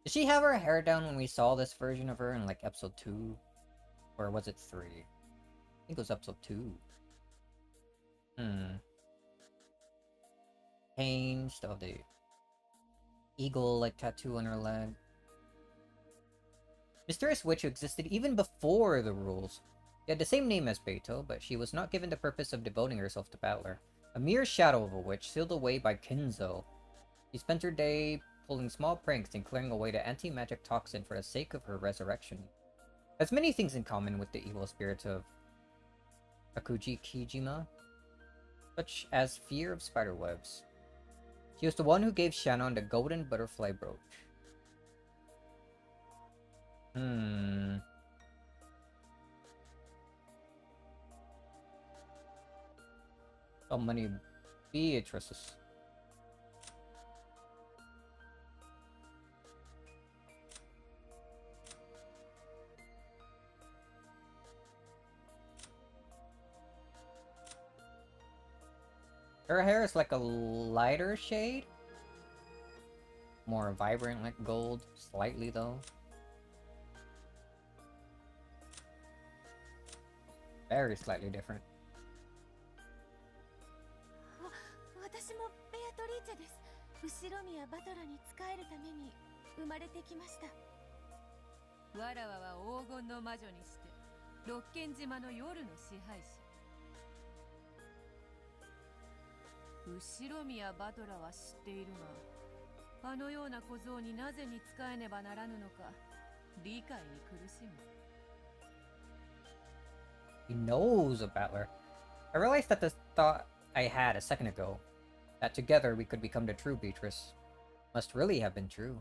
Did she have her hair down when we saw this version of her in like episode 2? Or was it 3? I think it was episode 2. Changed of the eagle like tattoo on her leg. Mysterious witch who existed even before the rules. She had the same name as Beto, but she was not given the purpose of devoting herself to Battler. A mere shadow of a witch sealed away by Kinzo. She spent her day pulling small pranks and clearing away the anti-magic toxin for the sake of her resurrection. Has many things in common with the evil spirits of Akuji Kijima, such as fear of spiderwebs. She was the one who gave Shannon the golden butterfly brooch. So many Beatrices. Her hair is like a lighter shade. More vibrant like gold, slightly though. Very slightly different. 私もベアトリーチェです。後ろ宮バトラに仕えるために生まれてきました。わらわは黄金の魔女にして六軒島の夜の支配者。後ろ宮バトラは知っているが、あのような小僧になぜに仕えねばならぬのか理解に苦しむ。 He knows a battler. I realized that the thought I had a second ago, that together we could become the true Beatrice, must really have been true.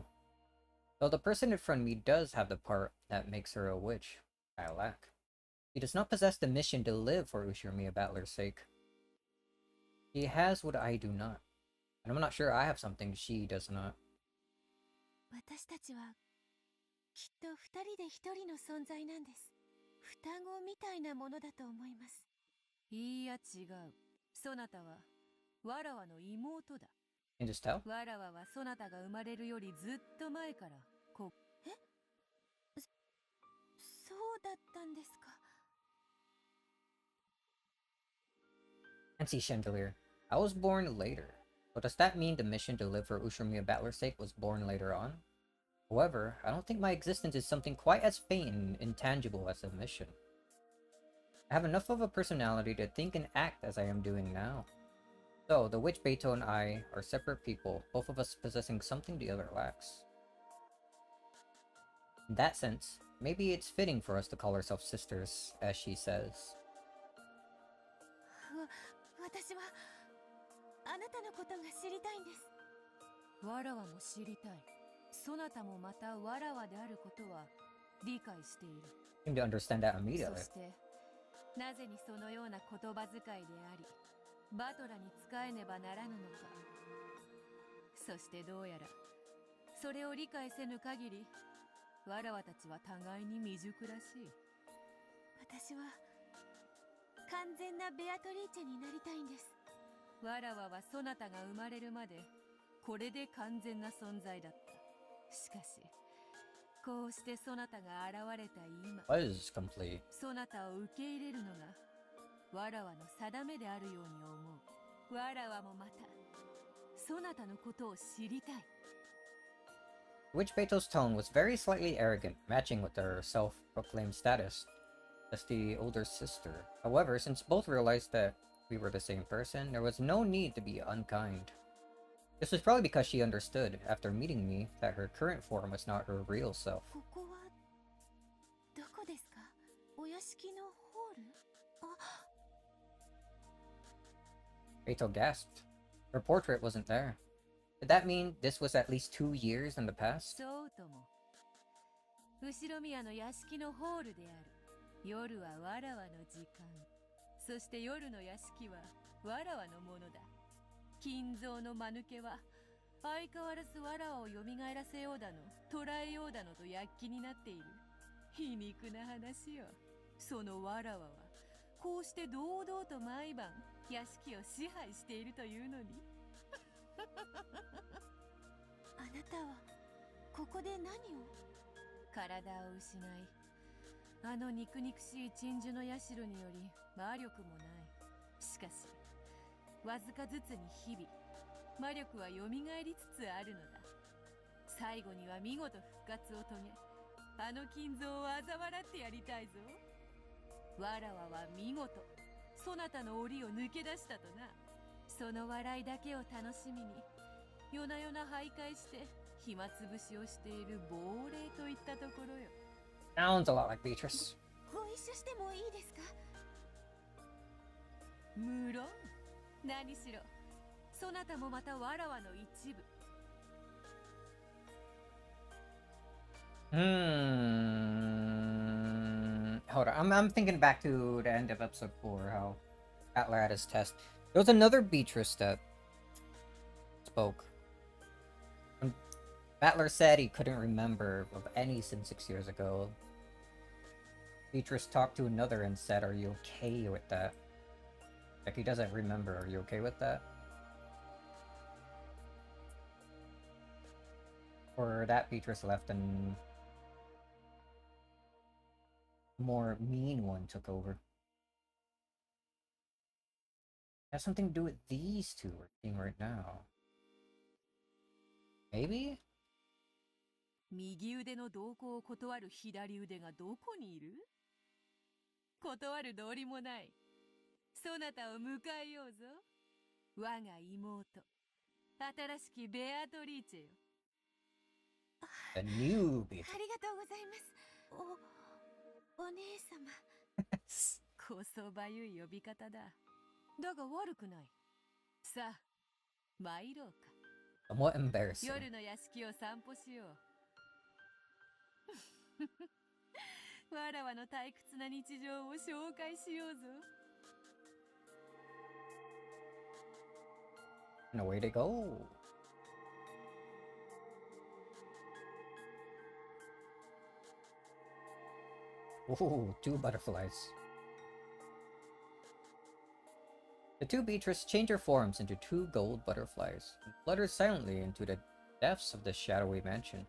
Though the person in front of me does have the part that makes her a witch, I lack. He does not possess the mission to live for Ushiromiya Battler's sake. He has what I do not, and I'm not sure I have something she does not. 私たちはきっと二人で一人の存在なんです。双子みたいなものだと思います。いいや違う。そなたはわらわの妹だ。Can you just tell? わらわはそなたが生まれるよりずっと前からそうだったんですか。 Fancy chandelier. I was born later. But does that mean the mission to live for Ushiromiya Battler's sake was born later on? However, I don't think my existence is something quite as faint and intangible as a mission. I have enough of a personality to think and act as I am doing now. So, the witch Beto and I are separate people, both of us possessing something the other lacks. In that sense, maybe it's fitting for us to call ourselves sisters, as she says. 私はあなたのことが知りたいんです。わらわも知りたい。そなたもまたわらわであることは理解している。 Seem to understand that immediately. そしてなぜにそのような言葉遣いであり、バトラに仕えねばならぬのか。そしてどうやらそれを理解せぬ限り、わらわたちは互いに未熟らしい。私は完全なベアトリーチェになりたいんです。わらわはそなたが生まれるまでこれで完全な存在だった。しかしこうしてそなたが現れた今、 Was complete. そなたを受け入れるのがわらわの定めであるように思う。わらわもまたそなたのことを知りたい。 Witch Beto's tone was very slightly arrogant, matching with her self-proclaimed status as the older sister. However, since both realized that we were the same person, there was no need to be unkind. This was probably because she understood, after meeting me, that her current form was not her real self. ここはお屋敷のホール？あ、Rachel gasped. Her portrait wasn't there. Did that mean this was at least 2 years in the past? そうとも。後ろ宮の屋敷のホールである。夜はわらわの時間。そして夜の屋敷はわらわのものだ。金蔵の間抜けは相変わらずわらわを蘇らせようだの、捕らえようだのと躍起になっている。皮肉な話よ。そのわらわはこうして堂々と毎晩屋敷を支配しているというのに。あなたはここで何を？体を失い、あの肉肉しい鎮守の社により魔力もない。しかしわずかずつに日々魔力は蘇りつつあるのだ。最後には見事復活を遂げ、あの金蔵を嘲笑ってやりたいぞ。わらわは見事そなたの檻を抜け出したとな。その笑いだけを楽しみに夜な夜な徘徊して暇つぶしをしている亡霊といったところよ。 Sounds a lot like Beatrice. ご一緒してもいいですか？無論。何しろそなたもまたわらわの一部。Hold on. I'm thinking back to the end of episode 4, how Atler had his test. There was another Beatrice that spoke. When Battler said he couldn't remember of any since 6 years ago, Beatrice talked to another and said, "Are you okay with that?" Like, he doesn't remember. Are you okay with that? Or that Beatrice left and a more mean one took over. It has something to do with these two we're seeing right now. Maybe? 右腕の同行を断る左腕がどこにいる？断る道理もない。そなたを迎えようぞ。我が妹、新しきベアトリーチェよ。A new Beatrice. ありがとうございます。お姉様。こそばゆい呼び方だ。だが悪くない。さあ、参ろうか。Somewhat embarrassing. 夜の屋敷を散歩しよう。わらわの退屈な日常を紹介しようぞ。And away they go. Ooh, 2 butterflies. The two Beatrice change their forms into 2 gold butterflies and flutter silently into the depths of the shadowy mansion.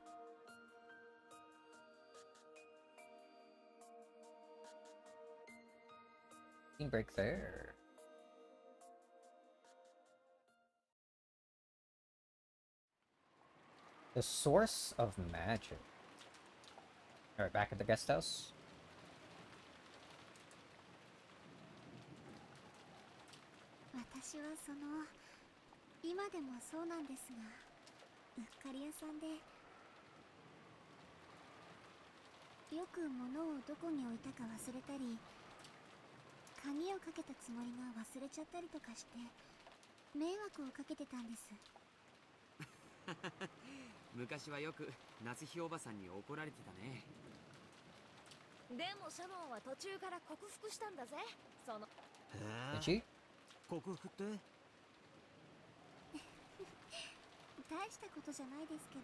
Scene break there. The source of magic. Alright, back at the guest house. 私は今でもそうなんですが、うっかり屋さんでよく物をどこに置いたか忘れたり、鍵をかけたつもりが忘れちゃったりとかして迷惑をかけてたんです。昔はよく夏日おばさんに怒られてたね。でもシャボンは途中から克服したんだぜ。その克服って大したことじゃないですけど、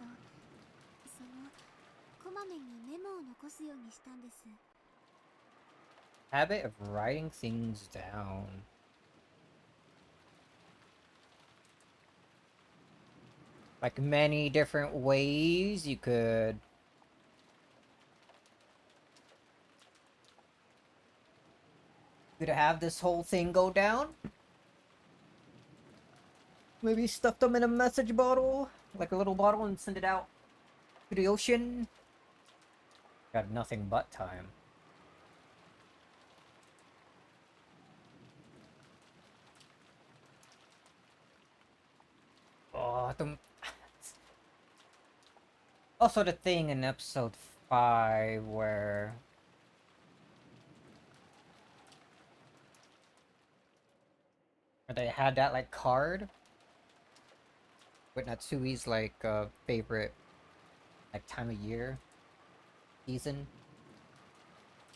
こまめにメモを残すようにしたんです。 Habit of writing things down. Like many different ways you could have this whole thing go down. Maybe stuff them in a message bottle, like a little bottle, and send it out to the ocean. Got nothing but time. Oh, also the thing in episode 5 where Or they had that like card with Natsui's like favorite like time of year season.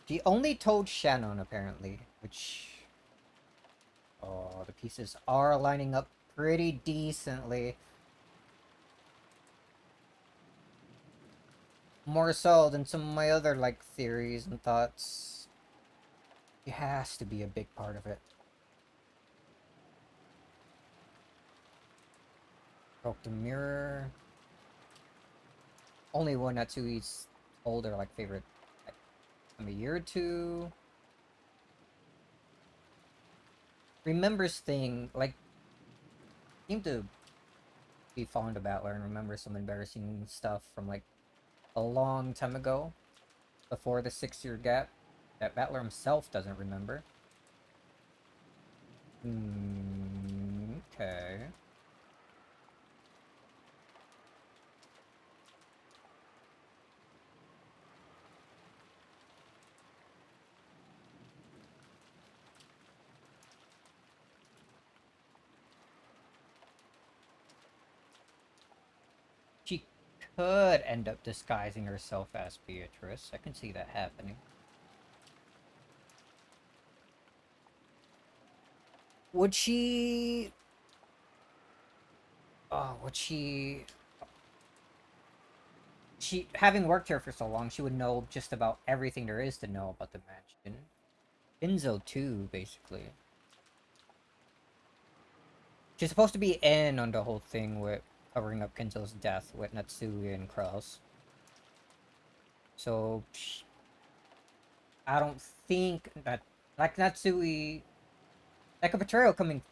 She only told Shannon apparently, which oh, the pieces are lining up pretty decently. More so than some of my other like theories and thoughts. It has to be a big part of it. Broke the mirror. Only one Natsui's older like favorite like, from a year or two. Remembers thing like seem to be fond of Battler and remember some embarrassing stuff from like a long time ago, before the 6-year gap that Battler himself doesn't remember. Okay. She could end up disguising herself as Beatrice. I can see that happening. Would she... Oh, would she... She, having worked here for so long, she would know just about everything there is to know about the mansion. Enzo too, basically. She's supposed to be in on the whole thing with covering up Kenzo's death with Natsui and Kraus. So, I don't think that, like, Natsui, like a betrayal coming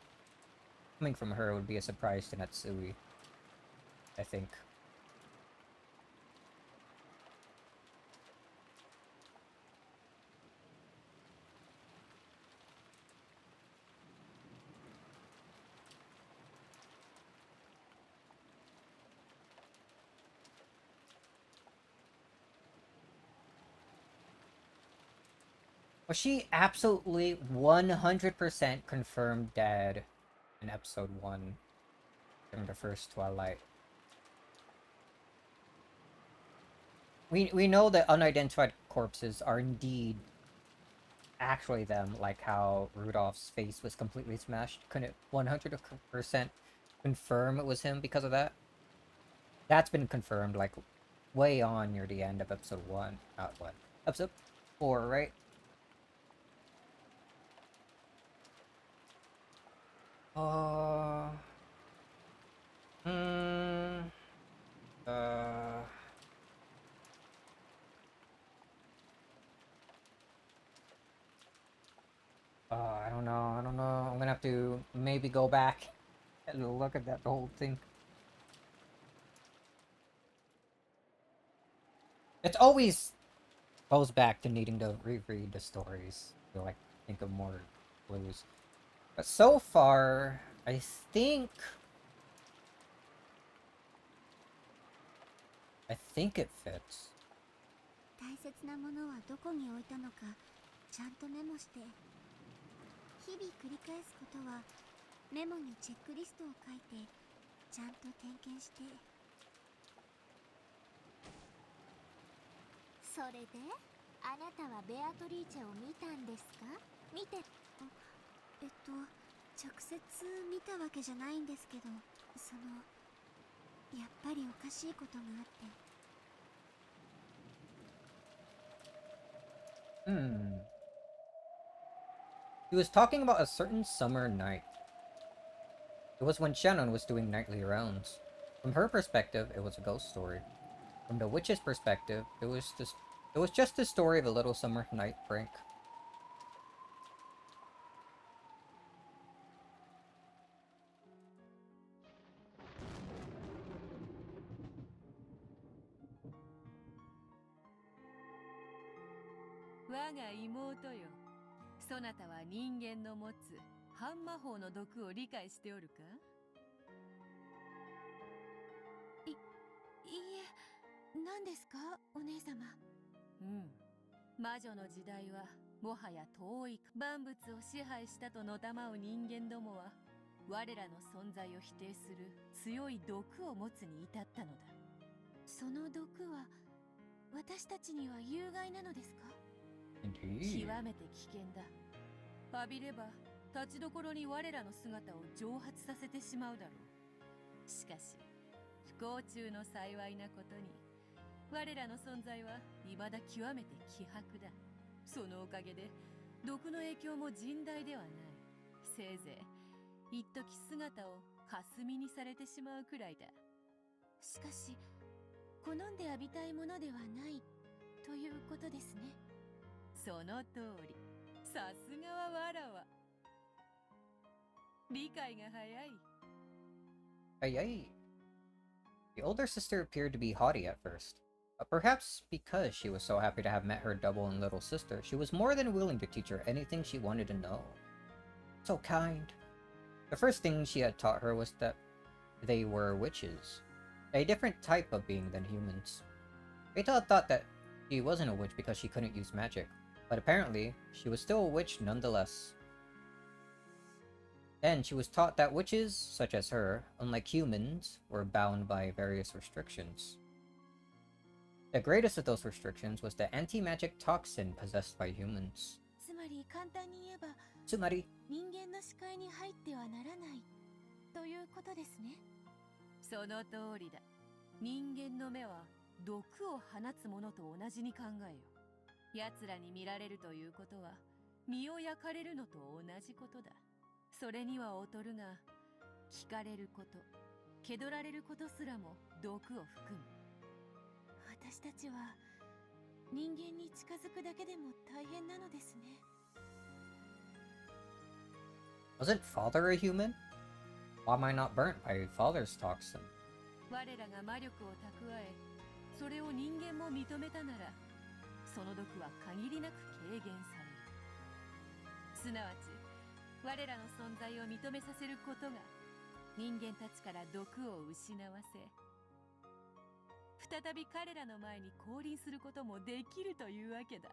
from her would be a surprise to Natsui, I think. Was she absolutely 100% confirmed dead in episode 1 during the first Twilight? We know that unidentified corpses are indeed actually them, like how Rudolph's face was completely smashed. Couldn't 100% confirm it was him because of that? That's been confirmed, like, way on near the end of episode 1. Not what? Episode 4, right? Hmm. Uh... I don't know. I don't know. I'm gonna have to maybe go back and look at that whole thing. It's always goes back to needing to reread the stories to like think of more clues. But so far, I think it fits. 大切なものはどこに置いたのかちゃんとメモして、日々繰り返すことはメモにチェックリストを書いてちゃんと点検して。それであなたはベアトリーチェを見たんですか？見て直接見たわけじゃないんですけど、やっぱりおかしいことがあって。He was talking about a certain summer night. It was when Shannon was doing nightly rounds. From her perspective, it was a ghost story. From the witch's perspective, it was just the story of a little summer night prank. Wa ga imoto yo. そなたは人間の持つ半魔法の毒を理解しておるか？いいえ、何ですか、お姉様。魔女の時代はもはや遠い。万物を支配したとのたまう人間どもは我らの存在を否定する強い毒を持つに至ったのだ。その毒は私たちには有害なのですか？Indeed. 極めて危険だ。浴びれば立ちどころに我らの姿を蒸発させてしまうだろう。しかし不幸中の幸いなことに我らの存在は未だ極めて希薄だ。そのおかげで毒の影響も甚大ではない。せいぜい一時姿を霞にされてしまうくらいだ。しかし好んで浴びたいものではないということですね。その通り。さすがはわらわ。理解が早い。Ay. The older sister appeared to be haughty at first, but perhaps because she was so happy to have met her double and little sister, she was more than willing to teach her anything she wanted to know. So kind. The first thing she had taught her was that they were witches, a different type of being than humans. Rita had thought that she wasn't a witch because she couldn't use magic, but apparently she was still a witch nonetheless. Then she was taught that witches, such as her, unlike humans, were bound by various restrictions. The greatest of those restrictions was the anti-magic toxin possessed by humans. つまり簡単に言えば、つまり人間の視界に入ってはならないということですね。その通りだ。人間の目は毒を放つものと同じに考えよ。奴らに見られるということは身を焼かれるのと同じことだ。それには劣るが、聞かれること、気取られることすらも毒を含む。私たちは人間に近づくだけでも大変なのですね。Wasn't father a human? Why am I not burnt by father's toxin? 我らが魔力を蓄え、それを人間も認めたなら、その毒は限りなく軽減される。すなわち、我らの存在を認めさせることが人間たちから毒を失わせ、再び彼らの前に降臨することもできるというわけだ。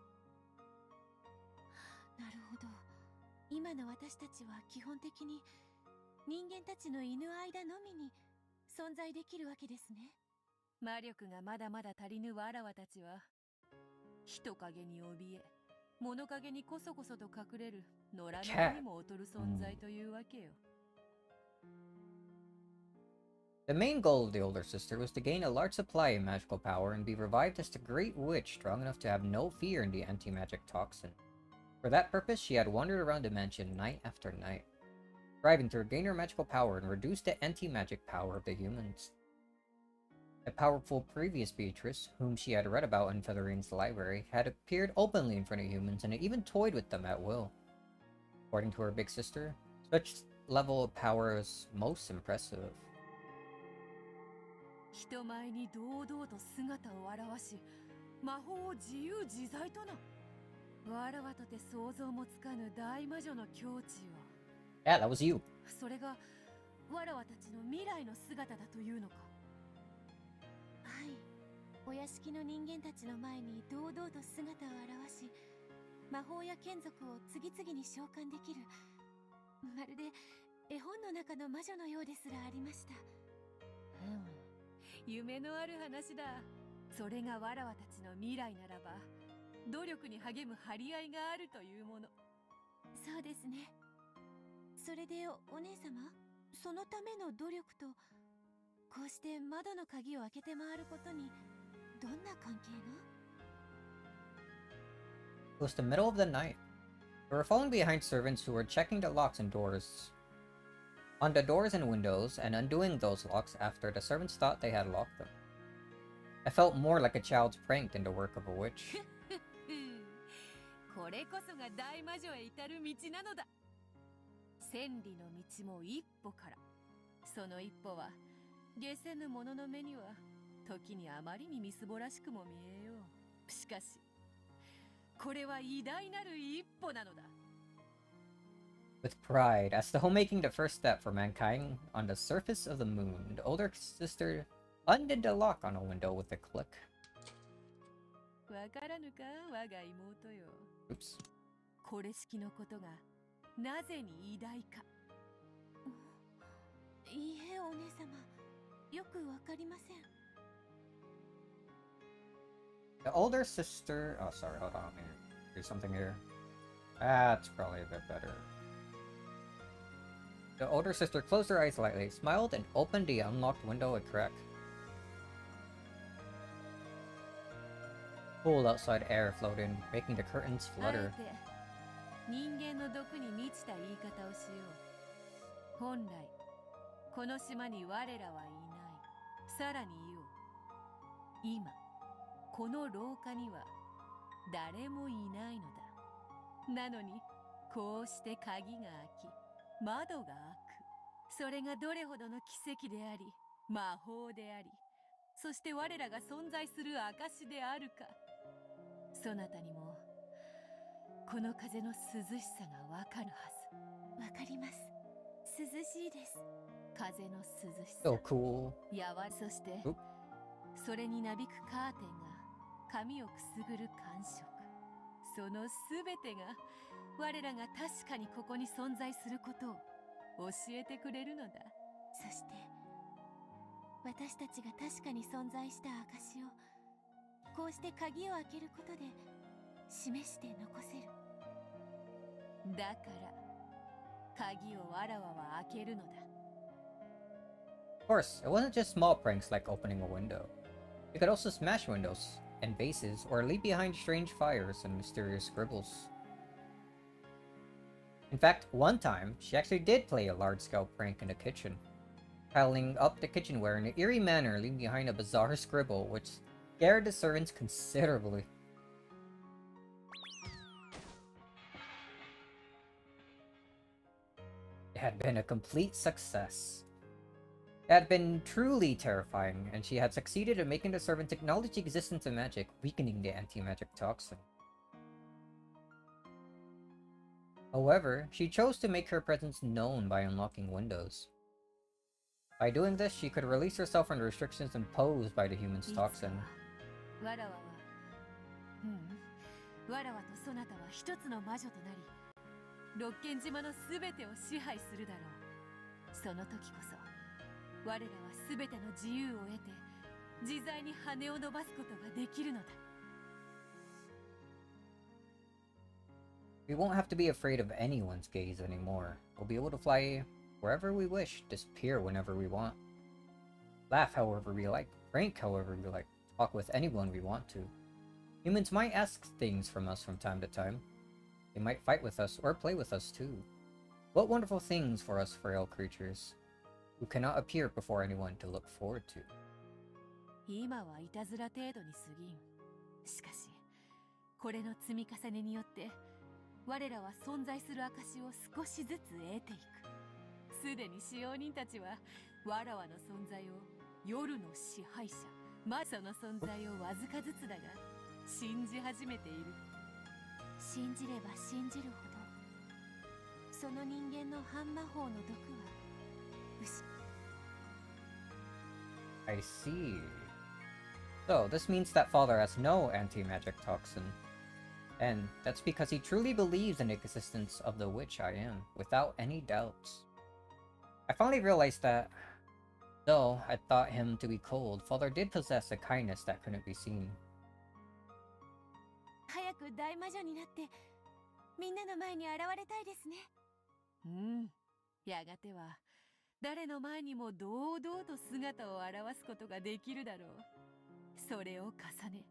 なるほど。今の私たちは基本的に人間たちの犬間のみに存在できるわけですね。魔力がまだまだ足りぬわらわたちは、人影に怯え、物陰にこそこそと隠れる野良猫にも劣る存在というわけよ。The main goal of the older sister was to gain a large supply of magical power and be revived as the great witch strong enough to have no fear in the anti-magic toxin. For that purpose, she had wandered around the mansion night after night, striving to regain her magical power and reduce the anti-magic power of the humans. A powerful previous Beatrice, whom she had read about in Featherine's library, had appeared openly in front of humans and had even toyed with them at will. According to her big sister, such level of power was most impressive. 人前に堂々と姿を現し、魔法を自由自在とな。わらわとて想像もつかぬ大魔女の境地を。Yeah, that was you. それがわらわたちの未来の姿だというのか。はい。お屋敷の人間たちの前に堂々と姿を現し、魔法や眷属を次々に召喚できる。まるで絵本の中の魔女のようですらありました。夢のある話だ。それがわらわたちの未来ならば、努力に励む張り合いがあるというもの。そうですね。それでお姉様、そのための努力と、こうして窓の鍵を開けて回ることに、どんな関係が？ It was the middle of the night. We were falling behind servants who were checking the locks and doors. On the doors and windows, and undoing those locks after the servants thought they had locked them. I felt more like a child's prank than the work of a witch. これこそが大魔女へ至る道なのだ。千里の道も一歩から。その一歩は、下せぬ者の目には、時にあまりにみすぼらしくも見えよう。しかし、これは偉大なる一歩なのだ。With pride, as though making the first step for mankind on the surface of the moon, the older sister undid the lock on a window with a click. わからぬか、我が妹よ。Oops. これ式のことが、なぜに偉大か。いいえ、お姉様。よくわかりません。The older sister. Oh, sorry. Hold on. Let me do something here. That's probably a bit better. The older sister closed her eyes lightly, smiled, and opened the unlocked window a crack. Cool outside air flowed in, making the curtains flutter. 人間の毒に満ちた言い方をしよう。本来この島に我らはいない。さらに言おう。今この廊下には誰もいないのだ。なのにこうして鍵が開き、窓が開く。それがどれほどの奇跡であり、魔法であり、そして我らが存在する証であるか。そなたにもこの風の涼しさがわかるはず。わかります。涼しいです。風の涼しさ。So cool. やわ、そしてそれになびくカーテンが髪をくすぐる感触。そのすべてが我らが確かにここに存在することを教えてくれるのだ。そして私たちが確かに存在した証をこうして鍵を開けることで示して残せる。だから鍵をわらわは開けるのだ。Of course, it wasn't just small pranks like opening a window. You could also smash windows and bases or leave behind strange fires and mysterious scribbles. In fact, one time, she actually did play a large-scale prank in the kitchen, piling up the kitchenware in an eerie manner, leaving behind a bizarre scribble which scared the servants considerably. It had been a complete success. It had been truly terrifying, and she had succeeded in making the servants acknowledge the existence of magic, weakening the anti-magic toxin. However, she chose to make her presence known by unlocking windows. By doing this, she could release herself from the restrictions imposed by the human's toxin. わらわは、わらわとそなたは一つの魔女となり、六軒島のすべてを支配するだろう。その時こそ我らはすべての自由を得て自在に羽を伸ばすことができるのだ。We won't have to be afraid of anyone's gaze anymore. We'll be able to fly wherever we wish, disappear whenever we want, laugh however we like, prank however we like, talk with anyone we want to. Humans might ask things from us from time to time. They might fight with us or play with us too. What wonderful things for us frail creatures, who cannot appear before anyone to look forward to. 今はいたずら程度に過ぎん。しかし、これの積み重ねによって、我らは存在する証を少しずつ得ていく。すでに使用人たちは、わらわの存在を夜の支配者、魔女の存在をわずかずつだが、信じ始めている。信じれば信じるほど、その人間の半魔法の毒は、I see. So, this means that Father has no anti-magic toxin. And that's because he truly believes in the existence of the witch I am, without any doubts. I finally realized that, though I thought him to be cold, Father did possess a kindness that couldn't be seen. 早く大魔女になって、みんなの前に現れたいですね。やがては、誰の前にも堂々と姿を現すことができるだろう。それを重ね、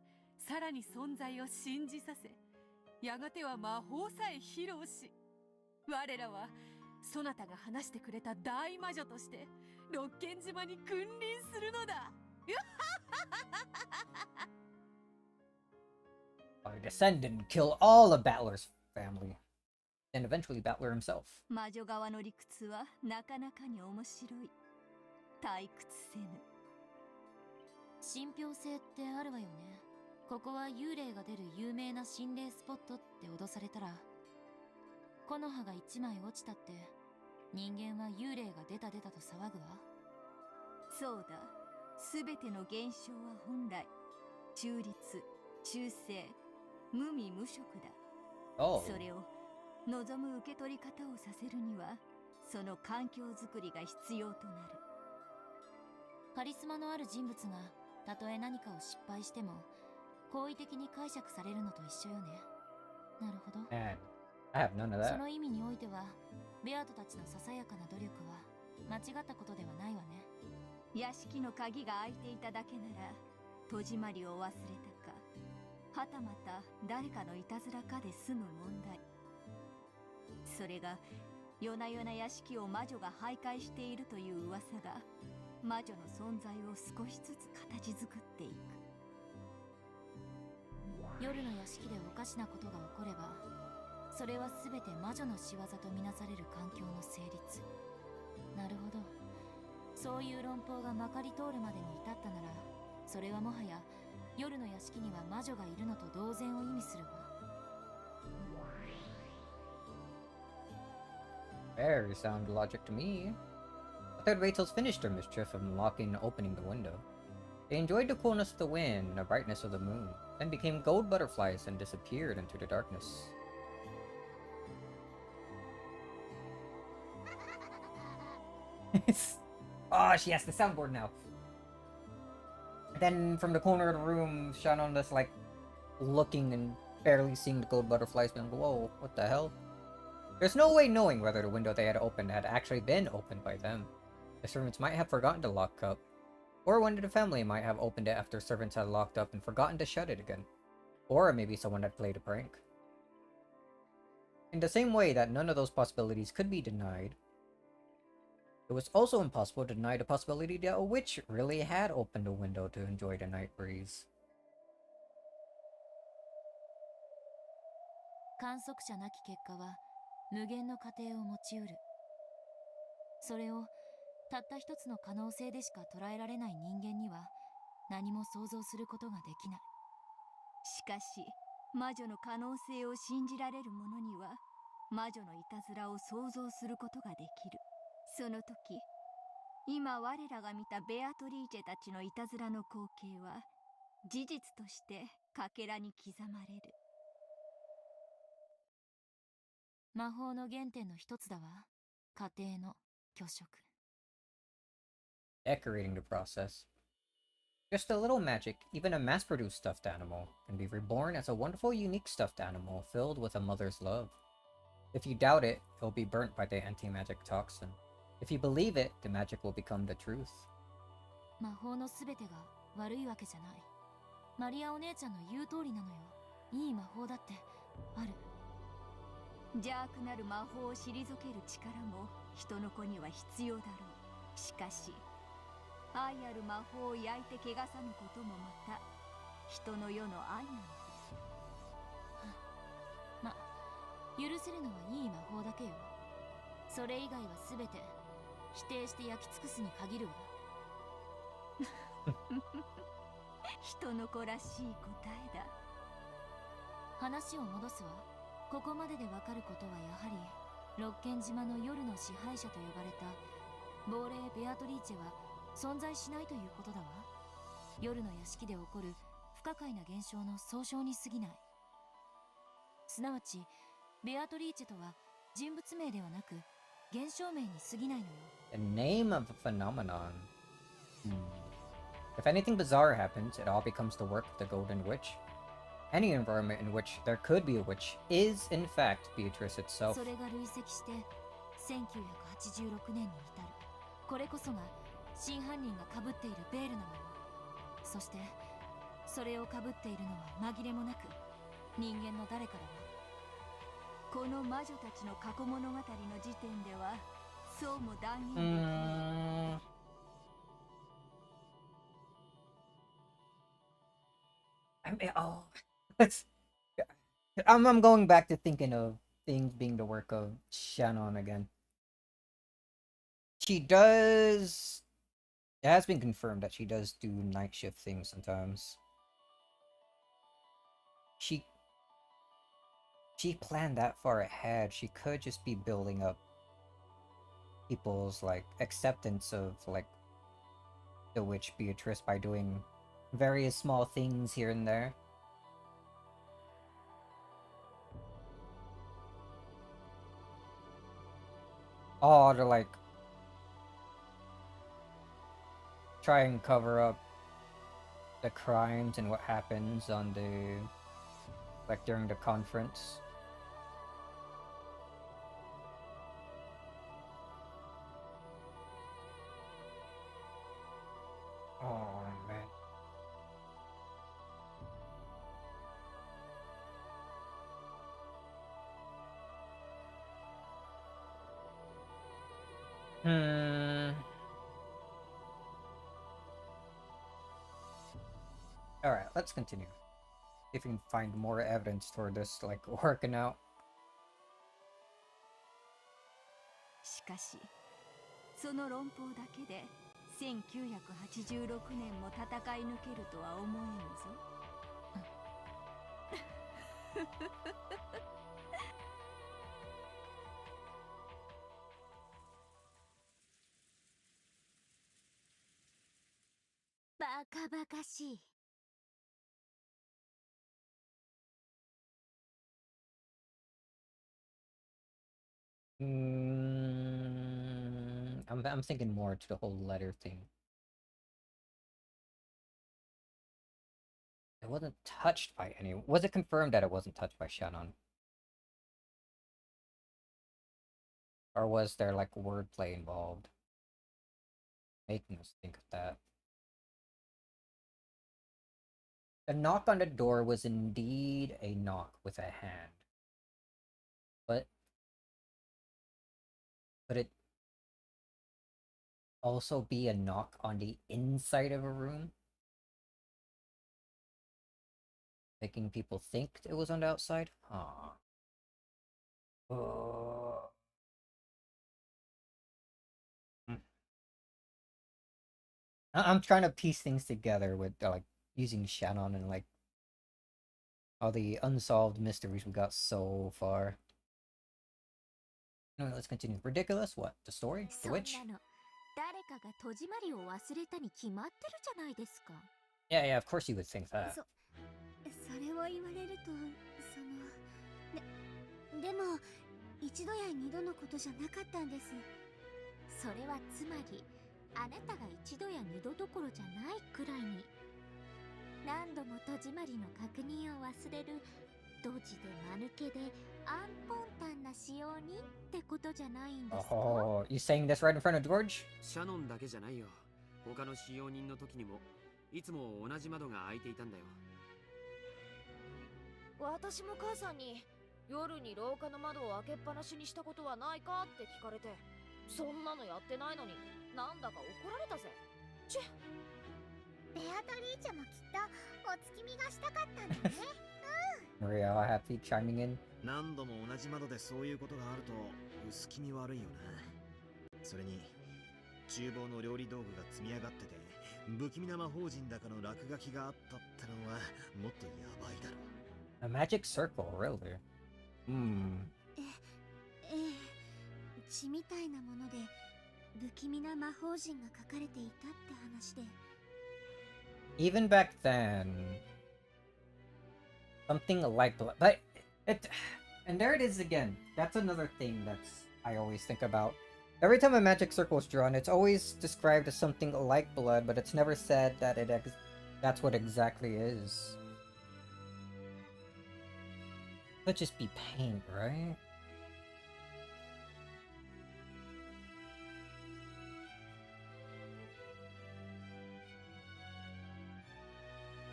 さらに存在を信じさせ、やがては魔法さえ披露し、我らはそなたが話してくれた大魔女として六軒島に君臨するのだ。I descend and kill all of Battler's family, and eventually Battler himself. 魔女側の理屈はなかなかに面白い。退屈せぬ。信憑性ってあるわよね。ここは幽霊が出る有名な心霊スポットって脅されたら、木の葉が一枚落ちたって人間は幽霊が出たと騒ぐわ。そうだ。すべての現象は本来中立、中性、無味無色だ。Oh. それを望む受け取り方をさせるには、その環境づくりが必要となる。カリスマのある人物がたとえ何かを失敗しても好意的に解釈されるのと一緒よね。なるほど。 Man, I have none of そ that. の意味においてはベアトたちのささやかな努力は間違ったことではないわね。屋敷の鍵が開いていただけなら戸締まりを忘れたか、はたまた誰かのいたずらかで済む問題。それが夜な夜な屋敷を魔女が徘徊しているという噂が魔女の存在を少しずつ形作っていく。夜の屋敷でおかしなことが起こればそれは全て魔女の仕業とみなされる環境の成立。なるほど。そういう論法がまかり通るまでに至ったならそれはもはや夜の屋敷には魔女がいるのと同然を意味するわ。Very sound logic to me. I thought Rachel's finished her mischief of unlocking and opening the window. They enjoyed the coolness of the wind and the brightness of the moon, then became gold butterflies and disappeared into the darkness. Oh, she has the soundboard now. And then from the corner of the room, Shannon just like looking and barely seeing the gold butterflies being, whoa, what the hell? There's no way knowing whether the window they had opened had actually been opened by them. The servants might have forgotten to lock up, or one of the family might have opened it after servants had locked up and forgotten to shut it again. Or maybe someone had played a prank. In the same way that none of those possibilities could be denied, it was also impossible to deny the possibility that a witch really had opened a window to enjoy the night breeze. 観測者なき結果は無限の過程を持ちうる。それをたった一つの可能性でしか捉えられない人間には何も想像することができない。しかし魔女の可能性を信じられる者には魔女のいたずらを想像することができる。その時、今我らが見たベアトリーチェたちのいたずらの光景は事実としてかけらに刻まれる。魔法の原点の一つだわ。家庭の虚飾。Decorating the process. Just a little magic, even a mass-produced stuffed animal can be reborn as a wonderful, unique stuffed animal filled with a mother's love. If you doubt it, it will be burnt by the anti-magic toxin. If you believe it, the magic will become the truth. 魔法のすべてが悪いわけじゃない。マリアお姉ちゃんの言う通りなのよ。いい魔法だってある。邪悪なる魔法を退ける力も人の子には必要だろう。しかし愛ある魔法を焼いて汚さぬこともまた人の世の愛なの。ま、許せるのはいい魔法だけよ。それ以外はすべて否定して焼き尽くすに限るわ。人の子らしい答えだ。話を戻すわ。ここまででわかることはやはり六軒島の夜の支配者と呼ばれた亡霊ベアトリーチェは存在しないということだわ。夜の屋敷で起こる不可解な現象の総称に過ぎない。すなわちベアトリーチェとは人物名ではなく現象名に過ぎないのよ。The name of a phenomenon. If anything bizarre happens, it all becomes the work of the Golden Witch. Any environment in which there could be a witch is, in fact, Beatrice itself. それが累積して1986年に至る。これこそが真犯人が被っているベールなのよ。そしてそれを被っているのは紛れもなく人間の誰かだわ。この魔女たちの過去物語の時点ではそうも断言できない。I'm going back to thinking of things being the work of Shannon again. She does... It has been confirmed that she does do night shift things sometimes. She planned that far ahead. She could just be building up people's, like, acceptance of, like, the witch Beatrice by doing various small things here and there. Oh, to like try and cover up the crimes and what happens on the like during the conference. Oh man. Alright, let's continue. If we can find more evidence for this, like, working out. しかしその論法だけで1986年も戦い抜けるとは思えぬぞ。バカバカしい。I'm thinking more to the whole letter thing. It wasn't touched by anyone. Was it confirmed that it wasn't touched by Shannon? Or was there like wordplay involved? Making us think of that. The knock on the door was indeed a knock with a hand. But could it also be a knock on the inside of a room? Making people think it was on the outside? Huh. I'm trying to piece things together with like using Shannon and like all the unsolved mysteries we got so far. Anyway, let's continue. Ridiculous? What? The story? The witch? 誰かが戸締まりを忘れたに決まってるじゃないですか。Yeah, yeah, of course you would think that. それを言われると、でも一度や二度のことじゃなかったんです。それはつまりあなたが一度や二度どころじゃないくらいに何度も戸締まりの確認を忘れるドジで間抜けでアンポンタンな使用人ってことじゃないんですか？ Oh, you saying this right in front of George? シャノンだけじゃないよ。他の使用人の時にもいつも同じ窓が開いていたんだよ。私も母さんに夜に廊下の窓を開けっぱなしにしたことはないかって聞かれて、そんなのやってないのになんだか怒られたぜ。チュッ。ベアトリーチェもきっとお月見がしたかったんだね。Maria happy chiming in. 何度も同じ窓でそういうことがあると薄気味悪いよな。それに厨房の料理道具が積み上がってて不気味な魔法陣だかの落書きがあったってのはもっとやばいだろ。A magic circle, really? 血みたいなもので不気味な魔法陣が書かれていたって話で。Even back then, something like blood, but and there it is again. That's another thing I always think about. Every time a magic circle is drawn, it's always described as something like blood, but it's never said that that's what exactly is. Could just be paint, right?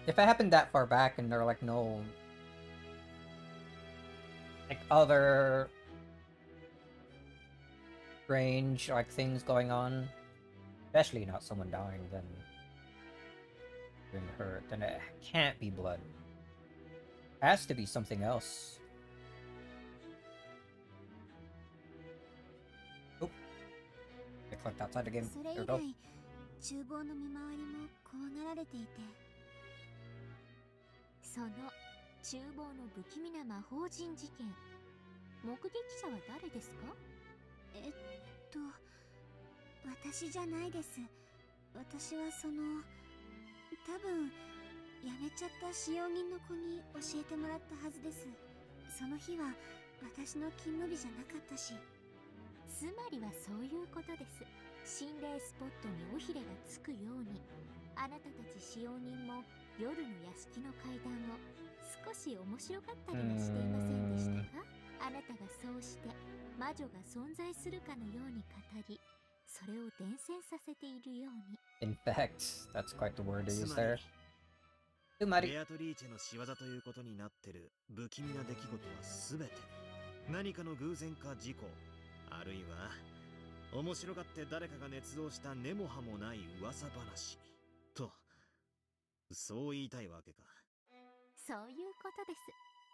If it happened that far back and there are like no like other strange like things going on, especially not someone dying, then being hurt, then it can't be blood. It has to be something else. Oop. I clicked outside the game. There we go. 厨房の見回りも怖がられていて、その厨房の不気味な魔法陣事件、目撃者は誰ですか？私じゃないです。私は多分辞めちゃった使用人の子に教えてもらったはずです。その日は私の勤務日じゃなかったし、つまりはそういうことです。心霊スポットに尾ひれがつくように、あなたたち使用人も夜の屋敷の階段を少し面白かったりはしていませんでしたか？あなたがそうして魔女が存在するかのように語り、それを伝染させているように。 In fact, that's quite the word they つ use ま there. り Tumari. ベアトリーチェの仕業ということになってる不気味な出来事は全て何かの偶然か事故、あるいは面白がって誰かが捏造した根も葉もない噂話と、そう言いたいわけか。そういうことです。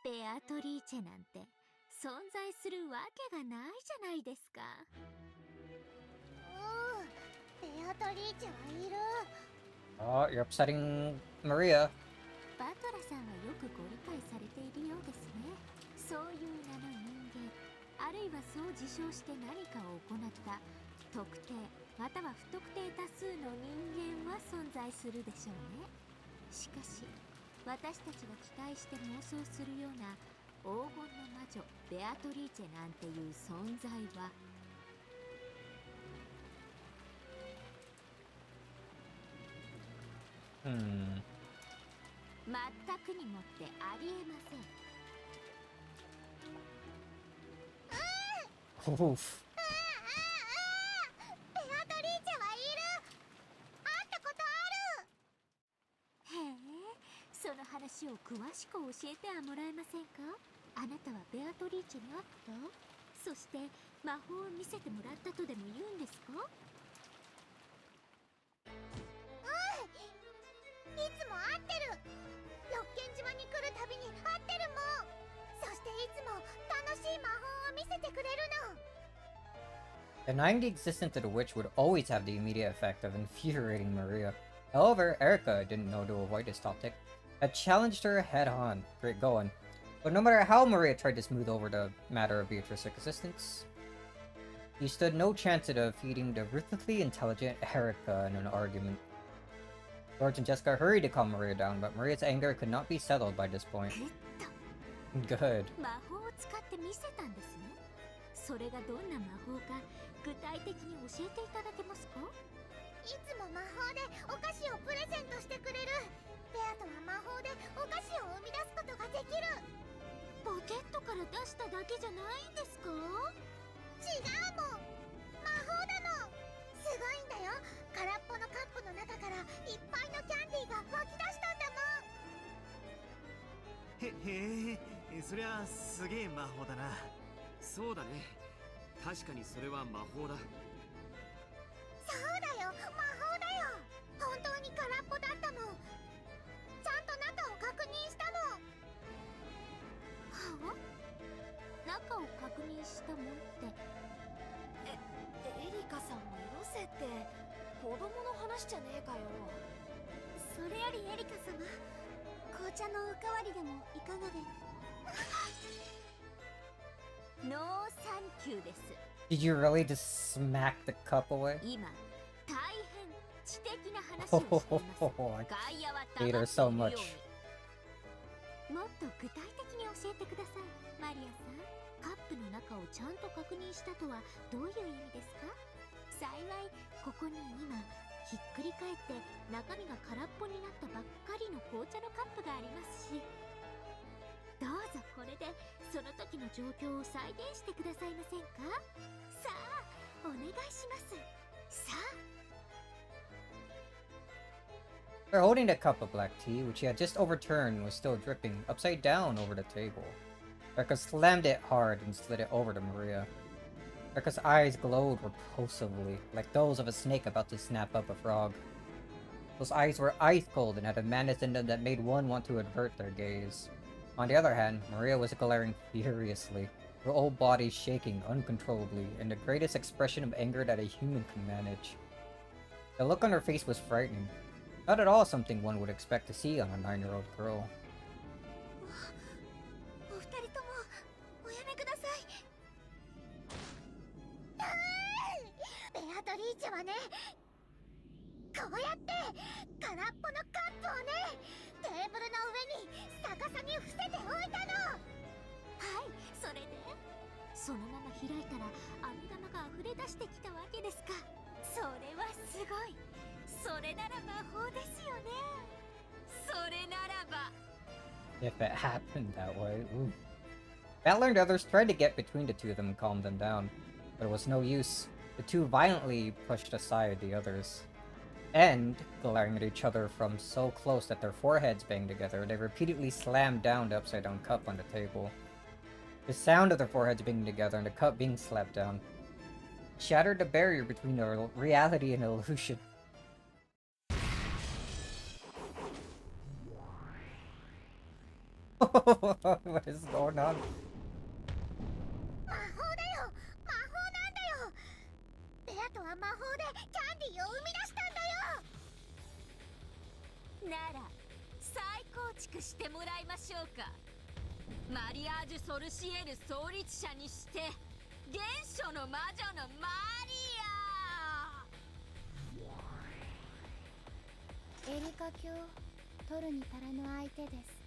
ベアトリーチェなんて存在するわけがないじゃないですか。おう、ベアトリーチェはいる。 Oh, you're upsetting Maria. バトラさんはよくご理解されているようですね。そういう名の人間、あるいはそう自称して何かを行った特定または不特定多数の人間は存在するでしょうね。しかし私たちが期待して妄想するような黄金の魔女ベアトリーチェなんていう存在は全くにもってありえません。Oof. ベアトリーチェはいる。会ったことある。へえ、その話を詳しく教えてはもらえませんか？あなたはベアトリーチェに会った？そして魔法を見せてもらったとでも言うんですか？いつも会ってる。六軒島に来るたびに会ってるもん。そしていつも楽しい魔法を見せてくれるの。 Denying the existence of the witch would always have the immediate effect of infuriating Maria. However, Erica didn't know to avoid this tactic, had challenged her head-on. Great going. But no matter how Maria tried to smooth over the matter of Beatrice's existence, he stood no chance of defeating the ruthlessly intelligent Erica in an argument. George and Jessica hurried to calm Maria down, but Maria's anger could not be settled by this point. Good. 魔法を使って見せたんですね。それがどんな魔法か具体的に教えていただけますか？いつも魔法でお菓子をプレゼントしてくれる。ベアとは魔法でお菓子を生み出すことができる。ポケットから出しただけじゃないんですか？違うもん、魔法なの。すごいんだよ。空っぽのカップの中からいっぱいのキャンディーが湧き出したんだもん。へえ、そりゃすげえ魔法だな。そうだね、確かにそれは魔法だ。そうだよ、魔法だよ。本当に空っぽだったもん。ちゃんと中を確認したもん。はあ？中を確認したもんって。エリカさんをよせって子供の話じゃねえかよ。それよりエリカ様、紅茶のおかわりでもいかがで。ノーサンキューです。 Did you really just smack the cup away? 今、大変知的な話をしています。外野は黙っている hate よ her so う much. に。もっと具体的に教えてください、マリアさん。カップの中をちゃんと確認したとはどういう意味ですか？幸いここに今ひっくり返って中身が空っぽになったばっかりの紅茶のカップがありますし、どうぞこれでその時の状況を再現してくださいませんか？さあお願いします。さあ。 Her holding the cup of black tea, which she had just overturned, was still dripping upside down over the table. Erica slammed it hard and slid it over to Maria. Erica's eyes glowed repulsively, like those of a snake about to snap up a frog. Those eyes were ice cold and had a madness in them that made one want to avert their gaze. On the other hand, Maria was glaring furiously, her whole body shaking uncontrollably in the greatest expression of anger that a human can manage. The look on her face was frightening. Not at all something one would expect to see on a 9-year-old girl. お二人ともおやめください。ベアトリーチェはね、こうやって空っぽのカップをね、テーブルの上に逆さに伏せておいたの。はい、それでそのまま開いたら飴玉が溢れ出してきたわけですか。それはすごい。それなら魔法ですよね。それならば If it happened that way, ooh. Bat learned others tried to get between the two of them and calm them down, but it was no use. The two violently pushed aside the others, and, glaring at each other from so close that their foreheads banged together, they repeatedly slammed down the upside-down cup on the table. The sound of their foreheads banging together and the cup being slapped down shattered the barrier between their reality and illusion. What is going on? 魔法だよ、魔法なんだよ。ベアとは魔法でキャンディーを生み出したんだよ。なら再構築してもらいましょうか。マリアージュ・ソルシエル創立者にして原初の魔女のマリア。エリカ卿、取るに足らぬ相手です。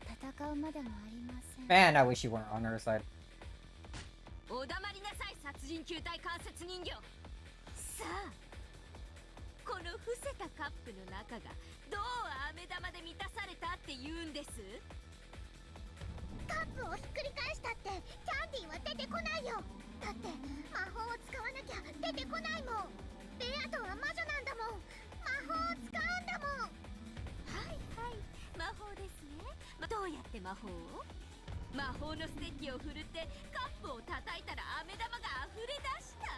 戦うまでもありません。 Man, I wish you weren't on her side. お黙りなさい、殺人球体関節人形。さあ、この伏せたカップの中がどう飴玉で満たされたって言うんです？カップをひっくり返したってキャンディーは出てこないよ。だって魔法を使わなきゃ出てこないもん。ベアとは魔女なんだもん。魔法を使うんだもん。はいはい、魔法ですね。どうやって魔法を？魔法のステッキを振るってカップを叩いたら飴玉が溢れ出した。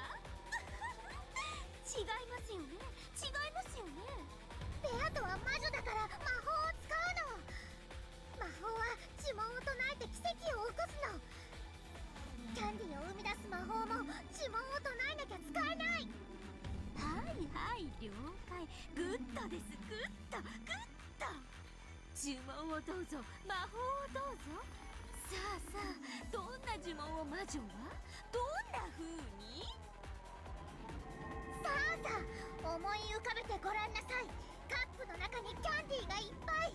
違いますよね。違いますよね。ベアとは魔女だから魔法を使うの。魔法は呪文を唱えて奇跡を起こすの。キャンディーを生み出す魔法も呪文を唱えなきゃ使えない。はいはい、了解。グッドです、グッドグッド。呪文をどうぞ、魔法をどうぞ。さあさあ、どんな呪文を魔女はどんな風に？さあさあ、思い浮かべてごらんなさい。カップの中にキャンディーがいっぱい。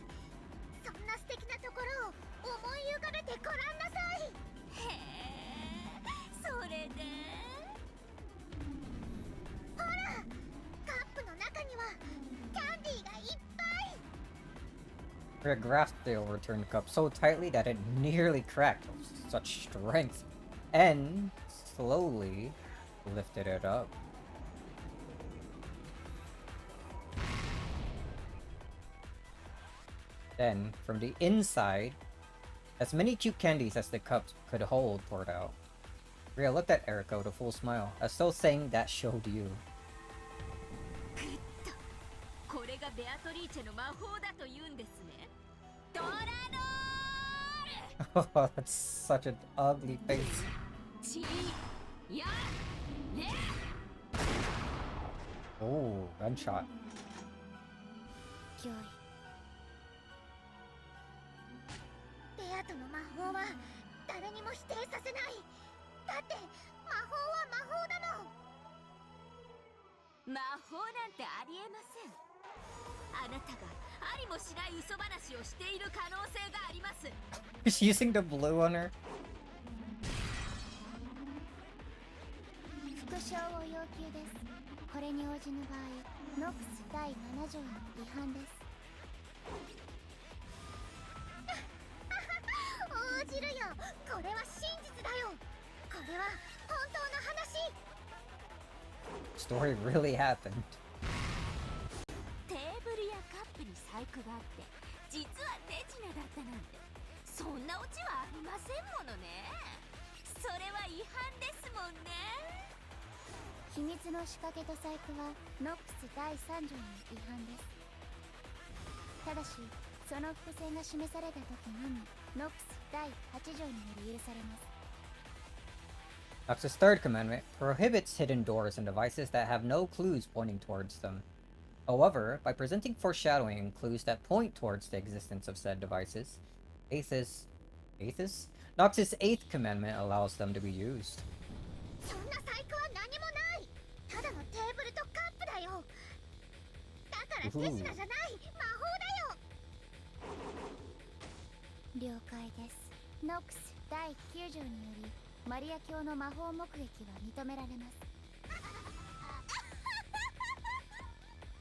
そんな素敵なところを思い浮かべてごらんなさい。へえ、それでほら、カップの中にはキャンディーがいっぱい。Her grasped the overturned cup so tightly that it nearly cracked with such strength, and slowly lifted it up. Then, from the inside, as many cute candies as the cups could hold poured out. Rhea looked at Erika with a full smile, as though saying that showed you. これがベアトリーチェの魔法だと言うんですね。ドラノール Oh, that's such an ugly face. チヤレ Oh, gunshot. 脅威。ベアとの魔法は誰にも否定させない。だって魔法は魔法だもん。魔法なんてありえません。あなたがありもしない嘘話をしている可能性があります。Is she using the blue on her? 復唱を要求です。これに応じぬ場合、ノックス第7条の違反です。応じるよ。これは真実だよ。これは本当の話。 Story really happened. テーブルやカップに細工があって実は手品だったなんて、そんなオチはありませんものね。それは違反ですもんね。秘密の仕掛けと細工はノックス第3条の違反です。ただしその伏線が示された時のみノックス第8条により許されます。 Nox's third commandment prohibits hidden doors and devices that have no clues pointing towards them. However, by presenting foreshadowing and clues that point towards the existence of said devices, Nox's eighth commandment allows them to be used. そんな細工は何もない。ただのテーブルとカップだよ。だから手品じゃない魔法だよ。了解です。ノックス第9条によりマリア教の魔法目撃は認められます。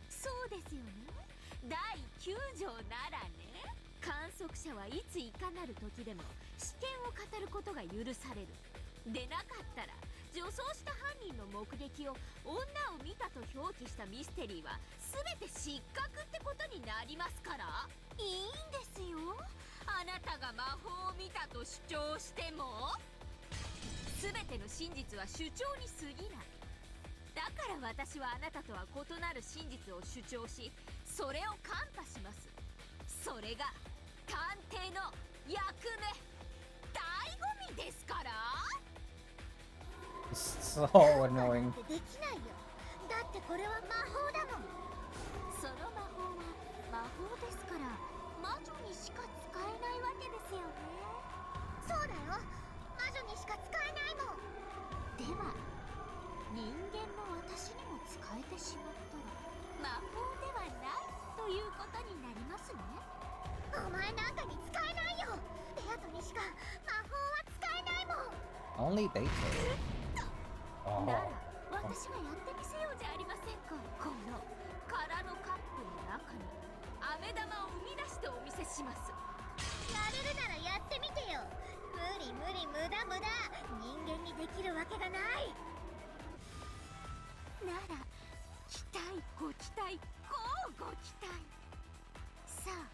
そうですよね。第9条ならね、観測者はいついかなる時でも視見を語ることが許される。でなかったら女装した犯人の目撃を女を見たと表記したミステリーは全て失格ってことになりますから。いいんですよ、あなたが魔法を見たと主張しても。全ての真実は主張に過ぎない。だから私はあなたとは異なる真実を主張し、それを看破します。それが探偵の役目、醍醐味ですから。So annoying. できないよ。だってこれは魔法だもん。その魔法は魔法ですから、魔女にしか使えないわけですよね。そうだよ、魔女にしか使えないもん。では人間の私にも使えてしまったら魔法ではないということになりますね。お前なんかに使えないよ。ベアトにしか魔法は使えないもん。 Only Beto. なら私がやってみせようじゃありませんか。この空のカップの中に飴玉を生み出してお見せします。やれるならやってみてよ。無理無理、無駄無駄。人間にできるわけがない。なら期待ご期待こうご期待。さあ、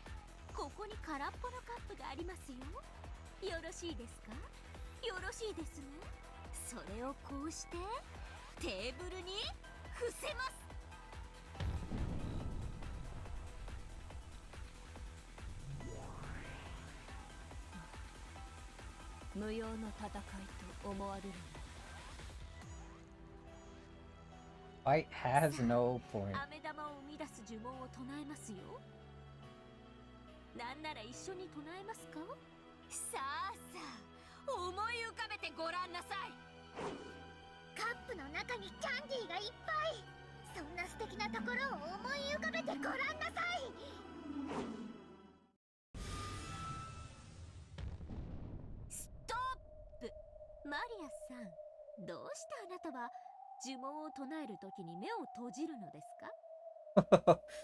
ここに空っぽのカップがありますよ。よろしいですか。よろしいですね。それをこうしてテーブルに伏せます。無用の戦いと思われるの。Fight has no point. 飴玉を生み出す呪文を唱えますよ。なんなら一緒に唱えますか。さあさあ、思い浮かべてごらんなさい。カップの中にキャンディーがいっぱい。そんな素敵なところを思い浮かべてごらんなさい。ストップ。マリアさん、どうしてあなたは呪文を唱えるときに目を閉じるのですか。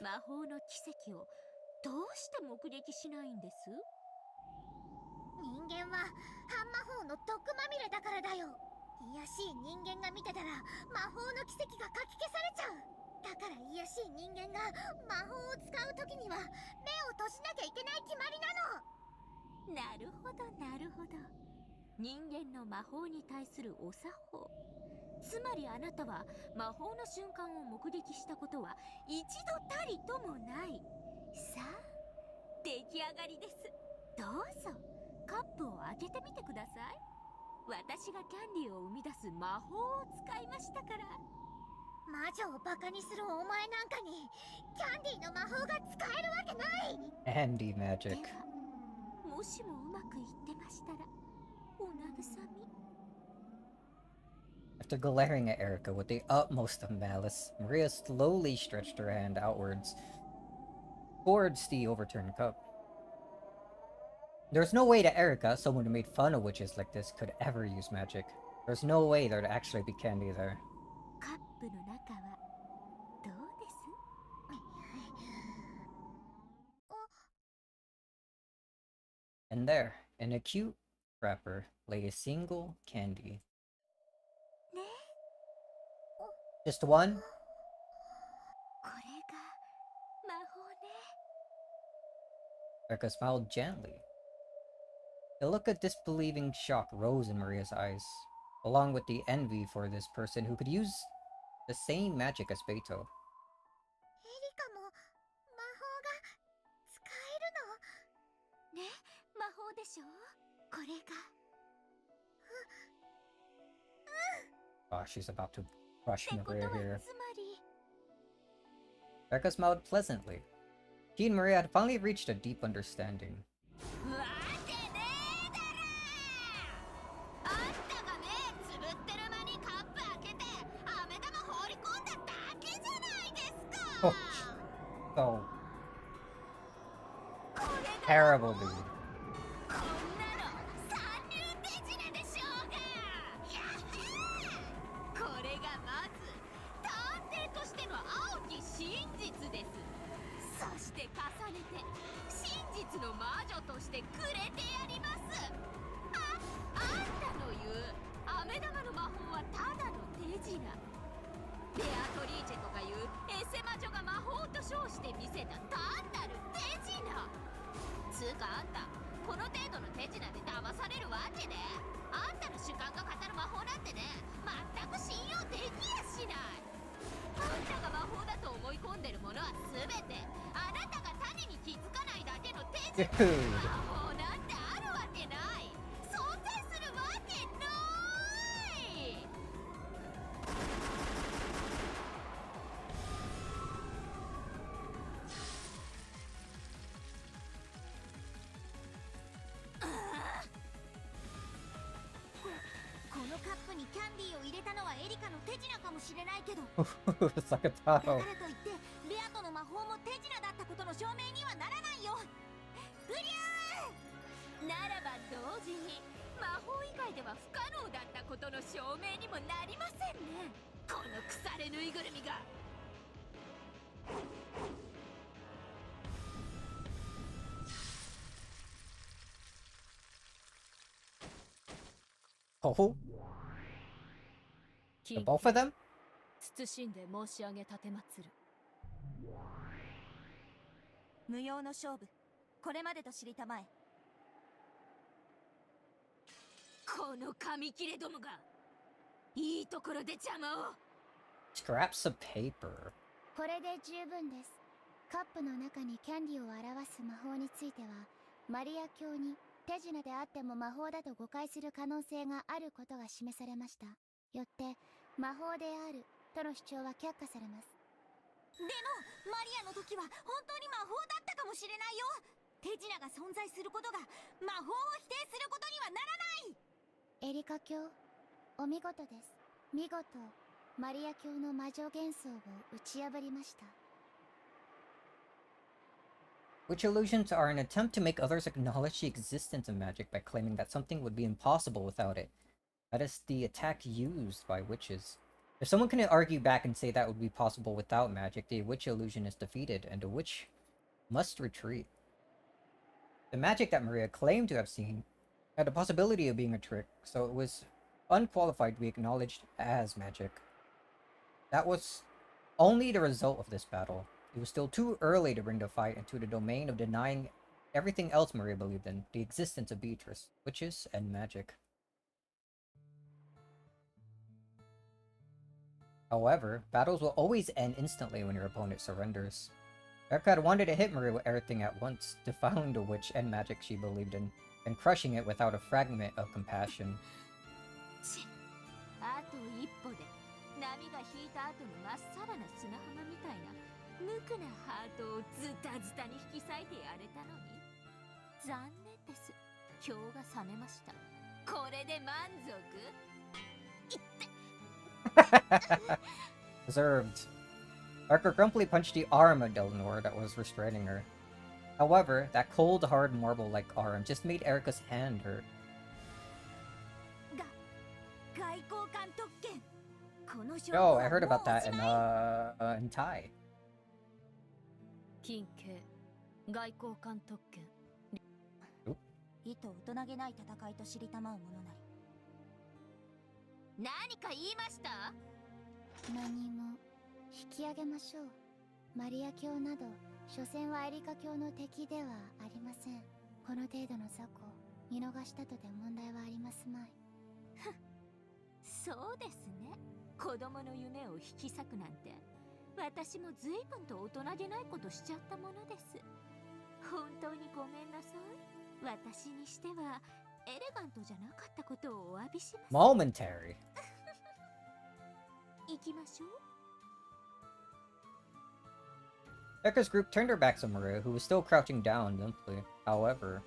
魔法の奇跡をどうして目撃しないんです。人間は半魔法の毒まみれだからだよ。卑しい人間が見てたら魔法の奇跡がかき消されちゃう。だから卑しい人間が魔法を使う時には目を閉じなきゃいけない決まりなの。なるほどなるほど。人間の魔法に対するお作法。つまりあなたは魔法の瞬間を目撃したことは一度たりともない。さあ、出来上がりです。どうぞカップを開けてみてください。私がキャンディーを生み出す魔法を使いましたから。魔女をバカにするお前なんかにキャンディーの魔法が使えるわけない。Andy magic. ではもしもうまくいってましたらお慰み。After glaring at Erica with the utmost of malice, Maria slowly stretched her hand outwards towards the overturned cup. There's no way that Erica, someone who made fun of witches like this, could ever use magic. There's no way there'd actually be candy there. カップの中はどうです。And there, in a cute wrapper, lay a single candy. Just one? これが魔法ね。Erica smiled gently. A look of disbelieving shock rose in Maria's eyes, along with the envy for this person who could use the same magic as Beto. エリカも魔法が使えるのね、魔法でしょこれが。Oh, she's about to crush ってこと Maria は here. つまり。 Erica smiled pleasantly. She and Maria had finally reached a deep understanding. わけねえだろ。あんたが目つぶってる間にカップ開けて飴玉放り込んだだけじゃないですか。So これが terrible, dude. こんなの三流手品でしょうが。つの魔女としてくれてやります。あんたの言う飴玉の魔法はただの手品。ベアトリーチェとかいうエセ魔女が魔法と称して見せた単なる手品。つうかあんたこの程度の手品で騙されるわけね。あんたの主観が語る魔法なんてね、全く信用できやしない。あんたが魔法だと思い込んでるものは全てあなたが種に気づかないだけの手品。魔法なんてあるわけない。存在するわけない。このカップにキャンディーを入れたのはエリカの手品かもしれないけど、 Sakatao. だからといってベアとの魔法も手品だったことの証明にはならないよ。ブリューならば同時に魔法以外では不可能だったことの証明にもなりませんね、この腐れぬいぐるみが。Oh, the both of them? 謹んで申し上げ立てまつる。無用の勝負、これまでと知りたまえ。この紙切れどもがいいところで邪魔を。 Scraps of paper. これで十分です。カップの中にキャンディーを表す魔法については、マリア教に手品であっても魔法だと誤解する可能性があることが示されました。よって魔法であるとの主張は却下されます。でもマリアの時は本当に魔法だったかもしれないよ。手品が存在することが魔法を否定することにはならない。エリカ教、お見事です。見事マリア教の魔女幻想を打ち破りました。 Witch illusions are an attempt to make others acknowledge the existence of magic by claiming that something would be impossible without it. That is the attack used by witches. If someone can argue back and say that would be possible without magic, the witch illusion is defeated, and the witch must retreat. The magic that Maria claimed to have seen had the possibility of being a trick, so it was unqualified to be acknowledged as magic. That was only the result of this battle. It was still too early to bring the fight into the domain of denying everything else Maria believed in, the existence of Beatrice, witches, and magic. However, battles will always end instantly when your opponent surrenders. Erica had wanted to hit Maria with everything at once, defiling the witch and magic she believed in, and crushing it without a fragment of compassion. あと一歩で波が引いた後のまっさらな砂浜みたいな無垢なハートをズタズタに引き裂いてやれたのに残念です。今日が冷めました。これで満足。 Deserved. Erica grumpily punched the arm of Delnor that was restraining her. However, that cold, hard marble-like arm just made Erica's hand hurt. Oh, I heard about that in Thai. 近景外交官特権。意図大人げない戦いと知りたまうものなり。何か言いました？何も。引き上げましょう。マリア教など所詮はエリカ教の敵ではありません。この程度の雑魚見逃したとて問題はありますまい。そうですね。子供の夢を引き裂くなんて私も随分と大人げないことしちゃったものです。本当にごめんなさい。私にしてはエレガントじゃなかったことをお詫びします。 Momentary. 行きましょう。 Erica's group turned their backs on Maria, who was still crouching down limply. However,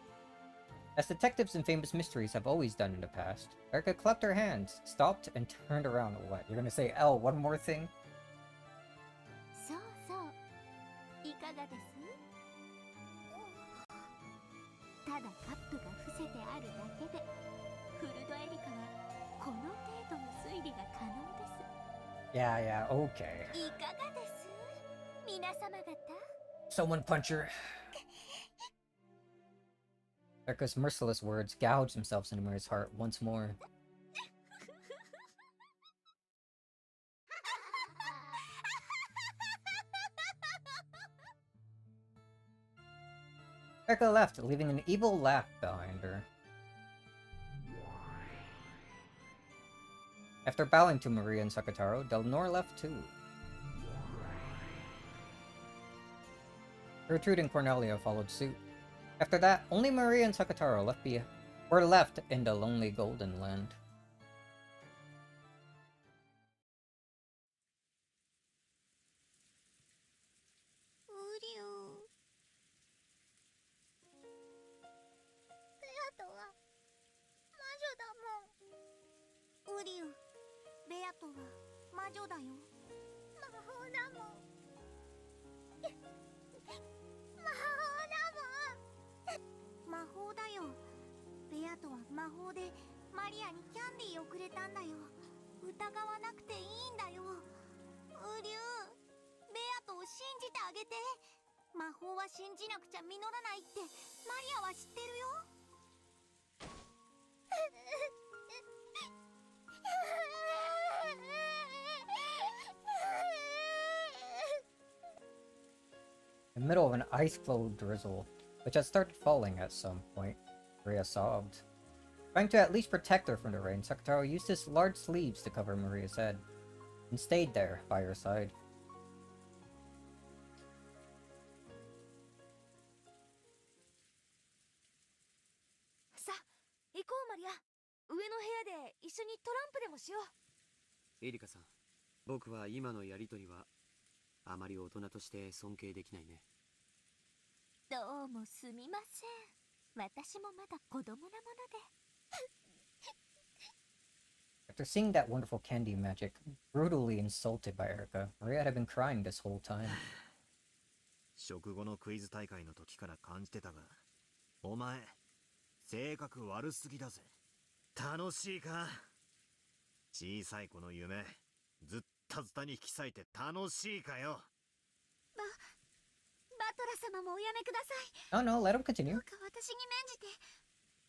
as detectives in famous mysteries have always done in the past, Erica clapped her hands, stopped, and turned around. What? You're gonna say, L, one more thing? そうそう。いかがです？ただカップが伏せてあるだけで、フルドエリカはこの程度の推理が可能です。 Yeah, okay. いかがです？皆様方。 Someone punch her. Erica's merciless words gouged themselves into Maria's heart once more. Erica left, leaving an evil laugh behind her. After bowing to Maria and Sakataro, Delnor left too. Gertrude and Cornelia followed suit. After that, only Maria and Sakataro were left in the lonely Golden Land. In the middle of an ice-flow drizzle, which had started falling at some point, Maria sobbed. Trying to at least protect her from the rain, Sakataro used his large sleeves to cover Maria's head, and stayed there by her side. Erika さん、僕は今のやりとりはあまり大人として尊敬できないね。どうもすみません。私もまだ子供なもので。After seeing that wonderful candy magic brutally insulted by Erica, Maria had been crying this whole time. 食後のクイズ大会の時から感じてたが、お前、性格悪すぎだぜ。楽しいか？小さい子の夢、ずったずたに引き裂いて楽しいかよ。バトラ様もおやめください。Oh no, let him continue. どうか私に免じて、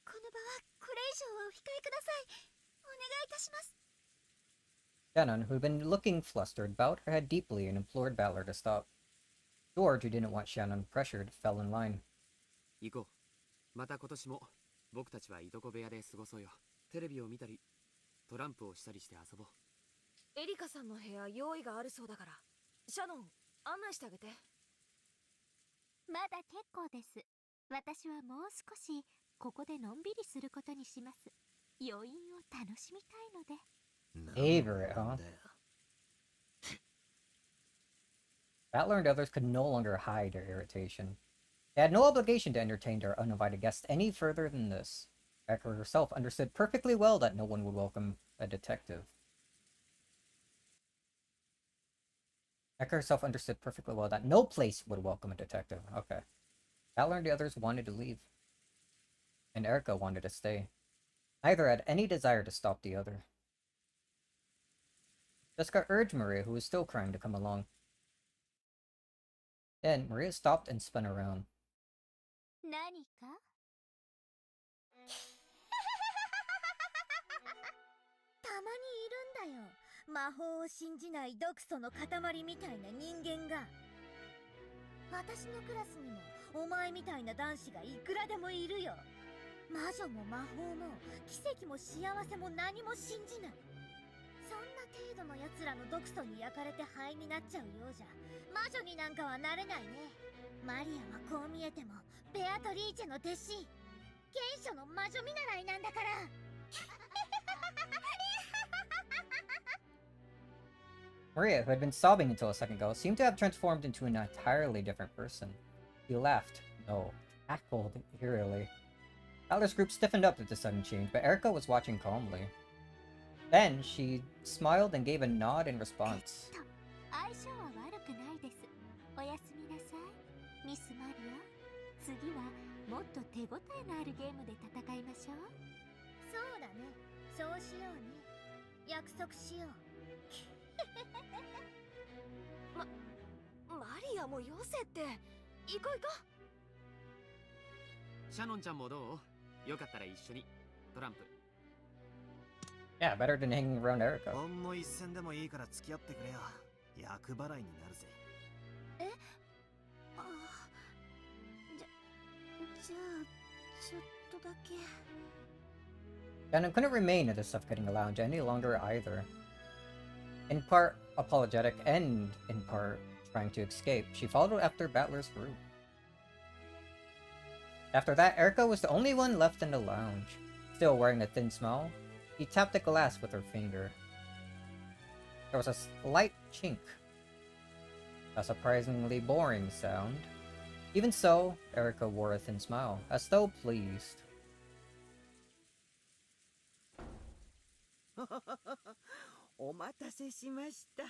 この場はこれ以上はお控えください。お願いいたします。Shannon, who had been looking flustered, bowed her head deeply and implored Valor to stop. George, who didn't want Shannon pressured, fell in line. 行こう。また今年も僕たちはいとこ部屋で過ごそうよ。テレビを見たり、トランプをしたりして遊ぼう。エリカさんの部屋用意があるそうだから、シャノン案内してあげて。まだ結構です。私はもう少しここでのんびりすることにします。余韻を楽しみたいので。Favorite, huh? Valor and others could no longer hide their irritation. They had no obligation to entertain their uninvited guests any further than this. Erica herself understood perfectly well that no one would welcome a detective. Erica herself understood perfectly well that no place would welcome a detective. Okay. Valor and the others wanted to leave. And Erica wanted to stay. Neither had any desire to stop the other. Jessica urged Maria, who was still crying, to come along. Then, Maria stopped and spun around. 何か？たまにいるんだよ。魔法を信じない毒素の塊みたいな人間が。私のクラスにもお前みたいな男子がいくらでもいるよ。魔女も魔法も奇跡も幸せも何も信じない。そんな程度の奴らの毒素に焼かれて灰になっちゃうようじゃ魔女になんかはなれないね。マリアはこう見えてもベアトリーチェの弟子、原初の魔女見習いなんだから。Maria, who had been sobbing until a second ago, seemed to have transformed into an entirely different person. She laughed. No, cackled eerily. Valor's group stiffened up at the sudden change, but Erica was watching calmly. Then, she smiled and gave a nod in response. 相性は悪くないです。おやすみなさい、ミス・マリア。次はもっと手応えのあるゲームで戦いましょう。そうだね。そうしようね。約束しよう。マリアもよせって。行こう行こう。シャノンちゃんもどう？よかったら一緒にトランプ。 Yeah, better than hanging around Erica. ほんの一戦でもいいから付き合ってくれよ。役払いになるぜ。え、あ、じゃあちょっとだけ。Shannon couldn't remain in the suffocating lounge any longer either. In part apologetic and in part trying to escape, she followed after Battler's group. After that, Erica was the only one left in the lounge. Still wearing a thin smile, he tapped the glass with her finger. There was a slight chink. A surprisingly boring sound. Even so, Erica wore a thin smile, as though pleased. お待たせしました。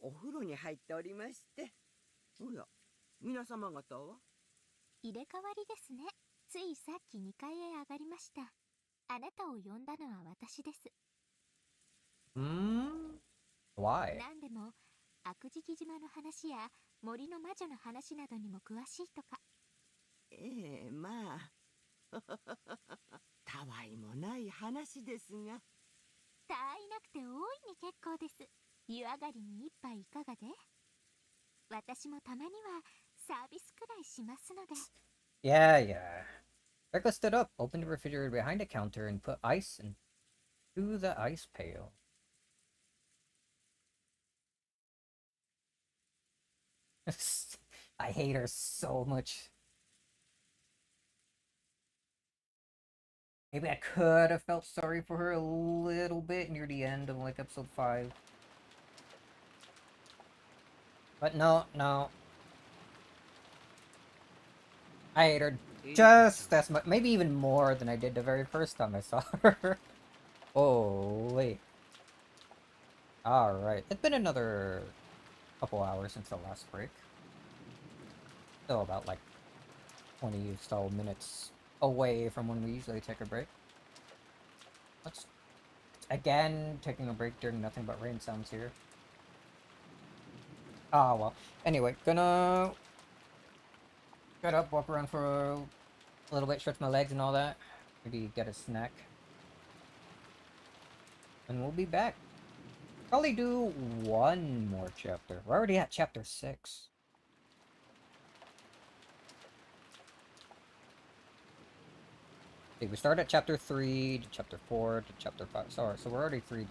お風呂に入っておりまして。おや、皆様方は？入れ替わりですね。ついさっき2階へ上がりました。あなたを呼んだのは私です。Why? なんでも、悪食島の話や森の魔女の話などにも詳しいとか。ええ、まあ。たわいもない話ですが。たわいなくて大いに結構です。湯上がりに一杯いかがで？私もたまにはサービスくらいしますので。Yeah, yeah. Erica stood up, opened the refrigerator behind the counter, and put ice into the ice pail. I hate her so much. Maybe I could have felt sorry for her a little bit near the end of like episode 5. But no. I hate her just as much, maybe even more than I did the very first time I saw her. Holy. Alright, it's been another couple hours since the last break. Still about like 20 or so minutes away from when we usually take a break. Let's again taking a break during nothing but rain sounds here. Ah, well. Anyway, gonna get up, walk around for a little bit, stretch my legs and all that. Maybe get a snack. And we'll be back. Probably do one more chapter. We're already at chapter 6. Okay, we started at chapter 3, to chapter 4, to chapter 5. Sorry, so we're already 3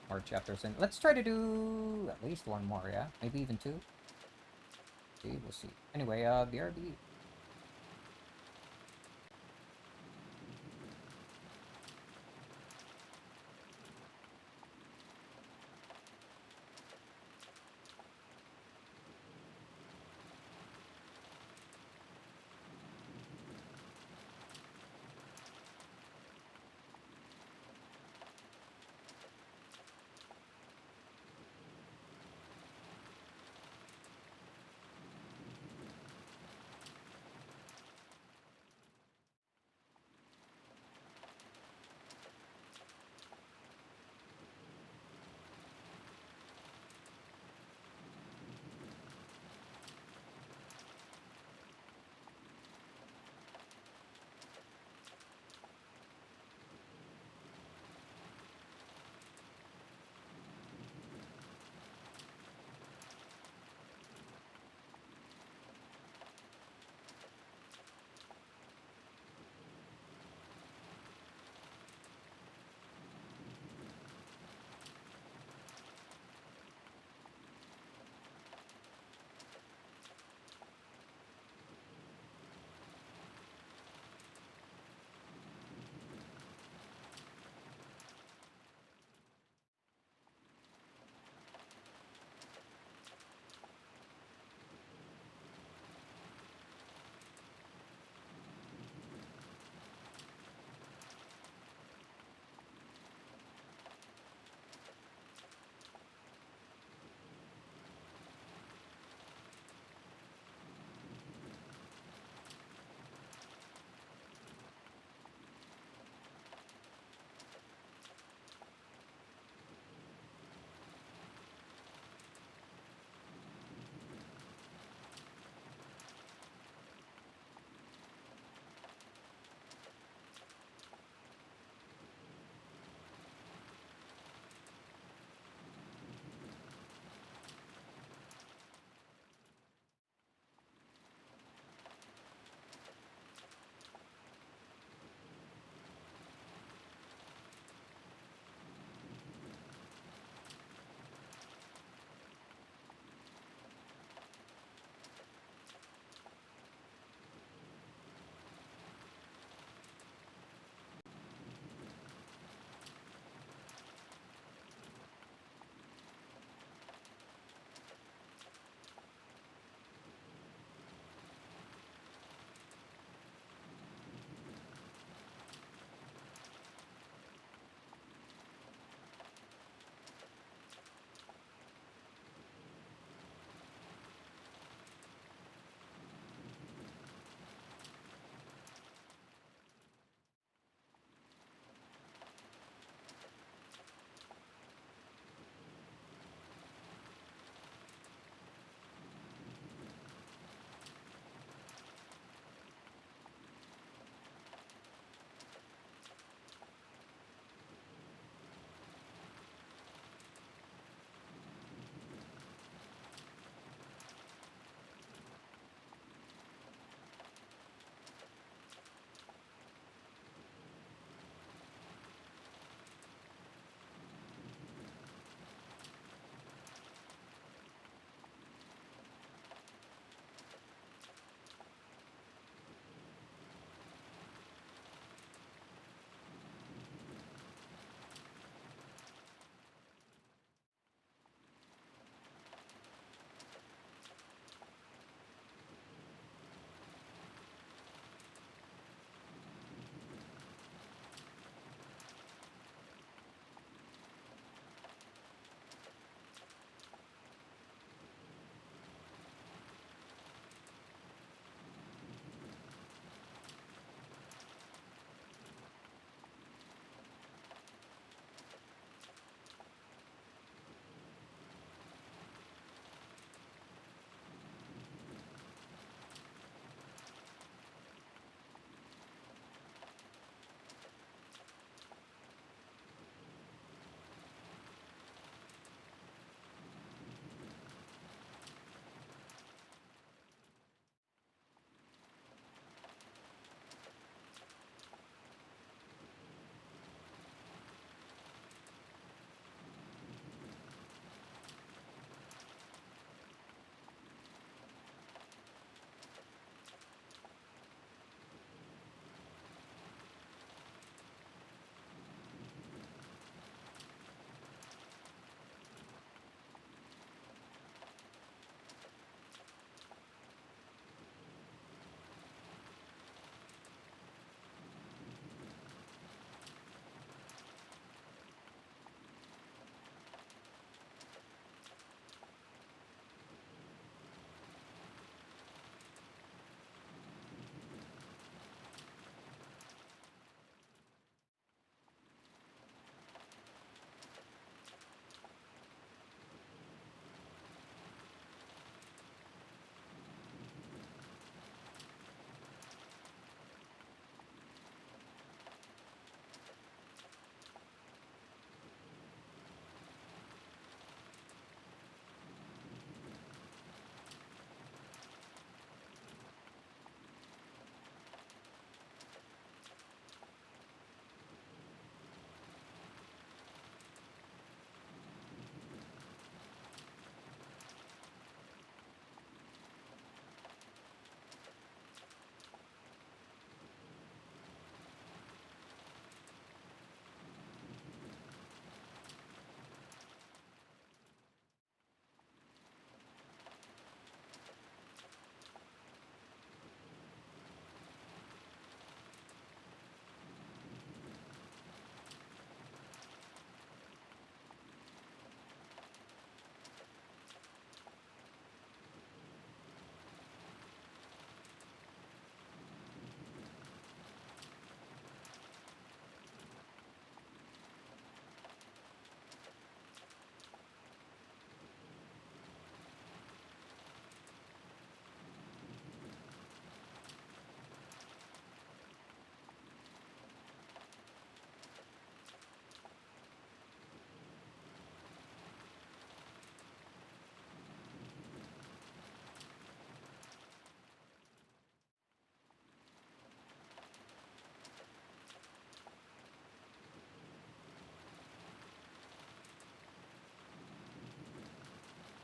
more chapters in. Let's try to do at least one more, yeah? Maybe even 2? See, we'll see. Anyway, BRB.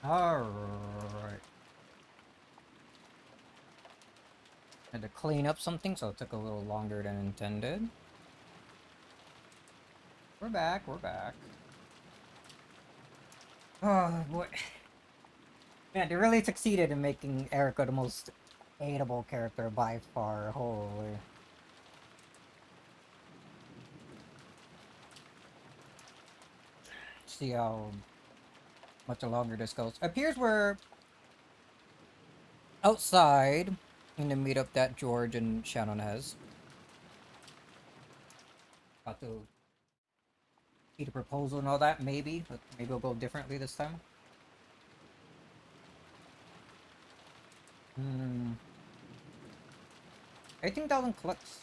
Alright. Had to clean up something, so it took a little longer than intended. We're back, we're back. Oh boy. Man, they really succeeded in making Erica the most hateable character by far. Holy. See how much longer this goes. Appears we're outside in the meetup that George and Shannon has. About to see the proposal and all that, maybe. But maybe it'll go differently this time. 18,000 clicks.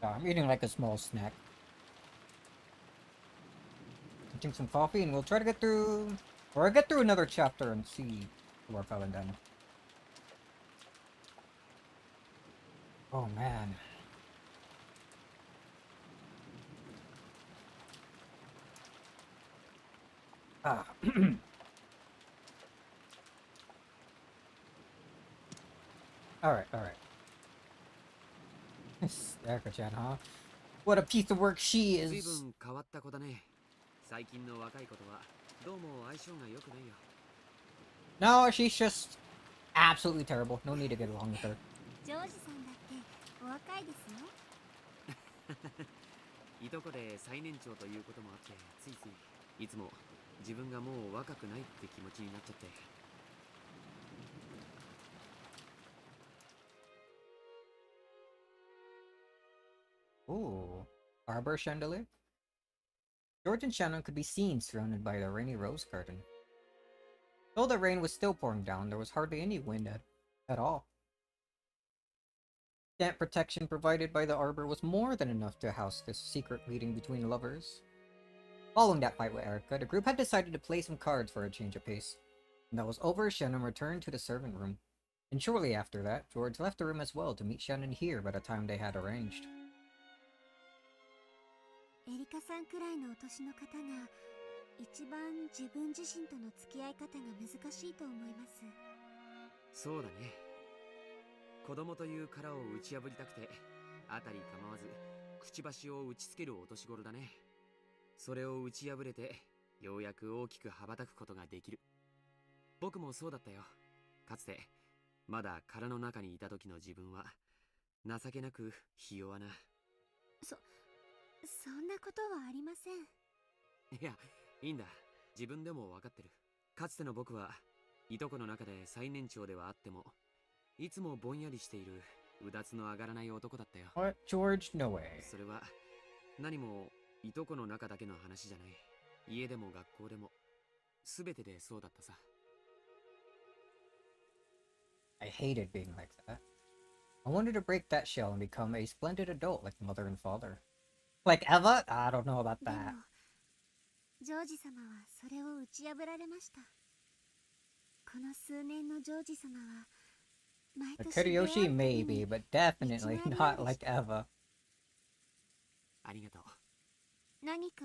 I'm eating like a small snack. Drink some coffee and we'll try to get through... Or get through another chapter and see where we're falling down. Oh man. Ah. Alright, alright. Erica-chan, huh? What a piece of work she is! No, she's just absolutely terrible. No need to get along with her. ジョージさんだってお若いですよ。いとこで最年長ということもあってついついいつも自分がもう若くないって気持ちになっちゃって。Ooh. Arbor chandelier? George and Shannon could be seen surrounded by the rainy rose garden. Though the rain was still pouring down, there was hardly any wind at all. Damp protection provided by the arbor was more than enough to house this secret meeting between lovers. Following that fight with Erica, the group had decided to play some cards for a change of pace. When that was over, Shannon returned to the servant room. And shortly after that, George left the room as well to meet Shannon here by the time they had arranged. エリカさんくらいのお年の方が一番自分自身との付き合い方が難しいと思います。そうだね。子供という殻を打ち破りたくて、あたり構わずくちばしを打ちつけるお年頃だね。それを打ち破れて、ようやく大きく羽ばたくことができる。僕もそうだったよ。かつてまだ殻の中にいた時の自分は情けなくひ弱な。そんなことはありません。いや、いいんだ。自分でも分かってる。かつての僕はいとこの中で最年長ではあっても、いつもぼんやりしているうだつの上がらない男だったよ。What? George? No way. それは何もいとこの中だけの話じゃない。家でも学校でも全てでそうだったさ。I hated being like that. I wanted to break that shell and become a splendid adult like mother and father. Like Eva? I don't know about that. でもジョージ様はそれを打ち破られました。この数年のジョージ様は毎年 Kariyoshi maybe, but definitely not like Eva. ありがとう。何か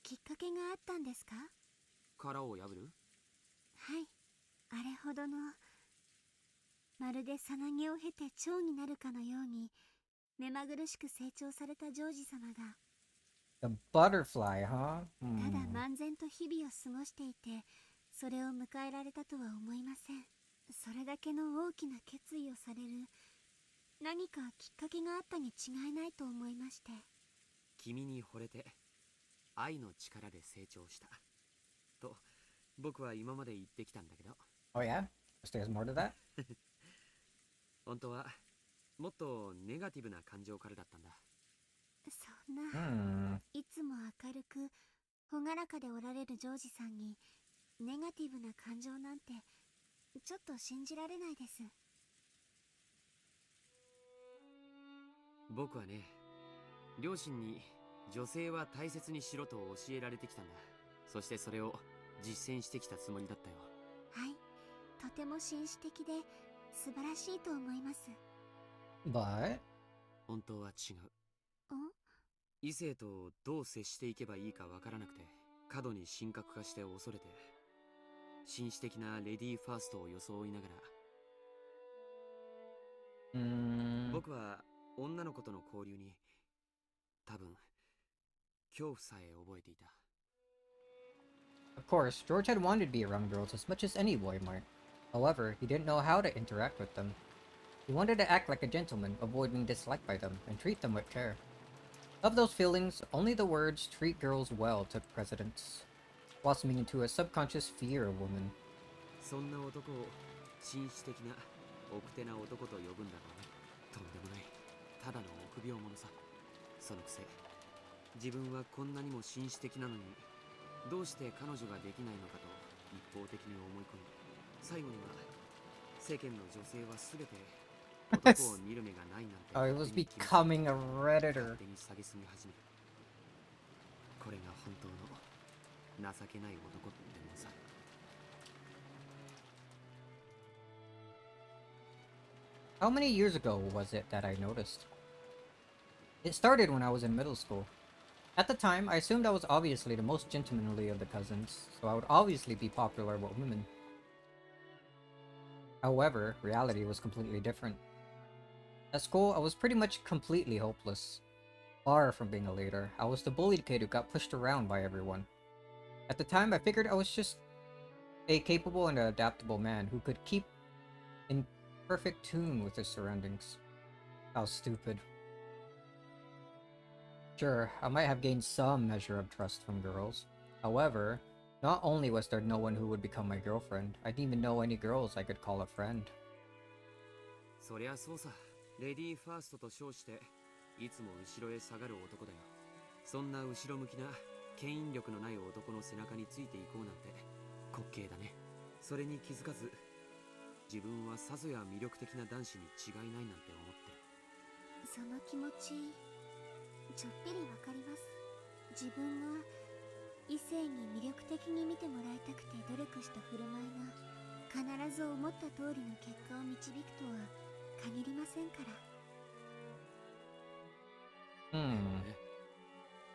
きっかけがあったんですか？殻を破る？はい、あれほどのまるでさなぎを経て蝶になるかのように目まぐるしく成長されたジョージ様が The butterfly, huh? ただ漫然と日々を過ごしていてそれを迎えられたとは思いません。それだけの大きな決意をされる何かきっかけがあったに違いないと思いまして。君に惚れて愛の力で成長したと僕は今まで言ってきたんだけど。 Oh yeah? There's more to that? 本当はもっとネガティブな感情からだったんだ。そんな、いつも明るく朗らかでおられるジョージさんにネガティブな感情なんてちょっと信じられないです。僕はね、両親に女性は大切にしろと教えられてきたんだ。そしてそれを実践してきたつもりだったよ。はい、とても紳士的で素晴らしいと思います。But 本当は違う。異性とどう接していけばいいかわからなくて、過度に神格化して恐れて、紳士的なレディーファーストを装いながら、僕は女の子との交流に多分恐怖さえ覚えていた。Of course, George had wanted to be around girls as much as any boy might. However, he didn't know how to interact with them. He wanted to act like a gentleman, avoid being disliked by them, and treat them with care. Of those feelings, only the words "treat girls well" took precedence, blossoming into a subconscious fear of women. そんな男を紳士的な奥手な男と呼ぶんだろうね。とんでもない、ただの臆病者さ。そのくせ自分はこんなにも紳士的なのに、どうして彼女ができないのかと一方的に思い込み、最後には世間の女性は全て男を見る目がないなんて Oh, he was becoming a redditor. 勝手に下げすみ始める。これが本当の情けない男ってもんさ。How many years ago was it that I noticed? It started when I was in middle school. At the time, I assumed I was obviously the most gentlemanly of the cousins, so I would obviously be popular with women. However, reality was completely different. At school, I was pretty much completely hopeless. Far from being a leader, I was the bullied kid who got pushed around by everyone. At the time, I figured I was just a capable and adaptable man who could keep in perfect tune with his surroundings. How stupid. Sure, I might have gained some measure of trust from girls. However, not only was there no one who would become my girlfriend, I didn't even know any girls I could call a friend. そりゃそうさ。レディーファーストと称していつも後ろへ下がる男だよ。そんな後ろ向きな牽引力のない男の背中についていこうなんて滑稽だね。それに気づかず、自分はさぞや魅力的な男子に違いないなんて思ってる。その気持ちちょっぴりわかります。自分が異性に魅力的に見てもらいたくて努力した振る舞いが必ず思った通りの結果を導くとは限りませんから。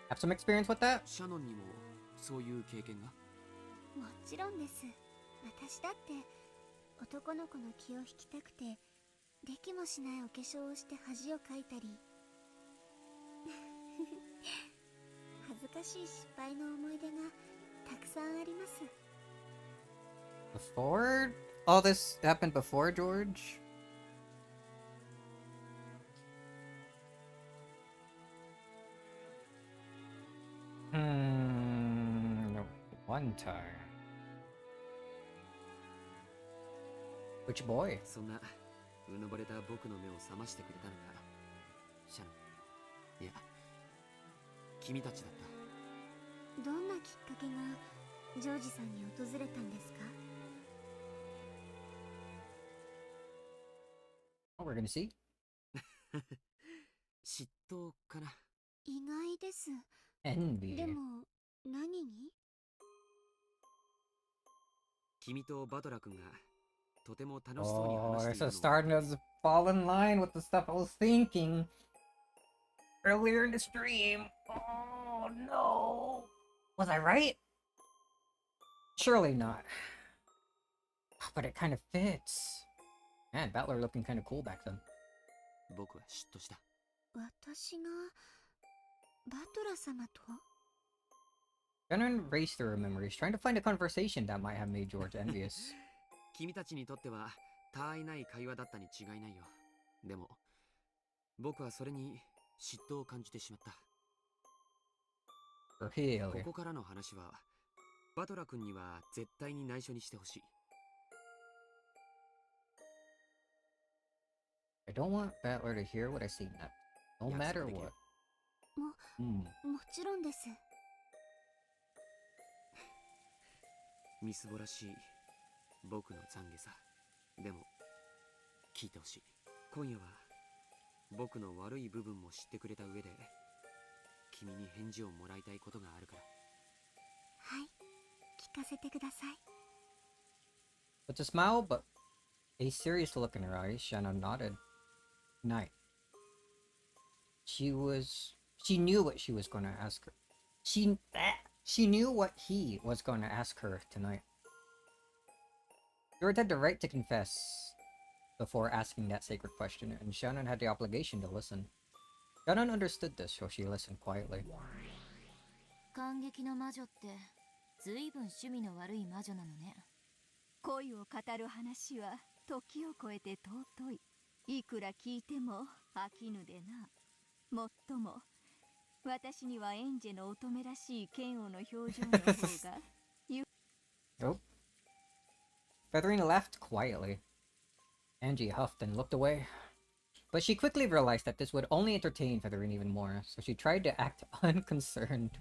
Have some experience with that? シャノンにもそういう経験が？もちろんです。私だって男の子の気を引きたくてできもしないお化粧をして恥をかいたり恥ずかしい失敗の思い出がたくさんあります。 Before? All this happened before George? No, one time. Which boy? そんなうぬぼれた僕の目を覚ましてくれたのがシャノン、いや君たちだった。どんなきっかけがジョージさんに訪れたんですか？ Oh, we're gonna see. 嫉妬かな。意外です。 Envy. でも何に？君とバトラ君がとても楽しそうに Oh, 話してい this るの is starting to fall in line with the stuff I was thinking earlier in the stream. Oh no. Was I right? Surely not. But it kind of fits. Man, Battler looking kind of cool back then. 僕は嫉妬した。私がバトラ様と？ Gonna race through her memories, trying to find a conversation that might have made George envious. 君たちにとっては他愛ない会話だったに違いないよ。でも僕はそれに嫉妬を感じてしまった。Really? ここからの話はバトラ君には絶対に内緒にしてほしい。I don't want Battler to hear what I see next, no matter what. もちろんです。みすぼらしい僕の懺悔さ。でも聞いてほしい。今夜は僕の悪い部分も知ってくれた上で君に返事をもらいたいことがあるから。はい、聞かせてください。 With a smile, but a serious look in her eyes, Shannon nodded. Night. She She knew what she was going to ask her. She knew what he was going to ask her tonight. George had the right to confess before asking that sacred question, and Shannon had the obligation to listen. Shannon understood this, so she listened quietly. 感激の魔女ってずいぶん趣味の悪い魔女なのね。恋を語る話は時を超えて尊い。いくら聞いても飽きぬでな。もっとも私にはエンジェの乙女らしい嫌悪の表情の方が。Nope. Featherine left quietly. Angie huffed and looked away. But she quickly realized that this would only entertain Featherine even more, so she tried to act unconcerned.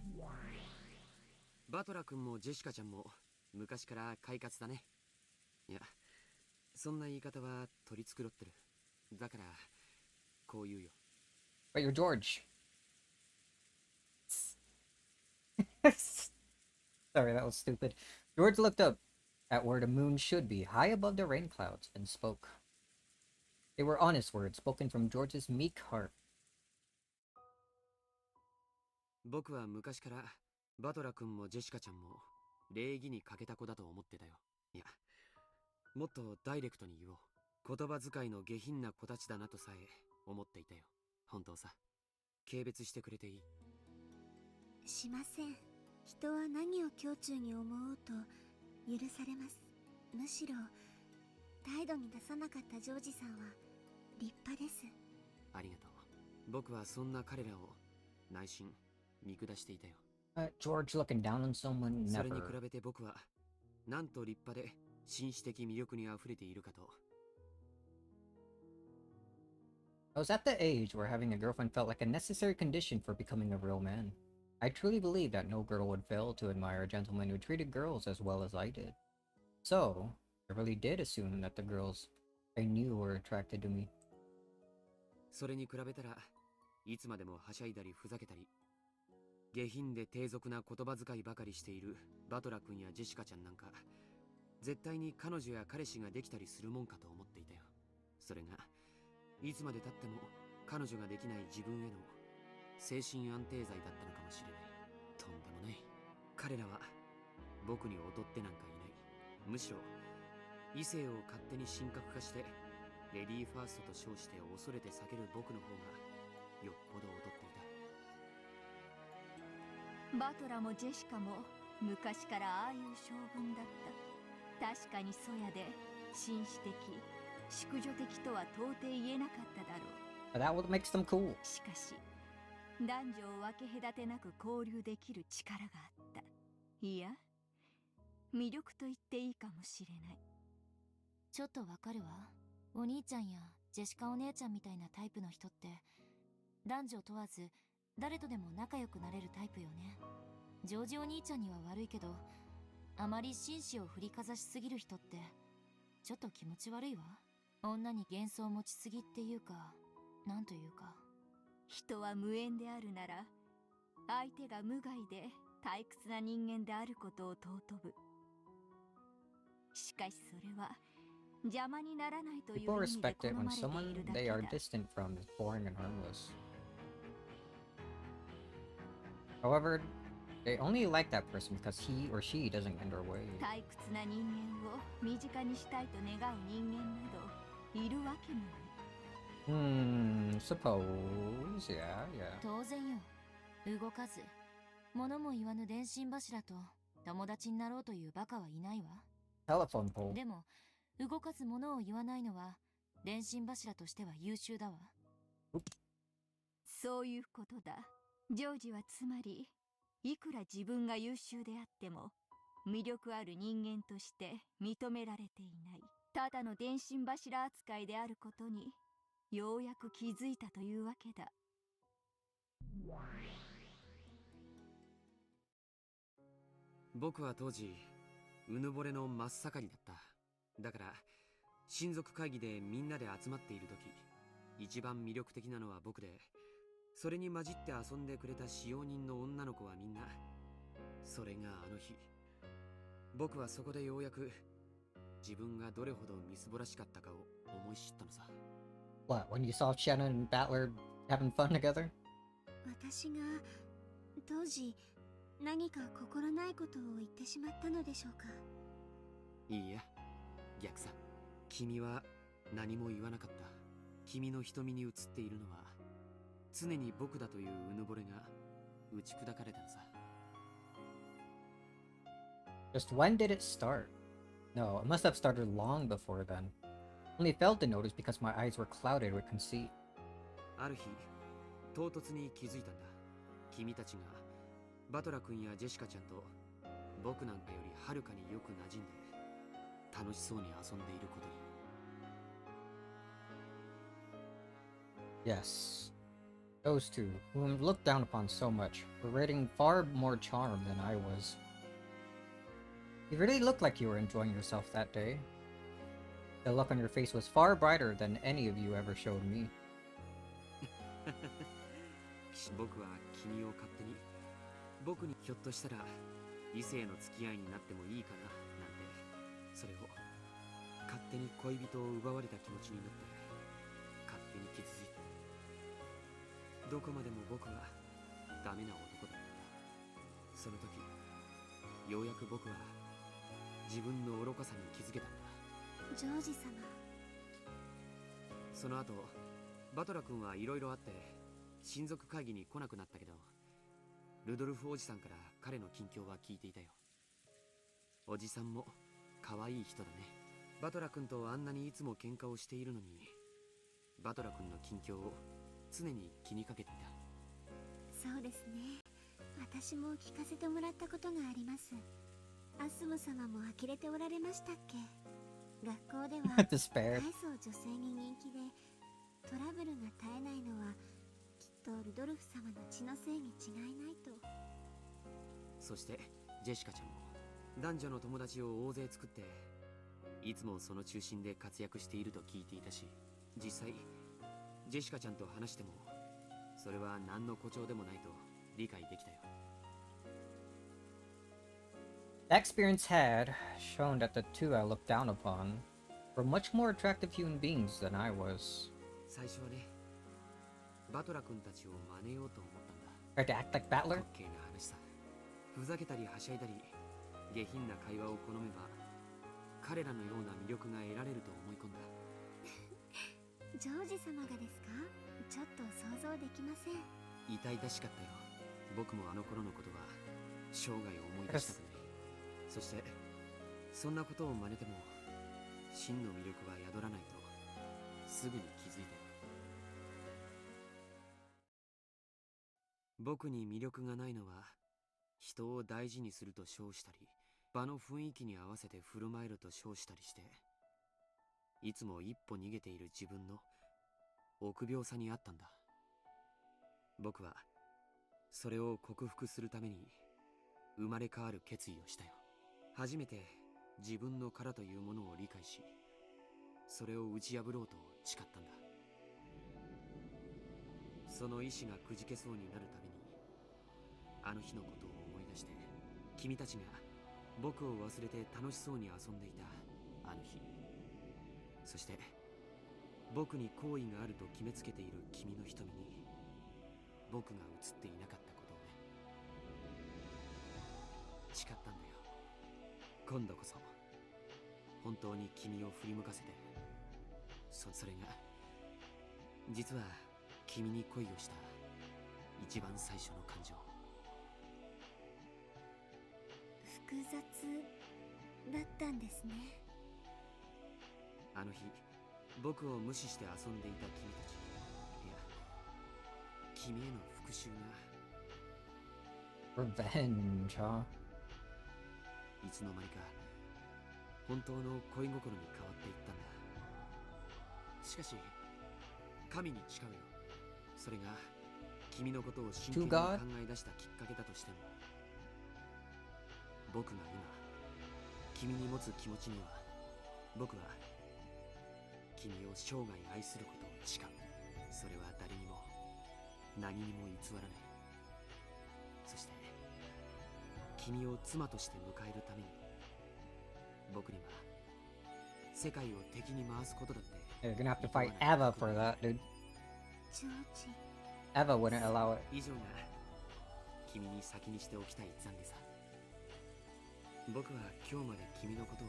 バトラ君もジェシカちゃんも昔から快活だね。いや、そんな言い方は取り繕ってる。だから、こう言うよ。But you're George. Sorry, that was stupid. George looked up at where the moon should be, high above the rain clouds, and spoke. They were honest words, spoken from George's meek heart. 僕は昔からバトラ君もジェシカちゃんも礼儀に欠けた子だと思ってたよ。いや、もっとダイレクトに言おう。言葉遣いの下品な子たちだなとさえ思っていたよ。本当さ。軽蔑してくれていい？しません。人は何を胸中に思おうと許されます。むしろ態度に出さなかったジョージさんは立派です。ありがとう。僕はそんな彼らを内心見下していたよ。George looking down on someone, それに never. 比べて僕はなんと立派で紳士的魅力にあふれているかと。I was at the age where having a girlfriend felt like a necessary condition for becoming a real man. I truly believed that no girl would fail to admire a gentleman who treated girls as well as I did. So, I really did assume that the girls I knew were attracted to me. それに比べたらいつまでもはしゃいだりふざけたり下品で低俗な言葉遣いばかりしているバトラ君やジェシカちゃんなんか絶対に彼女や彼氏ができたりするもんかと思っていたよ。それがいつまで経っても彼女ができない自分への精神安定剤だったのかもしれない。とんでもない。彼らは僕に劣ってなんかいない。むしろ異性を勝手に神格化してレディーファーストと称して恐れて避ける僕の方がよっぽど劣っていた。バトラもジェシカも昔からああいう性分だった。確かにそやで紳士的淑女的とは到底言えなかっただろう。 But that what makes them cool. しかし男女を分け隔てなく交流できる力があった。いや魅力と言っていいかもしれない。ちょっとわかるわ。お兄ちゃんやジェシカお姉ちゃんみたいなタイプの人って男女問わず誰とでも仲良くなれるタイプよね。ジョージお兄ちゃんには悪いけどあまり紳士を振りかざしすぎる人ってちょっと気持ち悪いわ。女に幻想を持ちすぎっていうかなんというか。人は無縁であるなら相手が無害で退屈な人間であることを尊ぶ。しかしそれは邪魔にならないという People 意味で respect 好 it ま when れてい someone るだけ they だ。 are distant from is boring and harmless. However, they only like that person because he or she doesn't get in their way. 退屈な人間を身近にしたいと願う人間などいるわけもない。Suppose, yeah. 当然よ。動かず物も言わぬ電信柱と友達になろうというバカはいないわ。 Telephone pole. でも動かず物を言わないのは電信柱としては優秀だわ。そういうことだ。ジョージはつまりいくら自分が優秀であっても魅力ある人間として認められていない。ただの電信柱扱いであることにようやく気づいたというわけだ。僕は当時うぬぼれの真っ盛りだった。だから親族会議でみんなで集まっている時一番魅力的なのは僕で、それに混じって遊んでくれた使用人の女の子はみんな。それがあの日僕はそこでようやく自分がどれほどみすぼらしかったかを思い知ったのさ。 What, when you saw Shannon and Battler having fun together? 私が当時何か心ないことを言ってしまったのでしょうか。いいや、逆さ。君は何も言わなかった。君の瞳に映っているのは常に僕だといううぬぼれが打ち砕かれたのさ。Just when did it start? No, it must have started long before then. Only failed to notice because my eyes were clouded with conceit. ある日、唐突に気づいたんだ。君たちがバトラ君やジェシカちゃんと僕なんかよりはるかによく馴染んで楽しそうに遊んでいることに。 Yes. Those two, whom looked down upon so much, were radiating far more charm than I was. You really looked like you were enjoying yourself that day. The look on your face was far brighter than any of you ever showed me. 僕は君を勝手に、僕にひょっとしたら異性の付き合いになってもいいかななんて、それを勝手に恋人を奪われた気持ちになって勝手に傷ついた。どこまでも僕はダメな男だった。その時ようやく僕は自分の愚かさに気づけたんだ。ジョージ様。その後バトラ君はいろいろあって親族会議に来なくなったけど、ルドルフおじさんから彼の近況は聞いていたよ。おじさんも可愛い人だね。バトラ君とあんなにいつも喧嘩をしているのに、バトラ君の近況を常に気にかけていた。そうですね。私も聞かせてもらったことがあります。アスム様も呆れておられましたっけ。学校では大層女性に人気でトラブルが絶えないのはきっとルドルフ様の血のせいに違いないと。そしてジェシカちゃんも男女の友達を大勢作っていつもその中心で活躍していると聞いていたし、実際ジェシカちゃんと話してもそれは何の誇張でもないと理解できたよ。That experience had shown that the two I looked down upon were much more attractive human beings than I was. 最初はね、バトラ君たちを真似ようと思ったんだ。Tried to act like Battler? 滑稽な話さ。ふざけたりはしゃいだり下品な会話を好めば彼らのような魅力が得られると思い込んだ。ジョージ様がですか？ちょっと想像できません。痛々しかったよ。僕もあの頃のことは生涯思い出したくない。そしてそんなことを真似ても真の魅力は宿らないとすぐに気づいたよ。僕に魅力がないのは人を大事にすると称したり、場の雰囲気に合わせて振る舞えると称したりして、いつも一歩逃げている自分の臆病さにあったんだ。僕はそれを克服するために生まれ変わる決意をしたよ。初めて自分の殻というものを理解し、それを打ち破ろうと誓ったんだ。その意志がくじけそうになるたびにあの日のことを思い出して、君たちが僕を忘れて楽しそうに遊んでいたあの日、そして僕に好意があると決めつけている君の瞳に僕が映っていなかったことをね。誓ったんだよ。今度こそ本当に君を振り向かせて、それが実は君に恋をした一番最初の感情。複雑だったんですね。あの日僕を無視して遊んでいた君たち、いや君への復讐が Revenge, huh? いつの間にか本当の恋心に変わっていったんだ。しかし神に誓うよ。それが君のことを真剣に考え出したきっかけだとしても、僕が今君に持つ気持ちには、僕は君を生涯愛することを誓う。それは誰にも何にも偽らない。そして君を妻として迎えるために、僕には世界を敵に回すことだって。 You're gonna have to fight Ava for that, dude. ジョージ。Eva wouldn't allow it. 以上が君に先にしておきたい懺悔さ。僕は今日まで君のことを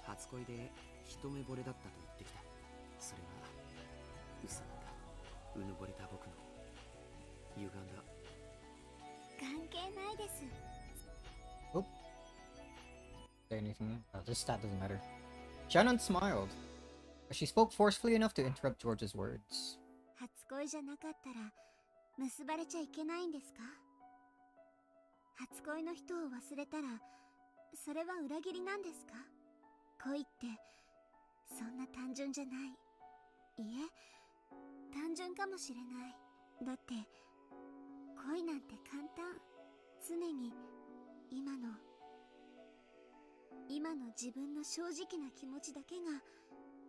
初恋で一目惚れだったと言ってきた。それは嘘なんだ。うぬぼれた僕の歪んだ。関係ないです。 Oh. Say anything? This stat doesn't matter. Shannon smiled. She spoke forcefully enough to interrupt George's words. 初恋じゃなかったら結ばれちゃいけないんですか？初恋の人を忘れたらそれは裏切りなんですか？恋ってそんな単純じゃない。いえ、単純かもしれない。だって恋なんて簡単。常に今の自分の正直な気持ちだけが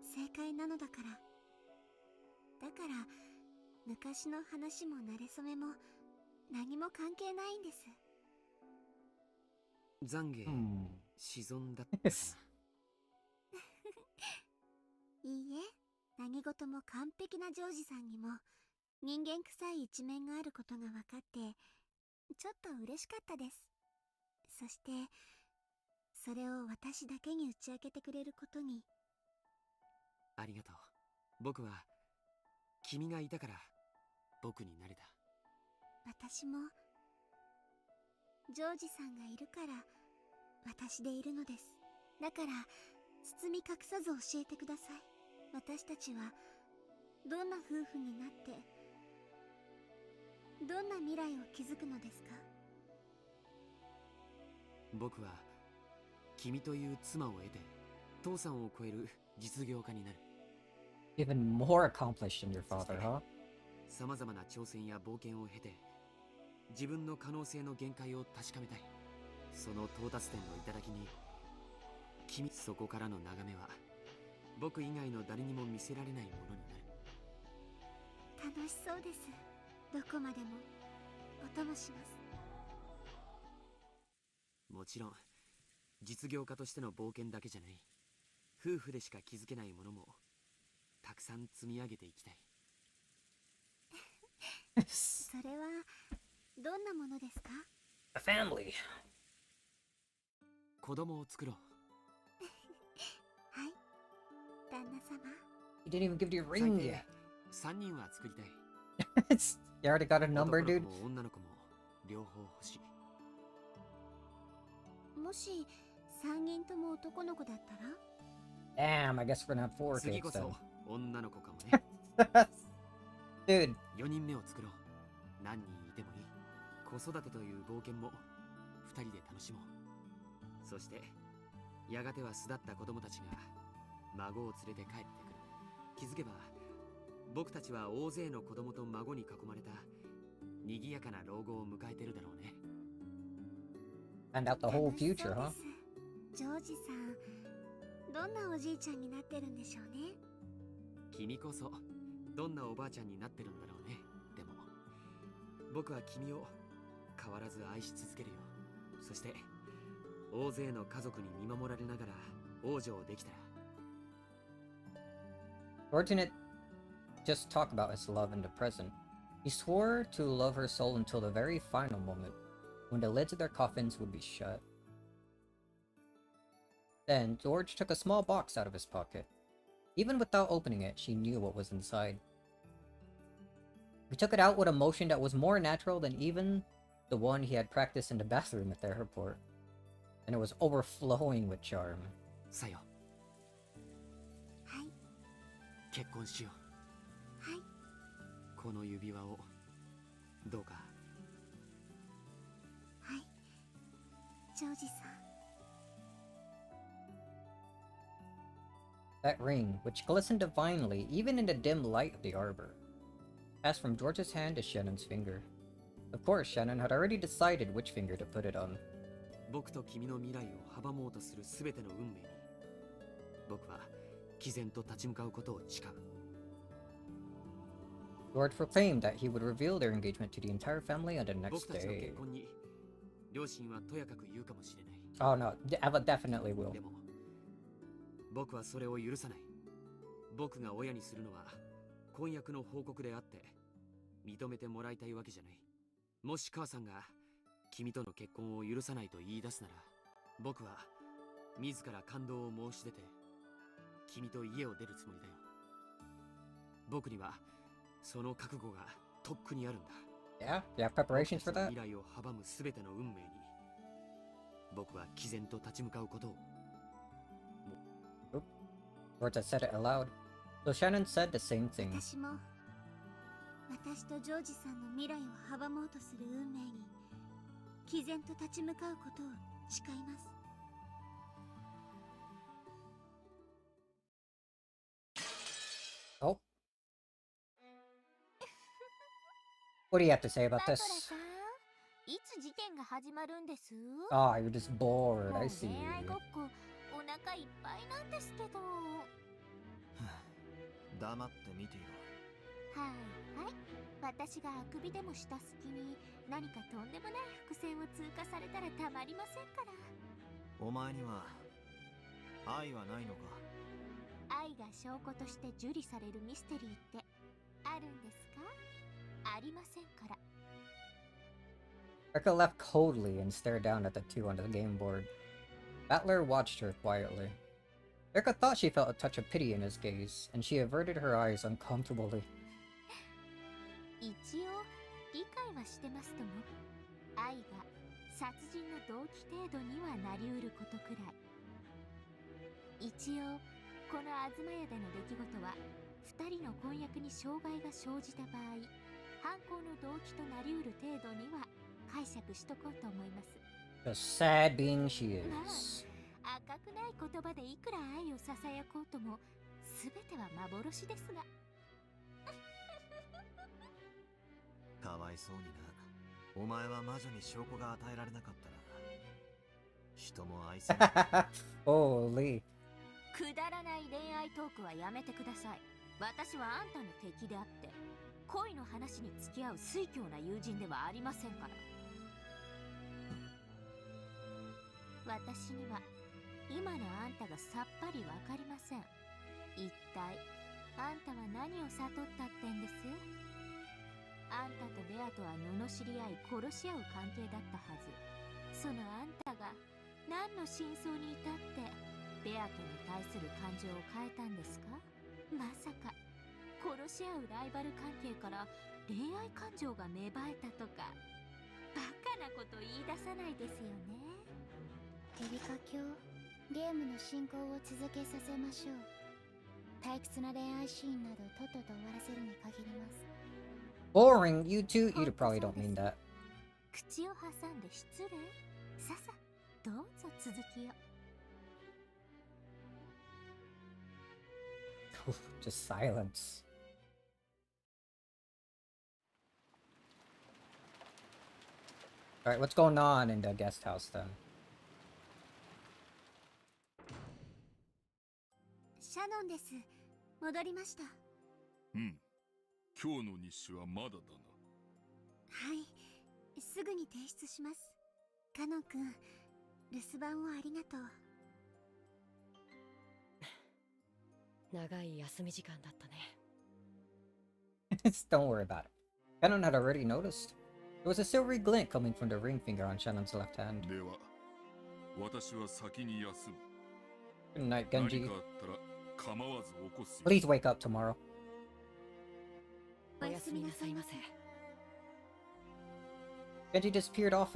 正解なのだから。だから昔の話も馴れ初めも何も関係ないんです。懺悔、沈んだったかな。いいえ、何事も完璧なジョージさんにも人間臭い一面があることが分かってちょっと嬉しかったです。そしてそれを私だけに打ち明けてくれることに。ありがとう。僕は君がいたから僕になれた。私もジョージさんがいるから私でいるのです。だから包み隠さず教えてください。私たちはどんな夫婦になってどんな未来を築くのですか？僕は君という妻を得て父さんを超える実業家になる。 Even more accomplished than your father, huh? さまざまな挑戦や冒険を経て自分の可能性の限界を確かめたい。その到達点の頂に君、そこからの眺めは僕以外の誰にも見せられないものになる。楽しそうです。どこまでもお供します。もちろん実業家としての冒険だけじゃない。夫婦でしか築けないものもたくさん積み上げていきたい。それはどんなものですか？ A family. 子供を作ろう。はい、旦那様。 You didn't even give you a ring yet. 3人は作りたい。You already got a number, 男 dude? の子も女の子も両方欲しい。もし3人とも男の子だったら？ Damn, I guess we're gonna have 4次 kids こ then. そ女の子かもね。Dude. 4人目を作ろう。何人いてもいい。子育てという冒険も2人で楽しもう。そしてやがては巣立った子供たちが孫を連れて帰ってくる。気づけば僕たちは大勢の子供と孫に囲まれた賑やかな老後を迎えてるだろうね。 Find out the whole future, huh? ジョージさん、どんなおじいちゃんになってるんでしょうね。君こそどんなおばあちゃんになってるんだろうね。でも僕は君を変わらず愛し続けるよ。そして大勢の家族に見守られながら王女をできたら。 George didn't just talk about his love in the present. He swore to love her soul until the very final moment, when the lids of their coffins would be shut. Then George took a small box out of his pocket. Even without opening it, she knew what was inside. He took it out with a motion that was more natural than even the one he had practiced in the bathroom at the airport. And it was overflowing with charm. さよ。はい。結婚しよう。はい。この指輪をどうか。はい。ジョージさん。 That ring, which glistened divinely even in the dim light of the arbor, passed from George's hand to Shannon's finger. Of course, Shannon had already decided which finger to put it on. 僕と君の未来を阻もうとするすべての運命に僕は毅然と立ち向かうことを誓う。 George proclaimed that he would reveal their engagement to the entire family on the 僕 next たちの day. 結婚に両親はとやかく言うかもしれない。 Oh no, Eva definitely will. でも僕はそれを許さない。僕が親にするのは婚約の報告であって認めてもらいたいわけじゃない。もし母さんが君との結婚を許さないと言い出すなら、僕は自ら感動を申し出て君と家を出るつもりだよ。僕にはその覚悟がとっくにあるんだ。Yeah? You have preparations for that? 未来を阻むすべての運命に僕は毅然と立ち向かうことを。Words that said it aloud. So Shannon said the same thing. 私も私とジョージさんの未来を阻もうとする運命に毅然と立ち向かうことを誓います。Oh. What do you have to say about バトラ this? さん、いつ事件が始まるんです？ Ah, you're just bored. も I う see. 恋愛ごっこお腹いっぱいなんですけど。黙って見てよ。はいはい。私があくびでもした隙に何かとんでもない伏線を通過されたらたまりませんから。お前には愛はないのか？愛が証拠として受理されるミステリーってあるんですか？ありませんから。Rekka left coldly and stared down at the two on the game board. Battler watched her quietly. Rekka thought she felt a touch of pity in his gaze, and she averted her eyes uncomfortably. 一応理解はしてますとも。愛が殺人の動機程度にはなりうることくらい。一応この東屋での出来事は2人の婚約に障害が生じた場合、犯行の動機となりうる程度には解釈しとこうと思います。 The sad being she is. 赤くない言葉でいくら愛をささやこうとも全ては幻ですが。かわいそうにな。お前は魔女に証拠が与えられなかったら人も愛せない。Holy. くだらない恋愛トークはやめてください。私はあんたの敵であって恋の話に付き合う酔狂な友人ではありませんから。私には今のあんたがさっぱりわかりません。一体あんたは何を悟ったってんです？あんたとベアとは罵り合い殺し合う関係だったはず。そのあんたが何の真相に至ってベア家に対する感情を変えたんですか？まさか殺し合うライバル関係から恋愛感情が芽生えたとかバカなこと言い出さないですよね。エリカ卿、ゲームの進行を続けさせましょう。退屈な恋愛シーンなどとっとと終わらせるに限ります。 Boring? You too? You probably don't mean that. 口を挟んで失礼。ささどうぞ続きを。Just silence. Alright, what's going on in the guest house then? シャノンです。戻りました。うん。今日の日誌はまだだな。はい、すぐに提出します。カノン君、留守番をありがとう。長い休み時間だったね。Don't worry about it. Shannon had already noticed. There was a silvery glint coming from the ring finger on Shannon's left hand. では、私は先に休む。 Good night, Genji. 何かあったら構わず起こすよ。 Please wake up tomorrow. おやすみなさいませ。 Genji disappeared off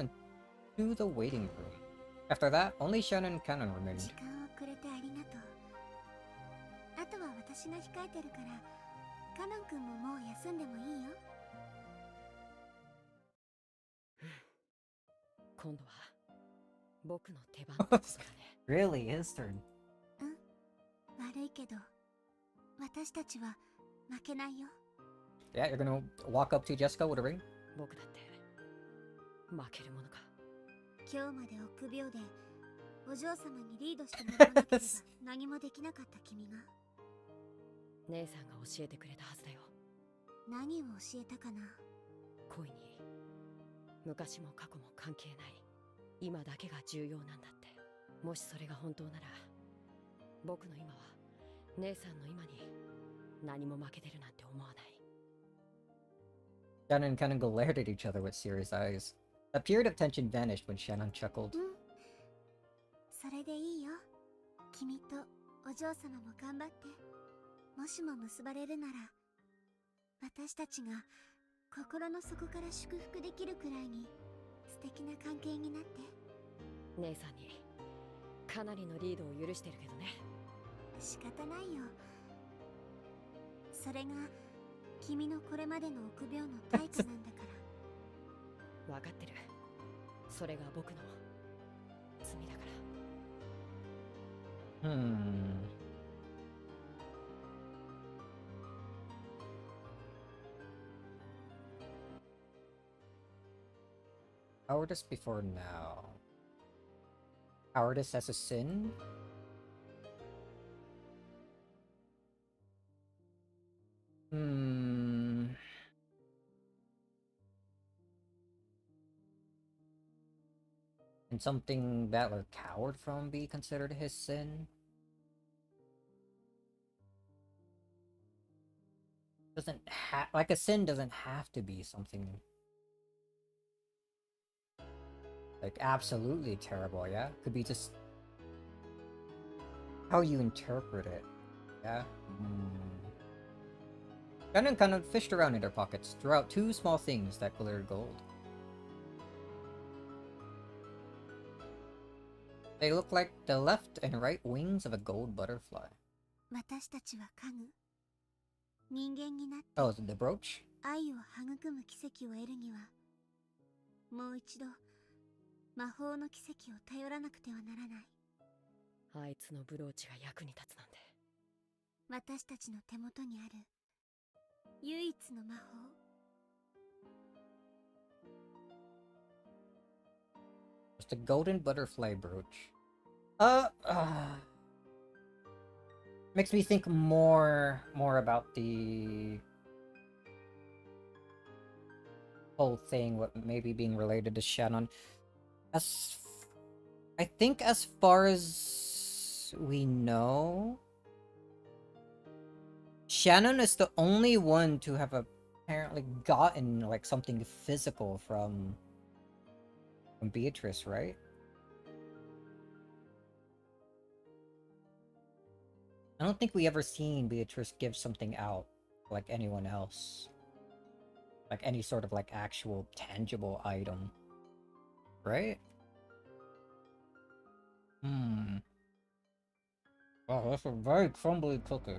into the waiting room. After that, only Shannon and Cannon 時 remained. 間をくれてありがとう。あとは私が控えてるから、カノン君ももう休んでもいいよ。今度は僕の出番ってことだね。Really, his turn. 悪いけど、私たちは負けないよ。 Yeah, you're gonna walk up to Jessica with a ring? 僕だって負けるものか。今日まで臆病でお嬢様にリードしてもらわなければ何もできなかった君が姉さんが教えてくれたはずだよ。何を教えたかな。恋に昔も過去も関係ない、今だけが重要なんだって。もしそれが本当なら僕の今は姉さんの今に何も負けてるなんて思わない。Shannon and Shannon glared at each other with serious eyes. A period of tension vanished when Shannon chuckled. それでいいよ。君とお嬢様も頑張って。もしも結ばれるなら、私たちが心の底から祝福できるくらいに素敵な関係になって。姉さんにかなりのリードを許してるけどね。仕方ないよ。それが君のこれまでの臆病の対価なんだから。分かってる。それが僕の罪だから。Cowardice before now. Cowardice as a sin? Can something that we're coward from be considered his sin? Doesn't like a sin doesn't have to be something like absolutely terrible, yeah? Could be just how you interpret it, yeah? Shannon kind of fished around in their pockets, drew out two small things that glittered gold. They look like the left and right wings of a gold butterfly. 私たちは家具。人間になって Oh, is it the brooch? 愛を育む奇跡を得るには、もう一度魔法の奇跡を頼らなくてはならない。あいつのブローチが役に立つなんて。私たちの手元にある唯一の魔法。It's the golden butterfly brooch. Makes me think more about the whole thing, what maybe being related to Shannon. I think as far as we know, Shannon is the only one to have apparently gotten like something physical from Beatrice, right? I don't think we ever seen Beatrice give something out like anyone else. Like any sort of like actual tangible item. Right? Wow, that's a very crumbly cookie.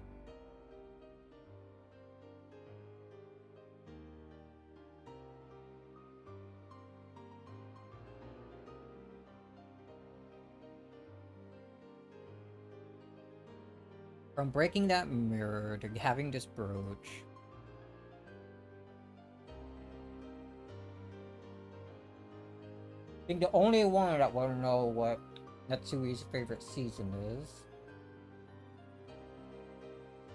From breaking that mirror to having this brooch. I think the only one that will know what Natsui's favorite season is.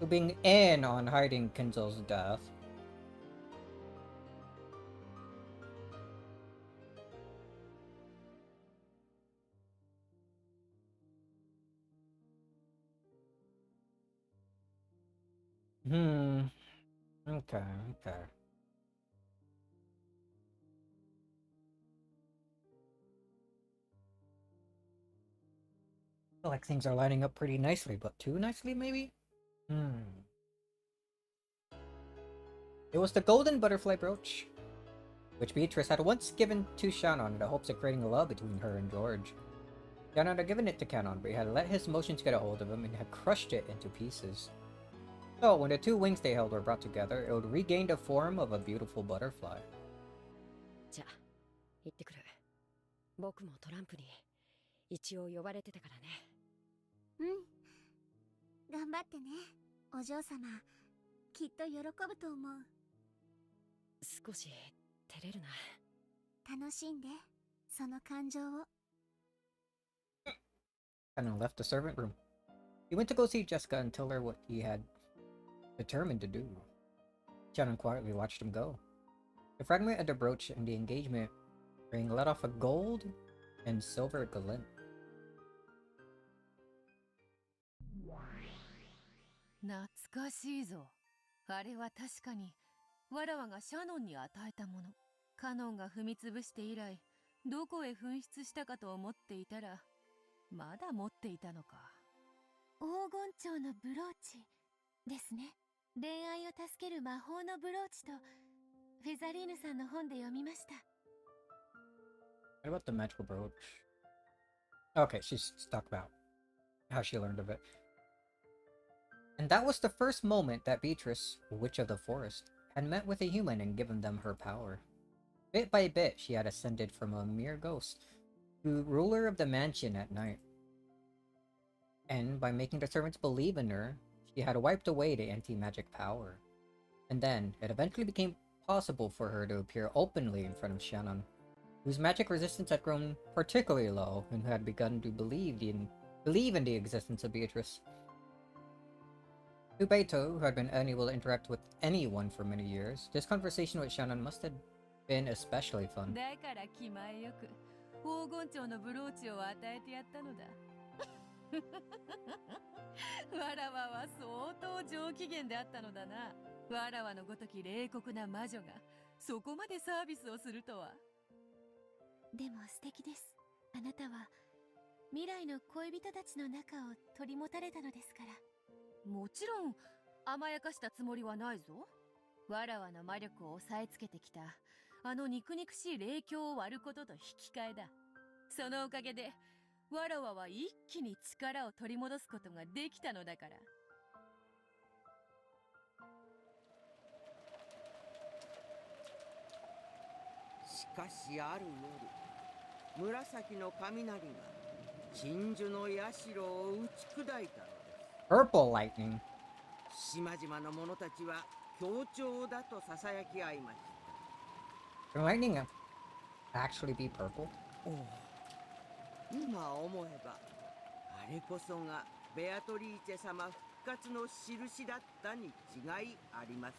To being in on hiding Kenzo's death. Okay. I feel like things are lining up pretty nicely, but too nicely, maybe? It was the golden butterfly brooch, which Beatrice had once given to Shannon in the hopes of creating love between her and George. Shannon had given it to Canon, but he had let his emotions get a hold of him and had crushed it into pieces. So, when the two wings they held were brought together, it would regain the form of a beautiful butterfly. じゃあ、行ってくる。僕もトランプに一応呼ばれてたからね。頑張ってね、お嬢様。きっと喜ぶと思う。少し照れるな。楽しんで、その感情を。Canon left the servant room. He went to go see Jessica and tell her what he had determined to do. Shannon quietly watched him go. The fragment of the brooch and the engagement ring let off a gold and silver glint. 懐かしいぞ。あれは確かにわらわがシャノンに与えたもの。カノンが踏みつぶして以来、どこへ紛失したかと思っていたら、まだ持っていたのか。黄金蝶のブローチですね。恋愛を助ける魔法のブローチと、フェザリーヌさんの本で読みました。What about the magical brooch? Okay, she's talked about how she learned of it. And that was the first moment that Beatrice, Witch of the Forest, had met with a human and given them her power. Bit by bit, she had ascended from a mere ghost to ruler of the mansion at night. And by making the servants believe in her, she had wiped away the anti-magic power. And then, it eventually became possible for her to appear openly in front of Shannon, whose magic resistance had grown particularly low and who had begun to believe in the existence of Beatrice. To Beito, who had been unable to interact with anyone for many years, this conversation with Shannon must have been especially fun. だから気前よく黄金蝶のブローチを与えてやったのだ。わらわは相当上機嫌であったのだな。わらわのごとき冷酷な魔女がそこまでサービスをするとは。でも素敵です。あなたは未来の恋人たちの仲を取り持たれたのですから。もちろん甘やかしたつもりはないぞ。わらわの魔力を抑えつけてきたあの肉々しい霊境を割ることと引き換えだ。そのおかげでわらわは一気に力を取り戻すことができたのだから。しかしある夜、紫の雷が鎮守の社を打ち砕いたのです。Purple lightning. 島々の者たちは協調だとささやき合いました。Can lightning actually be purple? 今思えば、あれこそがベアトリーチェ様復活の印だったに違いありません。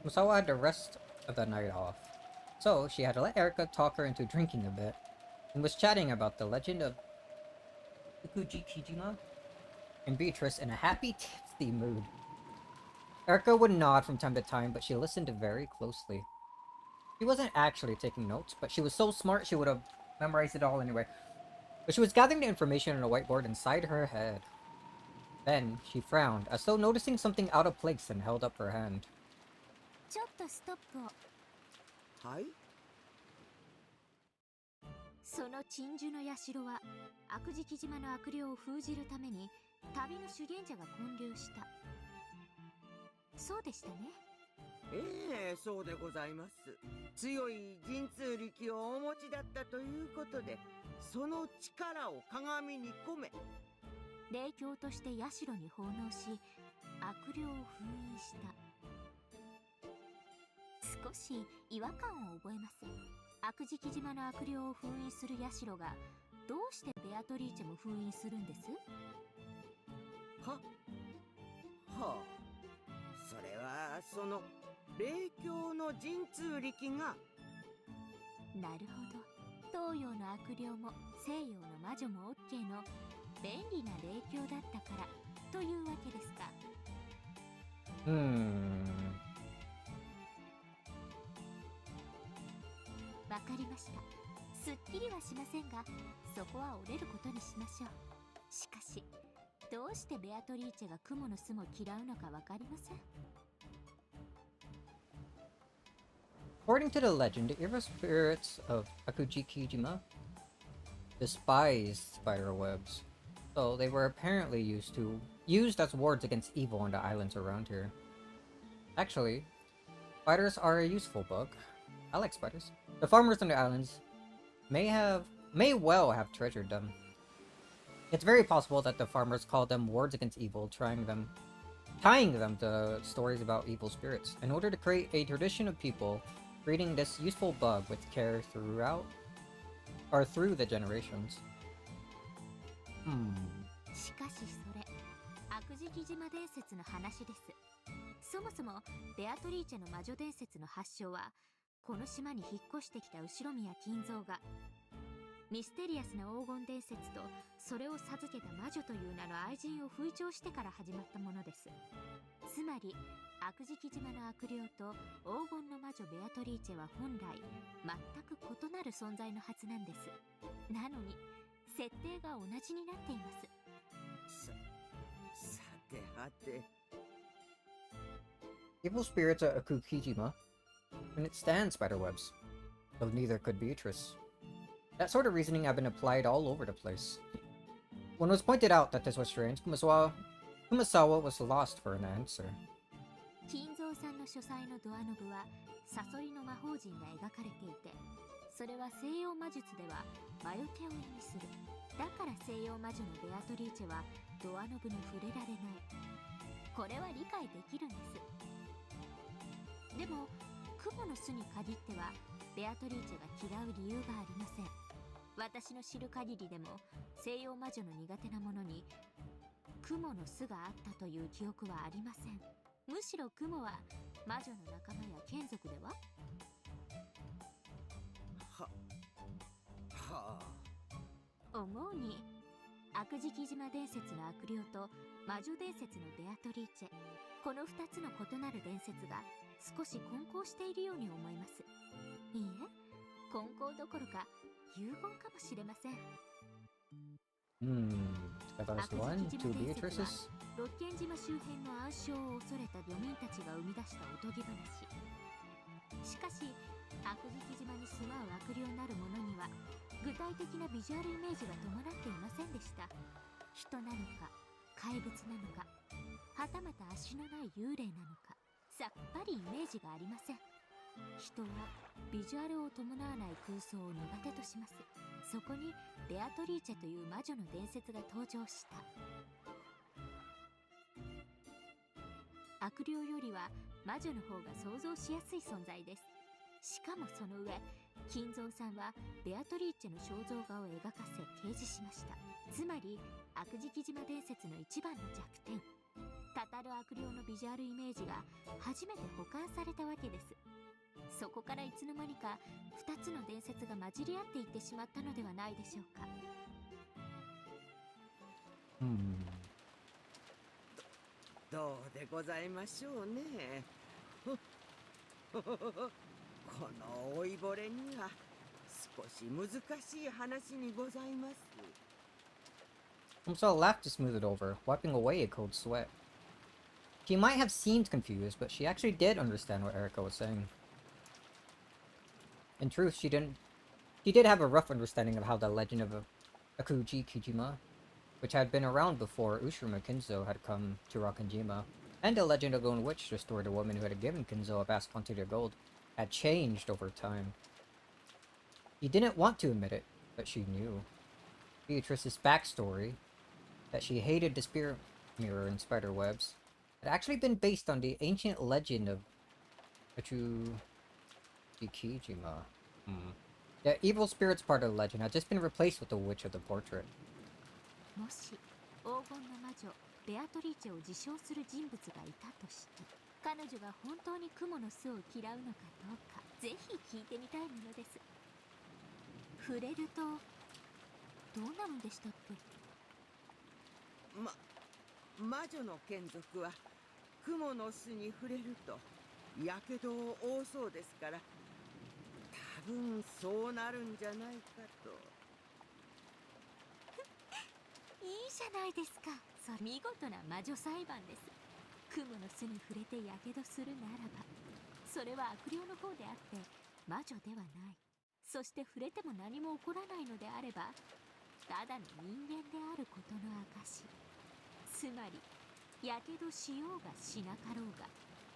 Musawa had the rest of the night off, so she had to let Erica talk her into drinking a bit, and was chatting about the legend of Kijima and Beatrice in a happy, tipsy mood. Erica would nod from time to time, but she listened very closely. She wasn't actually taking notes, but she was so smart she would have memorized it all anyway. But she was gathering the information on a whiteboard inside her head. Then, she frowned, as though noticing something out of place, and held up her hand. ちょっとストップを。はい。その鎮守の社は悪事木島の悪霊を封じるために旅の修験者が建立した。そうでしたね。ええ、そうでございます。強い神通力をお持ちだったということで、その力を鏡に込め霊境として社に奉納し、悪霊を封印した。少し違和感を覚えます。悪事木島の悪霊を封印する社がどうしてベアトリーチェも封印するんです？はあ、それはその霊境の神通力が。なるほど、東洋の悪霊も西洋の魔女も OK の便利な霊境だったからというわけですか。わかりました。すっきりはしませんが、そこは折れることにしましょう。しかし、どうしてベアトリーチェが雲の巣も嫌うのかわかりません。According to the legend, the evil spirits of Akujikijima despised spider webs, so they were apparently used as wards against evil on the islands around here. Actually, spiders are a useful bug. I like spiders. The farmers on the islands may well have treasured them. It's very possible that the farmers called them wards against evil, tying them to stories about evil spirits, in order to create a tradition of people treating this useful bug with care through the generations. しかしそれ、悪事木島伝説の話です。そもそもベアトリーチェの魔女伝説の発祥は、この島に引っ越してきた後宮金蔵がミステリアスな黄金伝説とそれを授けた魔女という名の愛人を吹聴してから始まったものです。つまり悪食島の悪霊と黄金の魔女ベアトリーチェは本来全く異なる存在のはずなんです。なのに設定が同じになっています。さてはて。 Evil spirits are Akukijima, and it stands spiderwebs, though neither could Beatrice. That sort of reasoning had been applied all over the place. When it was pointed out that this was strange, Kumasawa was lost for an answer. 金蔵さんの書斎のドアノブはサソリの魔法陣が描かれていて、それは西洋魔術では魔除けを意味する。だから西洋魔女のベアトリーチェはドアノブに触れられない。これは理解できるんです。でも雲の巣に限ってはベアトリーチェが嫌う理由がありません。私の知る限りでも西洋魔女の苦手なものに雲の巣があったという記憶はありません。むしろ雲は魔女の仲間や眷属では思うに悪食島伝説の悪霊と魔女伝説のベアトリーチェ、この2つの異なる伝説が少し混交しているように思います。いいえ、混交どころか融合かもしれません。I thought it was one, two Beatrices. 六軒島周辺の暗礁を恐れた漁民たちが生み出したおとぎ話。しかし悪食島に住まう悪霊なる者には具体的なビジュアルイメージが伴っていませんでした。人なのか怪物なのか、はたまた足のない幽霊なのか、さっぱりイメージがありません。人はビジュアルを伴わない空想を苦手とします。そこにベアトリーチェという魔女の伝説が登場した。悪霊よりは魔女の方が想像しやすい存在です。しかもその上、金蔵さんはベアトリーチェの肖像画を描かせ掲示しました。つまり悪食島伝説の一番の弱点、たたる悪霊のビジュアルイメージが初めて保管されたわけです。そこからいつの間にか2つの伝説が混じり合っていってしまったのではないでしょうか。どうでございましょうね。この老いぼれには少し難しい話にございます。Kumasawa laughed to smooth it over, wiping away a cold sweat. She might have seemed confused, but she actually did understand what Erika was saying. In truth, she did have a rough understanding of how the legend of Akujikijima, which had been around before Ushima Kinzo had come to Rakanjima, and the legend of Lone Witch, the story of the woman who had given Kinzo a vast quantity of gold, had changed over time. She didn't want to admit it, but she knew. Beatrice's backstory, that she hated the spirit mirror and spider webs, had actually been based on the ancient legend of Akujikijima. The evil spirits part of the legend had just been replaced with the witch of the portrait. もし黄金の魔女ベアトリーチェを自称する人物がいたとして、彼女が本当に雲の巣を嫌うのかどうか、ぜひ聞いてみたいものです。触れるとどんなのでしたっけ。魔女の眷属は雲の巣に触れるとやけどを負うそうですから、多分そうなるんじゃないかと。いいじゃないですか。それ見事な魔女裁判です。雲の巣に触れてやけどするならば、それは悪霊の方であって魔女ではない。そして触れても何も起こらないのであれば、ただの人間であることの証。つまりやけどしようがしなかろうが、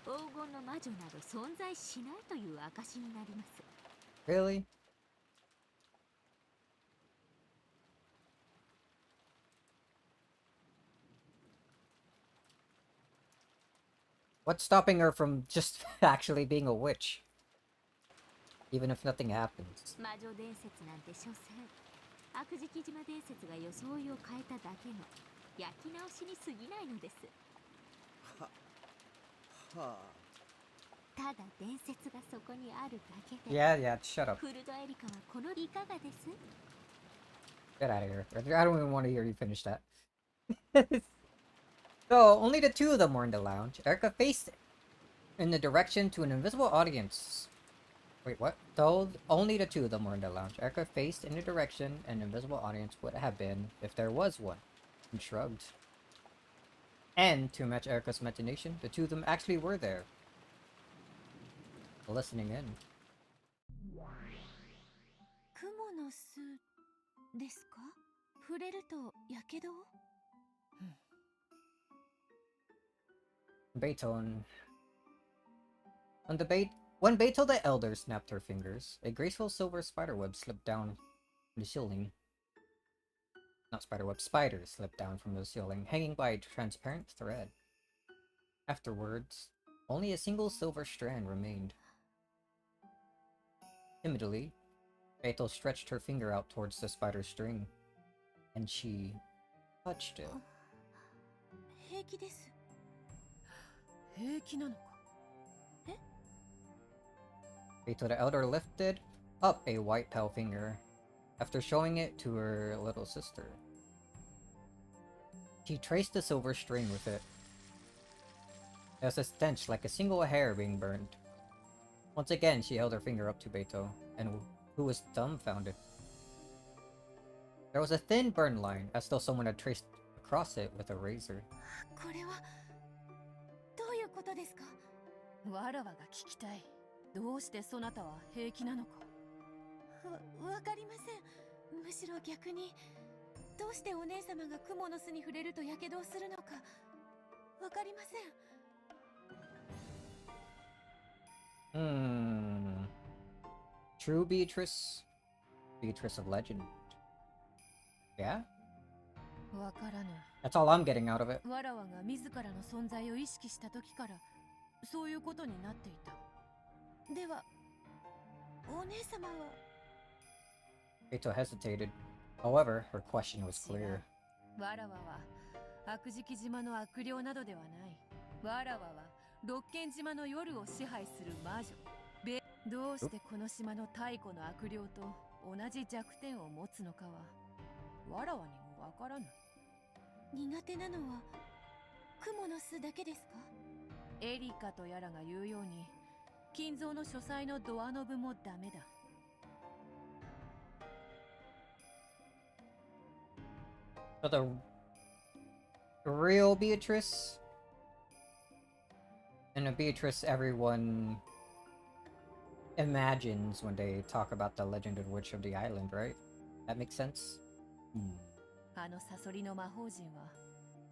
黄金の魔女など存在しないという証になります。 Really? What's stopping her from just actually being a witch? Even if nothing happens. 魔女伝説なんて所詮悪食島伝説が装いを変えただけの焼き直しに過ぎないのです。ただ伝説がそこにあるだけで。Yeah, shut up. フルドエリカはこのいかがです？ Get out of here. I don't even want to hear you finish that. So, only the two of them were in the lounge. Erica faced in the direction to an invisible audience. Wait, what? So, only the two of them were in the lounge. Erica faced in the direction an invisible audience would have been if there was one, and shrugged. And, to match Erica's imagination, the two of them actually were there. Listening in. クモの巣ですか？触れるとやけど？ Beethoven. When Beethoven the Elder snapped her fingers, a graceful silver spiderweb slipped down from the ceiling. Not spiderweb, spider slipped down from the ceiling, hanging by a transparent thread. Afterwards, only a single silver strand remained. Timidly, Beethoven stretched her finger out towards the spider string, and she touched it. 平気です。平気なのか？え？ Beethoven the Elder lifted up a white pale finger after showing it to her little sister. She traced the silver string with it. There was a stench like a single hair being burned. Once again, she held her finger up to Beto, who was dumbfounded. There was a thin burn line, as though someone had traced across it with a razor. これはどういうことですか？わらわが聞きたい。どうしてそなたは平気なのか？わかりません。むしろ逆に、どうしてお姉様が蜘蛛の巣に触れるとやけどをするのかわかりません。True Beatrice? Beatrice of legend. Yeah? わからぬ。 That's all I'm getting out of it. わらわが自らの存在を意識した時からそういうことになっていた。では、お姉様は Beto hesitated. However, her question was clear. わらわは悪食島の悪霊などではない。わらわは六軒島の夜を支配する魔女。どうしてこの島の太古の悪霊と同じ弱点を持つのかはわらわにもわからぬ。苦手なのは蜘蛛の巣だけですか？エリカとやらが言うように金蔵の書斎のドアノブもダメだ。So the real Beatrice and a Beatrice everyone imagines when they talk about the legended witch of the island, right? That makes sense? あのサソリの魔法陣は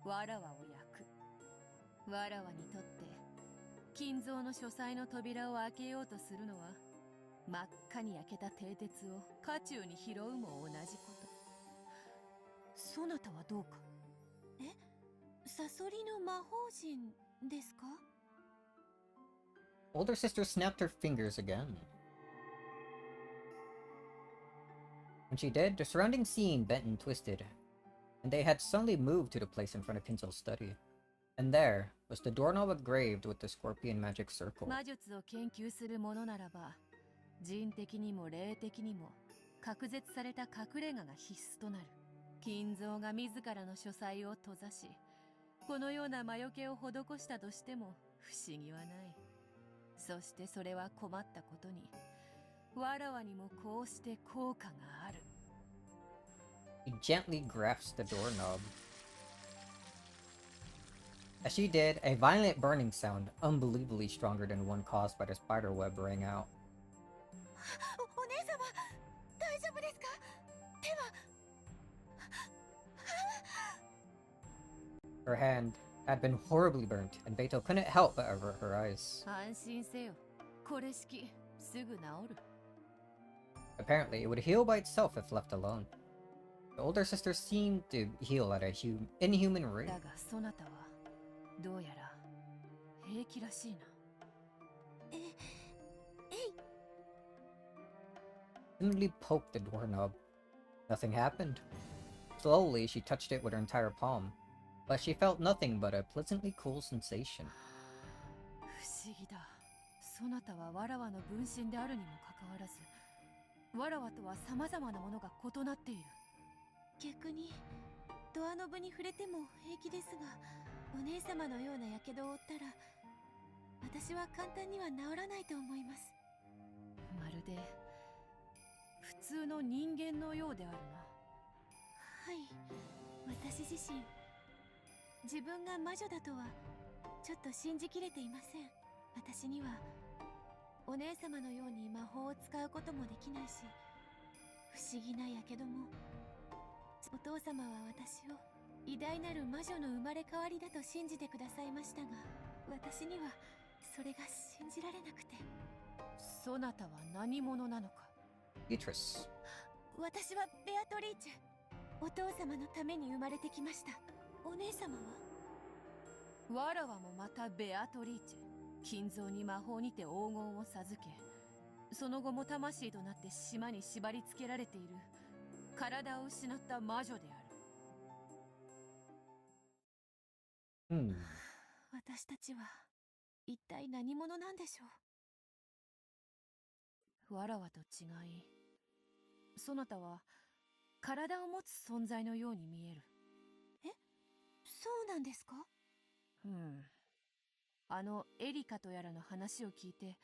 わらわを焼く。わらわにとって金蔵の書斎の扉を開けようとするのは真っ赤に焼けた蹄鉄を家中に拾うも同じこと。そなたはどうか？え？サソリの魔法陣ですか？ Older sister snapped her fingers again. When she did, the surrounding scene bent and twisted, and they had suddenly moved to the place in front of Kinzo's study. And there was the doorknob engraved with the scorpion magic circle. 魔術を研究するものならば、人的にも霊的にも隔絶された隠れ家が必須となる。金蔵が自らの書斎を閉ざし、このような魔除けを施したとしても不思議はない。そしてそれは困ったことに、わらわにもこうして効果がある。He gently grasped the doorknob. As she did, a violent burning sound, unbelievably stronger than one caused by the spider web, rang out. お姉様、大丈夫ですか？手は。Her hand had been horribly burnt, and Beto couldn't help but avert her eyes. 安心せよ。これ式、すぐ治る。Apparently, it would heal by itself if left alone. The older sister seemed to heal at a inhuman rate. だがそなたはどうやら平気らしいな。Timidly poked the doorknob. Nothing happened. Slowly, she touched it with her entire palm, but she felt nothing but a pleasantly cool sensation. 不思議だ。そなたはわらわの分身であるにもかかわらず、わらわとは様々なものが異なっている。逆にドアノブに触れても平気ですが、お姉様のようなやけどを負ったら私は簡単には治らないと思います。まるで普通の人間のようであるな。はい、私自身自分が魔女だとはちょっと信じきれていません。私にはお姉様のように魔法を使うこともできないし、不思議なやけども。お父様は私を偉大なる魔女の生まれ変わりだと信じてくださいましたが、私にはそれが信じられなくて。そなたは何者なのか。ビートリス。私はベアトリーチェ。お父様のために生まれてきました。お姉様は？わらわもまたベアトリーチェ。金蔵に魔法にて黄金を授け、その後も魂となって島に縛り付けられている体を失った魔女である。私たちは一体何者なんでしょう。わらわと違い、そなたは体を持つ存在のように見える。え、そうなんですか？あのエリカとやらの話を聞いて、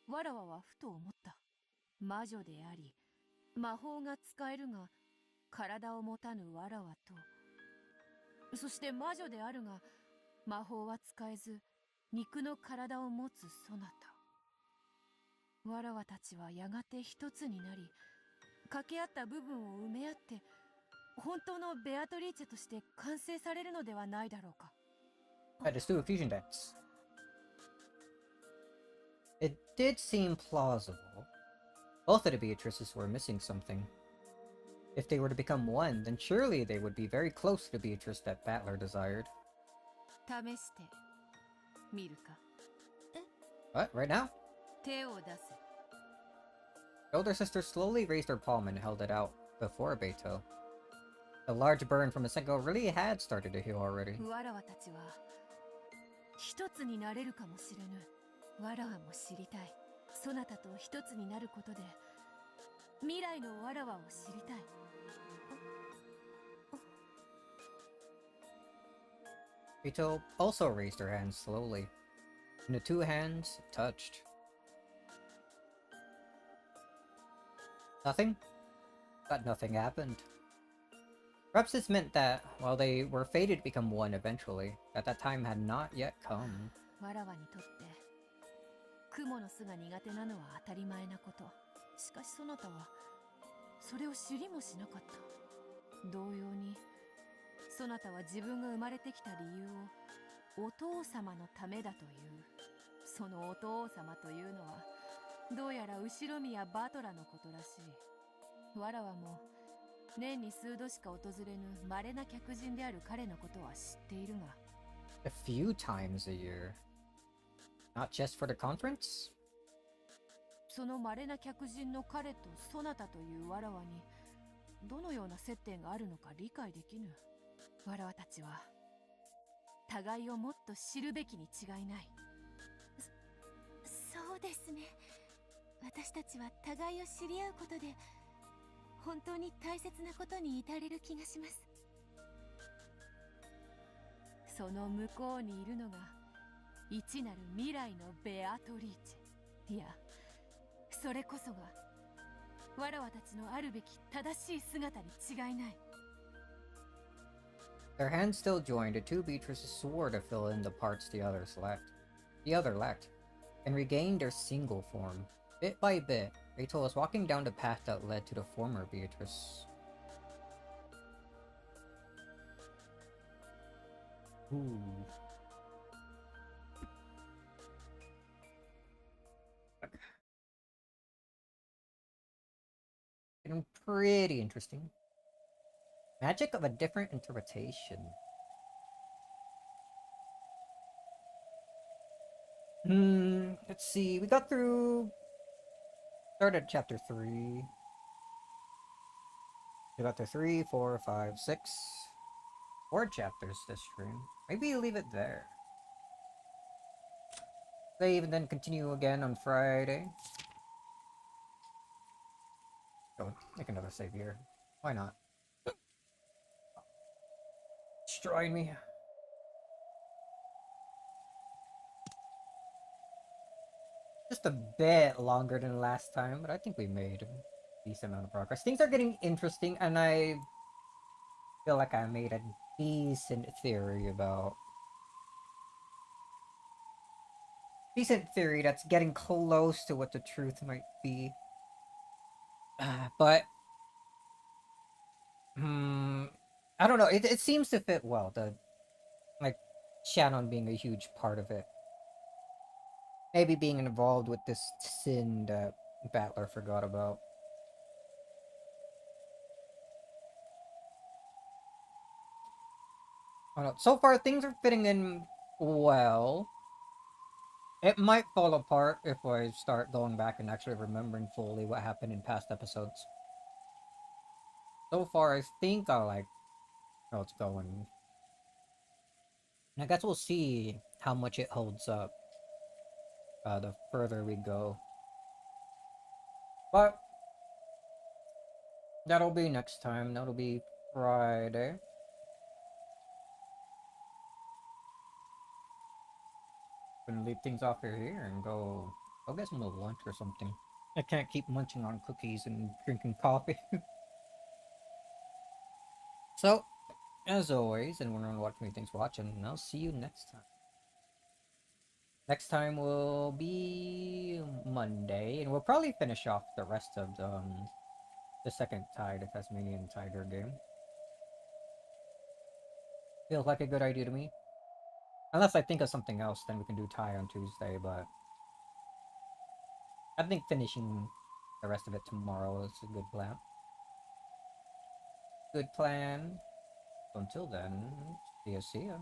わらわはふと思った。魔女であり魔法が使えるが体を持たぬわらわと、そして魔女であるが魔法は使えず肉の体を持つそなた。わらわたちはやがて一つになり、掛け合った部分を埋め合って本当のベアトリーチェとして完成されるのではないだろうか。Right, let's do a fusion dance. It did seem plausible. Both of the Beatrices were missing something. If they were to become one, then surely they would be very close to the Beatrice that Battler desired. 試してみるか。What? Right now? 手を出せ。The older sister slowly raised her palm and held it out before Beto. The large burn from the single really had started to heal already. わらわたちは一つになれるかもしれぬ。わらわも知りたい。そなたと一つになることで未来のわらわを知りたい。Beto also raised her hands slowly, and the two hands touched. Nothing? But nothing happened. Perhaps this meant that, while they were fated to become one eventually, that time had not yet come. わらわにとって雲の巣が苦手なのは当たり前なこと。しかしそなたはそれを知りもしなかった。同様にそなたは自分が生まれてきた理由をお父様のためだという。そのお父様というのはどうやら後ろ宮バトラのことらしい。わらわも年に数度しか訪れぬ稀な客人である彼のことは知っているが。A few times a year. Not just for the conference? その稀な客人の彼とそなたというわらわにどのような接点があるのか理解できぬ。わらわたちは互いをもっと知るべきに違いない。そうですね。私たちは互いを知り合うことで本当に大切なことに至れる気がします。その向こうにいるのが一なる未来のベアトリーチェ。いや、それこそがわらわたちのあるべき正しい姿に違いない。Their hands still joined, the two Beatrices swore to fill in the parts the other lacked, and regained their single form. Bit by bit, Rachel was walking down the path that led to the former Beatrice. Ooh. Getting pretty interesting. Magic of a different interpretation. Let's see. We got through... Started chapter 3. We got to 3, 4, 5, 6. 4 chapters this stream. Maybe leave it there. Save and then continue again on Friday. Go, make another save here. Why not? Destroying me. Just a bit longer than last time, but I think we made a decent amount of progress. Things are getting interesting, and I feel like I made a decent theory about... Decent theory that's getting close to what the truth might be. But... I don't know, it seems to fit well, like, Shannon being a huge part of it. Maybe being involved with this sin that Battler forgot about. I don't know. So far, things are fitting in well. It might fall apart if I start going back and actually remembering fully what happened in past episodes. So far, I think I like how it's going. And I guess we'll see how much it holds up the further we go. But that'll be next time. That'll be Friday. Gonna leave things off here and go get some lunch or something. I can't keep munching on cookies and drinking coffee. So, as always, and when watch me things watching, and I'll see you next time. Next time will be Monday, and we'll probably finish off the rest of the second Tide, Tasmanian Tiger game. Feels like a good idea to me. Unless I think of something else, then we can do tie on Tuesday, but I think finishing the rest of it tomorrow is a good plan. Good plan. Until then, see ya.